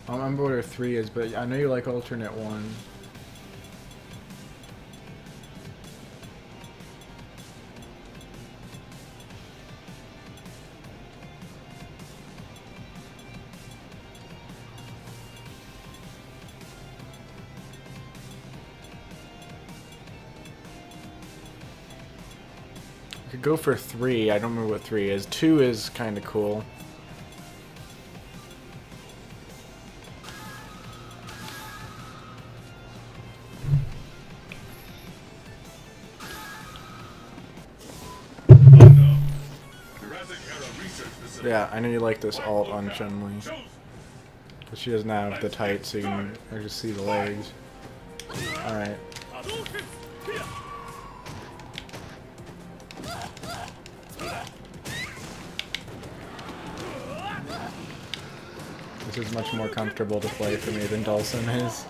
I don't remember what her 3 is, but I know you like alternate 1. I could go for 3. I don't remember what 3 is. 2 is kind of cool. Yeah, I know you like this alt on Chun-Li. But she doesn't have the tight, so you can actually see the legs. Alright. This is much more comfortable to play for me than Dulcim is.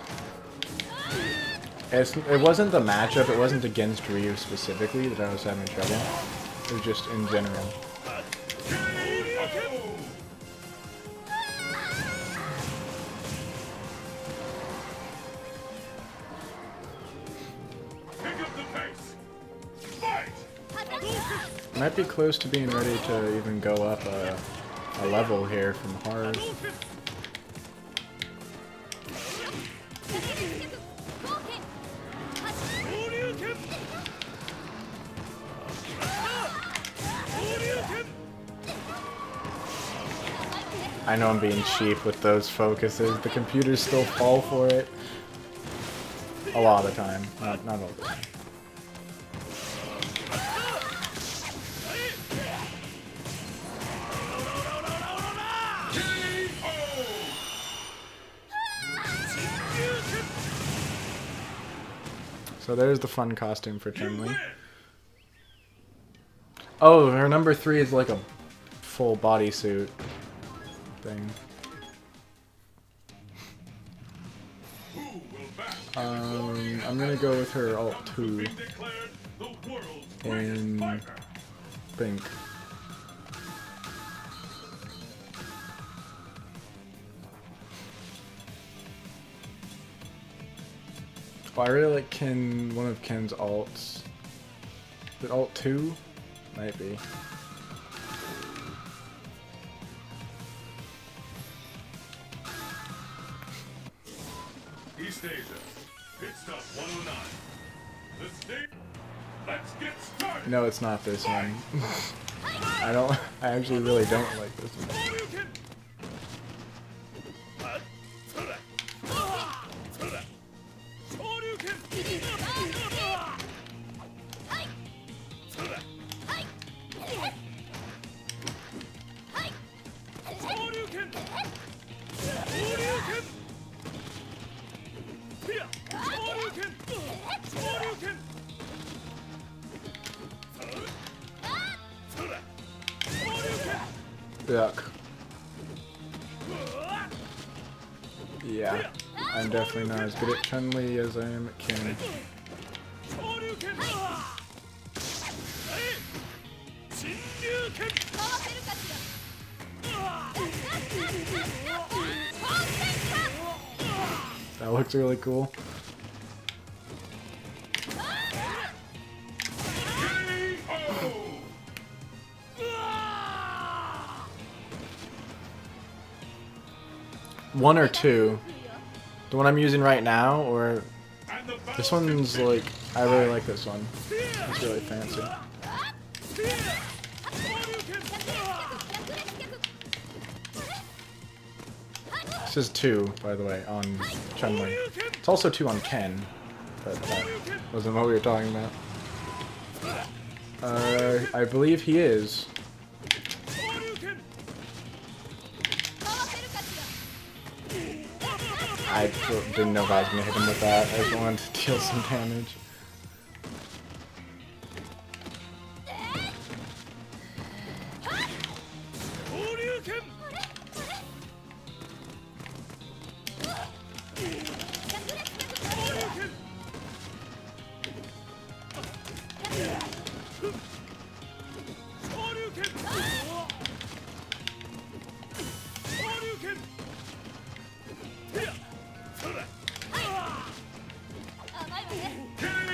It wasn't the matchup, it wasn't against Ryu specifically that I was having trouble. It was just in general. Might be close to being ready to even go up a level here from hard. I know I'm being cheap with those focuses. The computers still fall for it. A lot of the time. Not all the time. So there's the fun costume for Chun-Li. Oh, her number 3 is like a full bodysuit thing. I'm gonna go with her alt 2 in pink. Oh, I really like one of Ken's alts. Is it alt 2? Might be. East Asia, pit stop 109. Let's get started. No, it's not this one. I actually really don't like this one. Yuck. Yeah, I'm definitely not as good at Chun-Li as I am at Ken. That looks really cool. One or two. The one I'm using right now, or And the battle this one's like, I really like this one. It's really fancy. This is 2, by the way, on Chun-Li. It's also 2 on Ken, but that wasn't what we were talking about. I believe he is. I didn't know if I was going to hit him with that. I just wanted to deal some damage.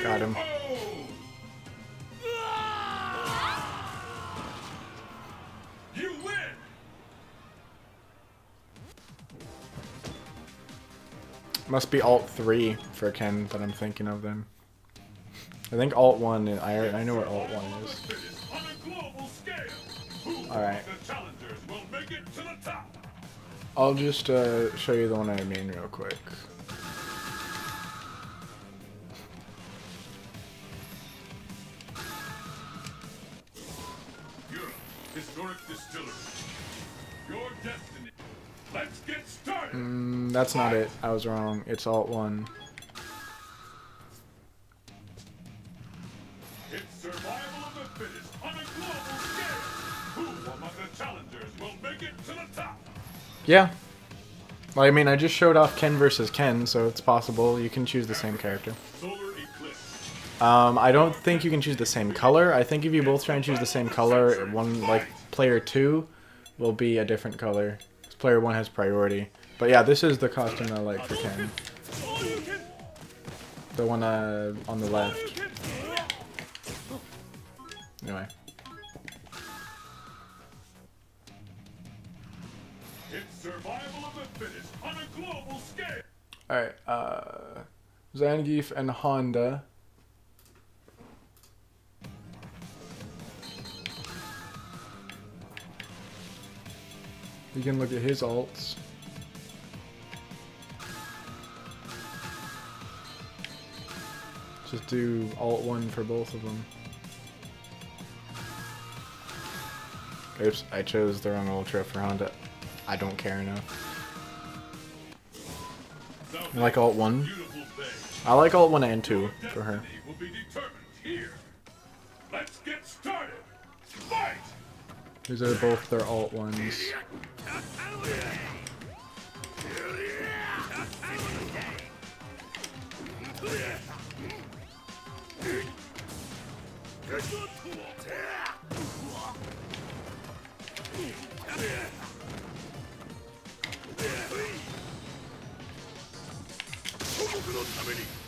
Got him. You win. Must be Alt 3 for Ken that I'm thinking of then. I think Alt 1, I know what Alt 1 is. On a global scale. Who Alright. the challengers will make it to the top? I'll just show you the one I mean real quick. Europe, historic distillery. Your destiny. Let's get started. That's not it. I was wrong. It's Alt 1. It's survival of the fittest on a global scale. Who among the challengers will make it to the top? Yeah. Well, I mean, I just showed off Ken versus Ken, so it's possible you can choose the same character. Solar eclipse. I don't think you can choose the same color. I think if you both try and choose the same color, one, like, player 2 will be a different color. 'Cause player 1 has priority. But yeah, this is the costume I like for Ken. The one on the left. Anyway. It's survival of the fittest on a global scale. Alright, Zangief and Honda. You can look at his alts. Just do Alt 1 for both of them. Oops, I chose the wrong Ultra for Honda. I don't care enough. I like Alt 1. Beautiful day. I like Alt 1 and 2 for her. Destiny will be determined here. Let's get started. Fight! These are both their Alt 1s.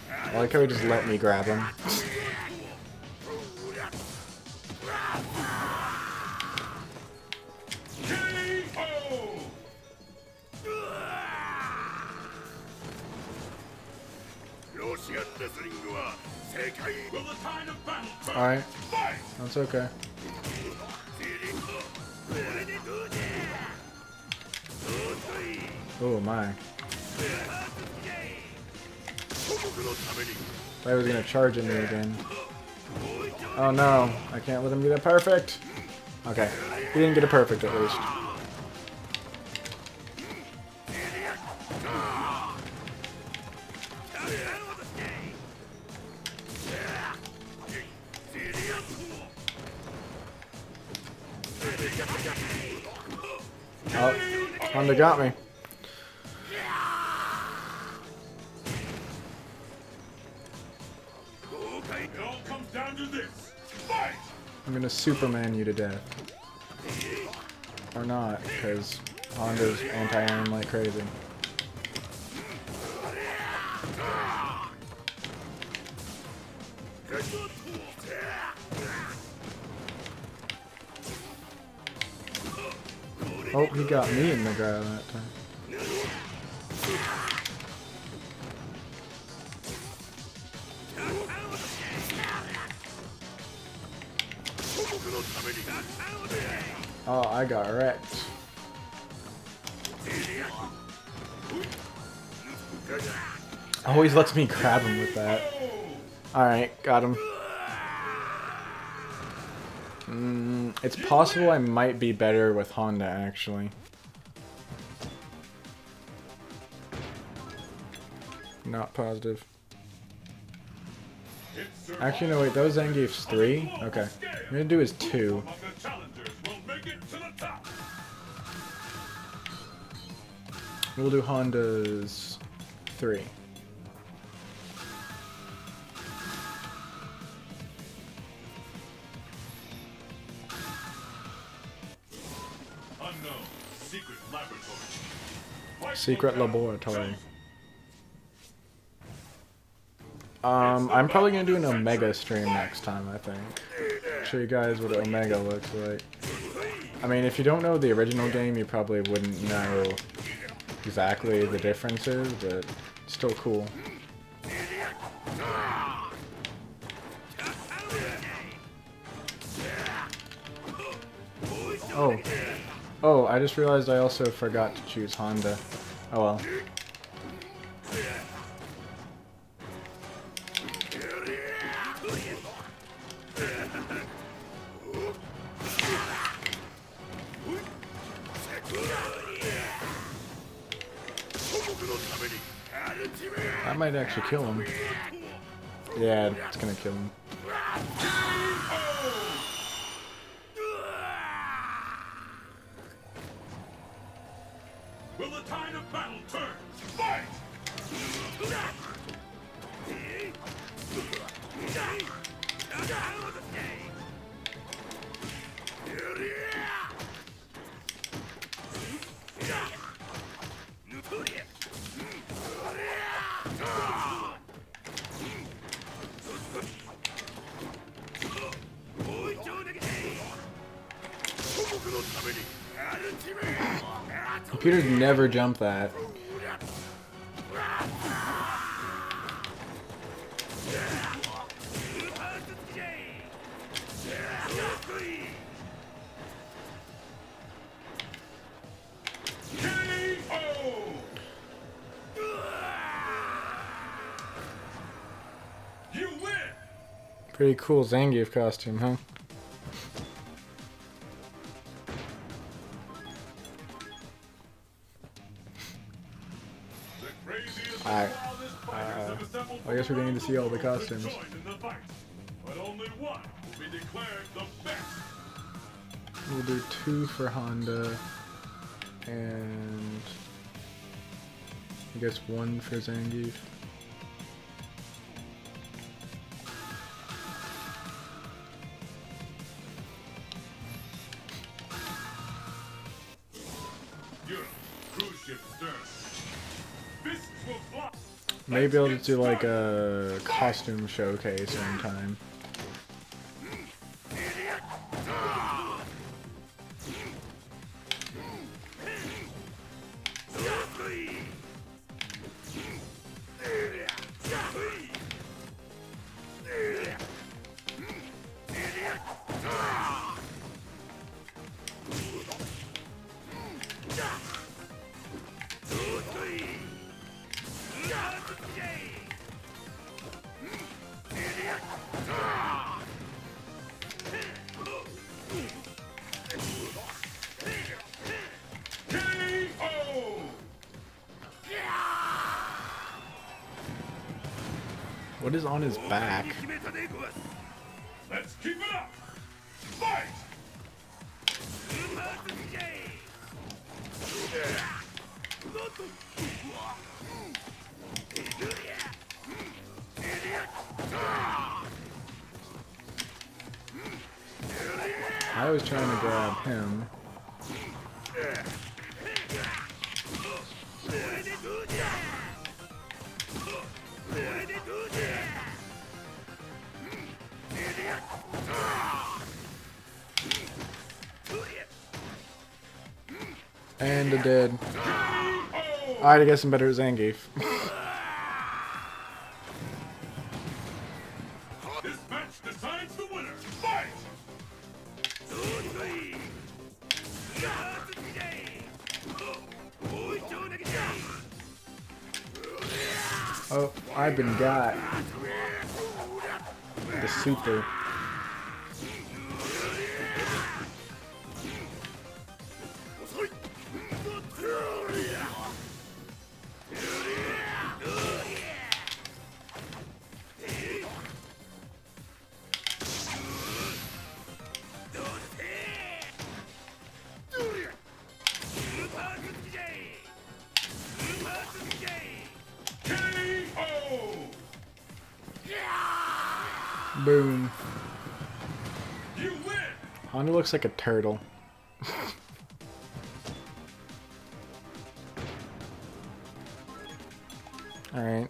I like how he just let me grab him. K.O. Will the tide of battle turn? Alright, Fight! that's okay. Oh my. I was gonna charge at me again. Oh no, I can't let him get it perfect. Okay, he didn't get it perfect at least. Oh, Honda got me. It all comes down to this. Fight! I'm gonna Superman you to death. Or not, because Honda's anti-aim like crazy. Oh, he got me in the grab that time. Oh, I got wrecked. Always lets me grab him with that. Alright, got him. It's possible I might be better with Honda, actually. Not positive. Actually, no, wait, that was Zangief's 3? Okay. I'm gonna do his 2. We'll do Honda's 3. Secret laboratory. I'm probably gonna do an Omega stream next time, I think. Show you guys what Omega looks like. I mean, if you don't know the original game, you probably wouldn't know exactly the differences, but still cool. Oh. Oh, I just realized I also forgot to choose Honda. Oh well. That might actually kill him. Yeah, it's gonna kill him. Will the tide of battle turn? Fight! Computers never jump that. You win! Pretty cool Zangief costume, huh? Alright. I guess we're going to see all the costumes. But only one will be declared the best. We'll do 2 for Honda, and I guess 1 for Zangief. Maybe I'll just do like a costume showcase sometime. What is on his back? Let's keep it up! Fight! I was trying to grab him. And a dead. Alright, I guess I'm better at Zangief. This match decides the winner. Fight! Oh, I've been got. The super. Boom. You win! Honda looks like a turtle. Alright.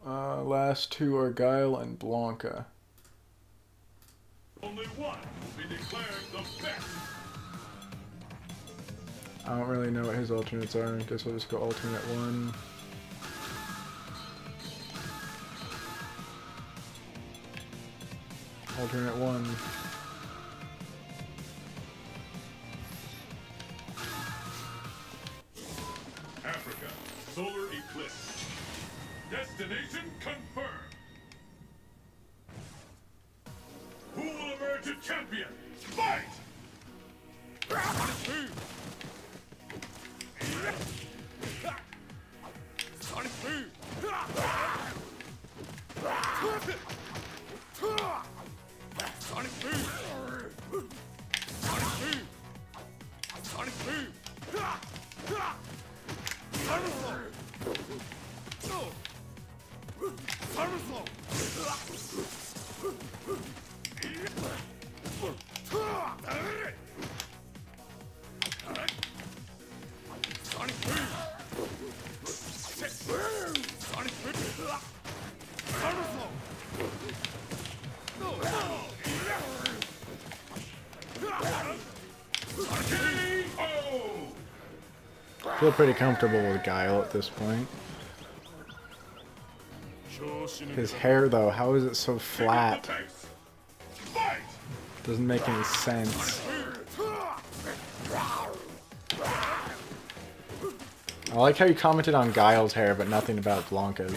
Last two are Guile and Blanca. Only one will be declared the best. I don't really know what his alternates are. I guess I'll just go alternate one. Alternate one. Africa, solar eclipse. Destination confirmed. Who will emerge a champion? Fight! I feel pretty comfortable with Guile at this point. His hair, though, how is it so flat? Fight! Doesn't make any sense. I like how you commented on Guile's hair, but nothing about Blanca's.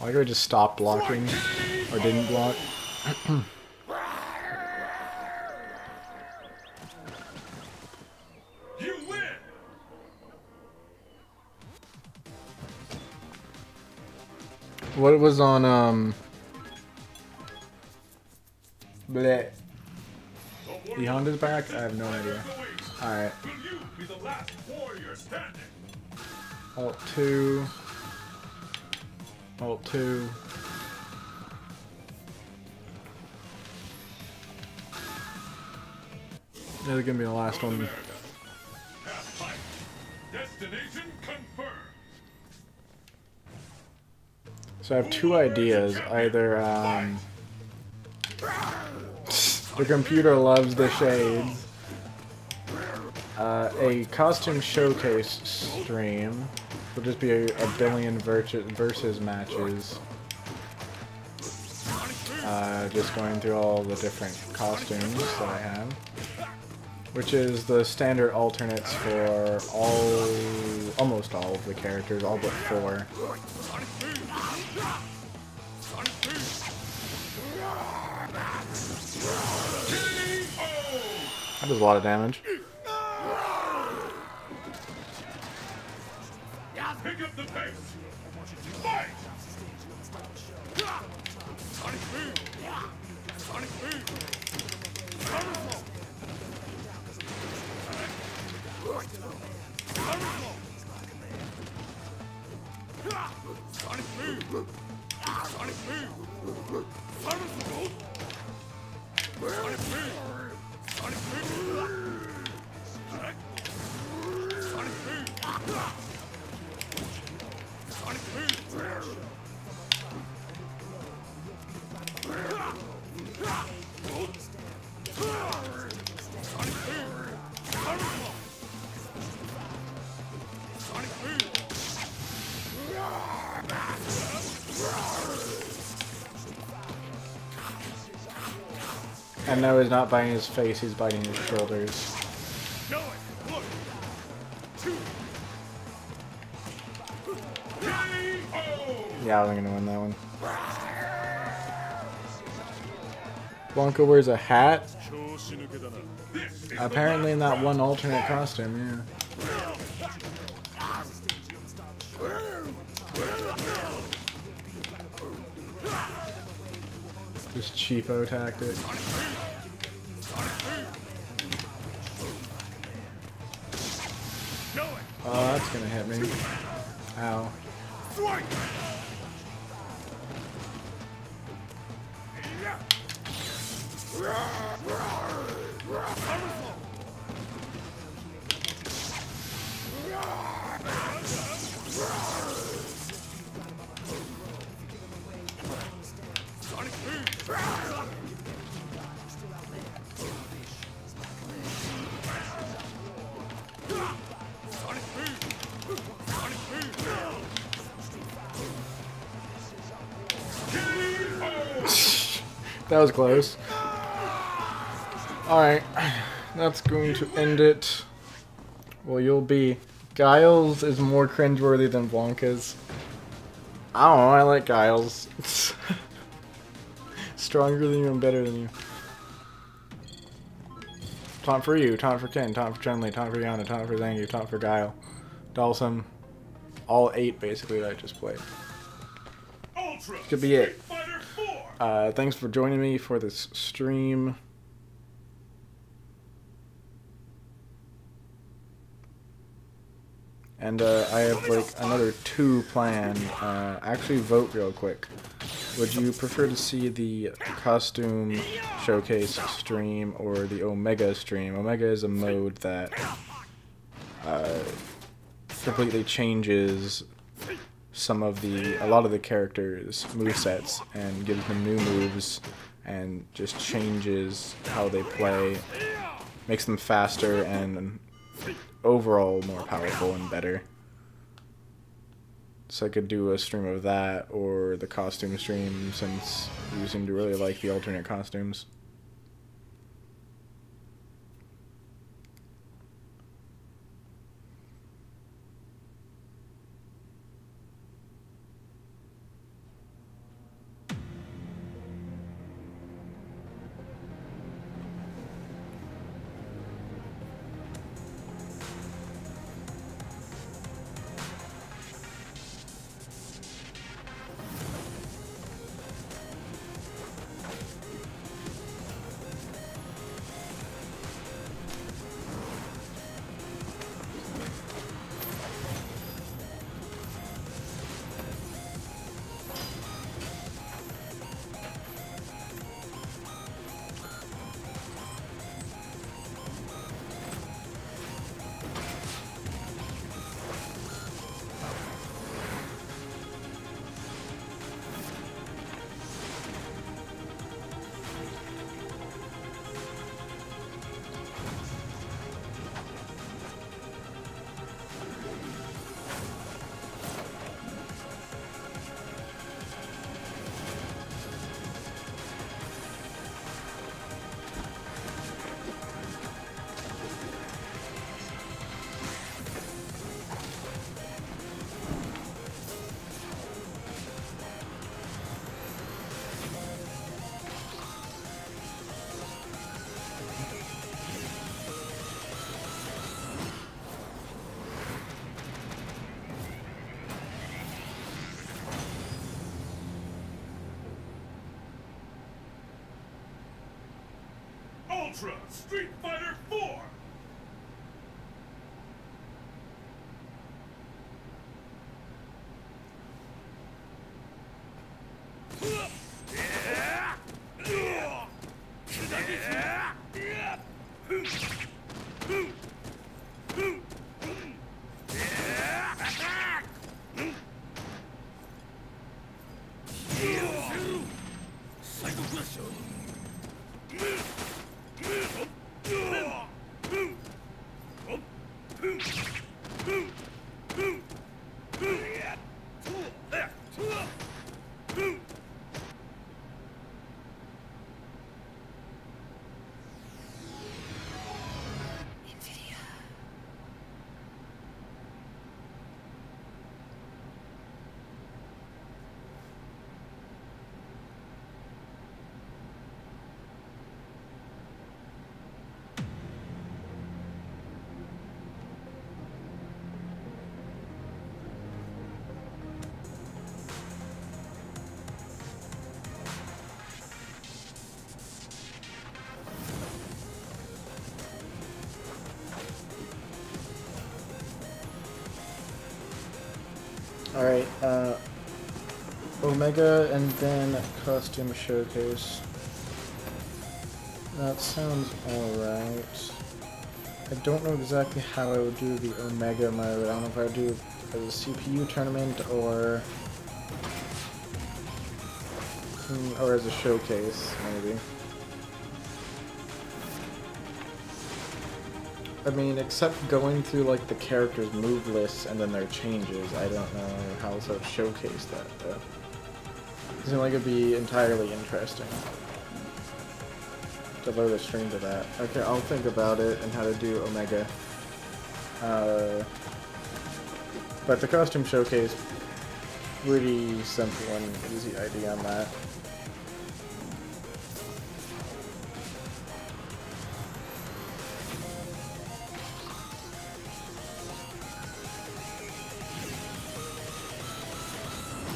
I like how I just stopped blocking, or didn't block. You win! What was on, bleh. The Honda's back? I have no idea. Alright. Will you be the last warrior standing? Alt 2. Alt 2. This is gonna be the last one. Half fight. Destination confirmed. So I have two ideas. Either, the computer loves the shades. A costume showcase stream. Will just be a billion versus matches. Just going through all the different costumes that I have. Which is the standard alternates for almost all of the characters, all but 4. That does a lot of damage. Pick up the pace. Fight! Sonic Boom! Sonic Boom! Sonic Boom! Sonic Boom! Sonic Boom! Sonic Boom! And no, he's not biting his face, he's biting his shoulders. Know it! Look! Two! Yeah, I wasn't gonna win that one. Blanca wears a hat? Apparently in that one alternate costume, yeah. Just cheapo tactic. Oh, that's gonna hit me. Ow. That was close. Alright, that's going to end it. Well, you'll be. Giles is more cringeworthy than Blanca's. I don't know, I like Giles. Stronger than you and better than you. Taunt for you, taunt for Ken, taunt for Chun-Li, taunt for Yana, taunt for Zangief, taunt for Guile. Dhalsim. All 8 basically that I just played. Ultra Could be it. Street Fighter 4. Thanks for joining me for this stream. And I have like another 2 planned. Actually, vote real quick. Would you prefer to see the costume showcase stream or the Omega stream? Omega is a mode that completely changes a lot of the characters' movesets and gives them new moves and just changes how they play, makes them faster and overall more powerful and better. So I could do a stream of that or the costume stream since you seem to really like the alternate costumes. Ultra Street Fighter 4. Alright, Omega and then costume showcase. That sounds alright. I don't know exactly how I would do the Omega mode. I don't know if I would do it as a CPU tournament or as a showcase, maybe. I mean, except going through like the characters' move lists and then their changes, I don't know how else I would showcase that though. It seems like it'd be entirely interesting to load a stream to that. Okay, I'll think about it and how to do Omega. But the costume showcase, pretty simple and easy idea on that.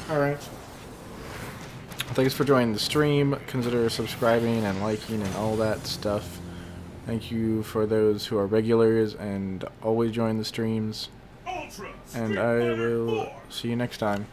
Alright. Thanks for joining the stream. Consider subscribing and liking and all that stuff. Thank you for those who are regulars and always join the streams. Ultra And Street I Fighter will 4. see you next time.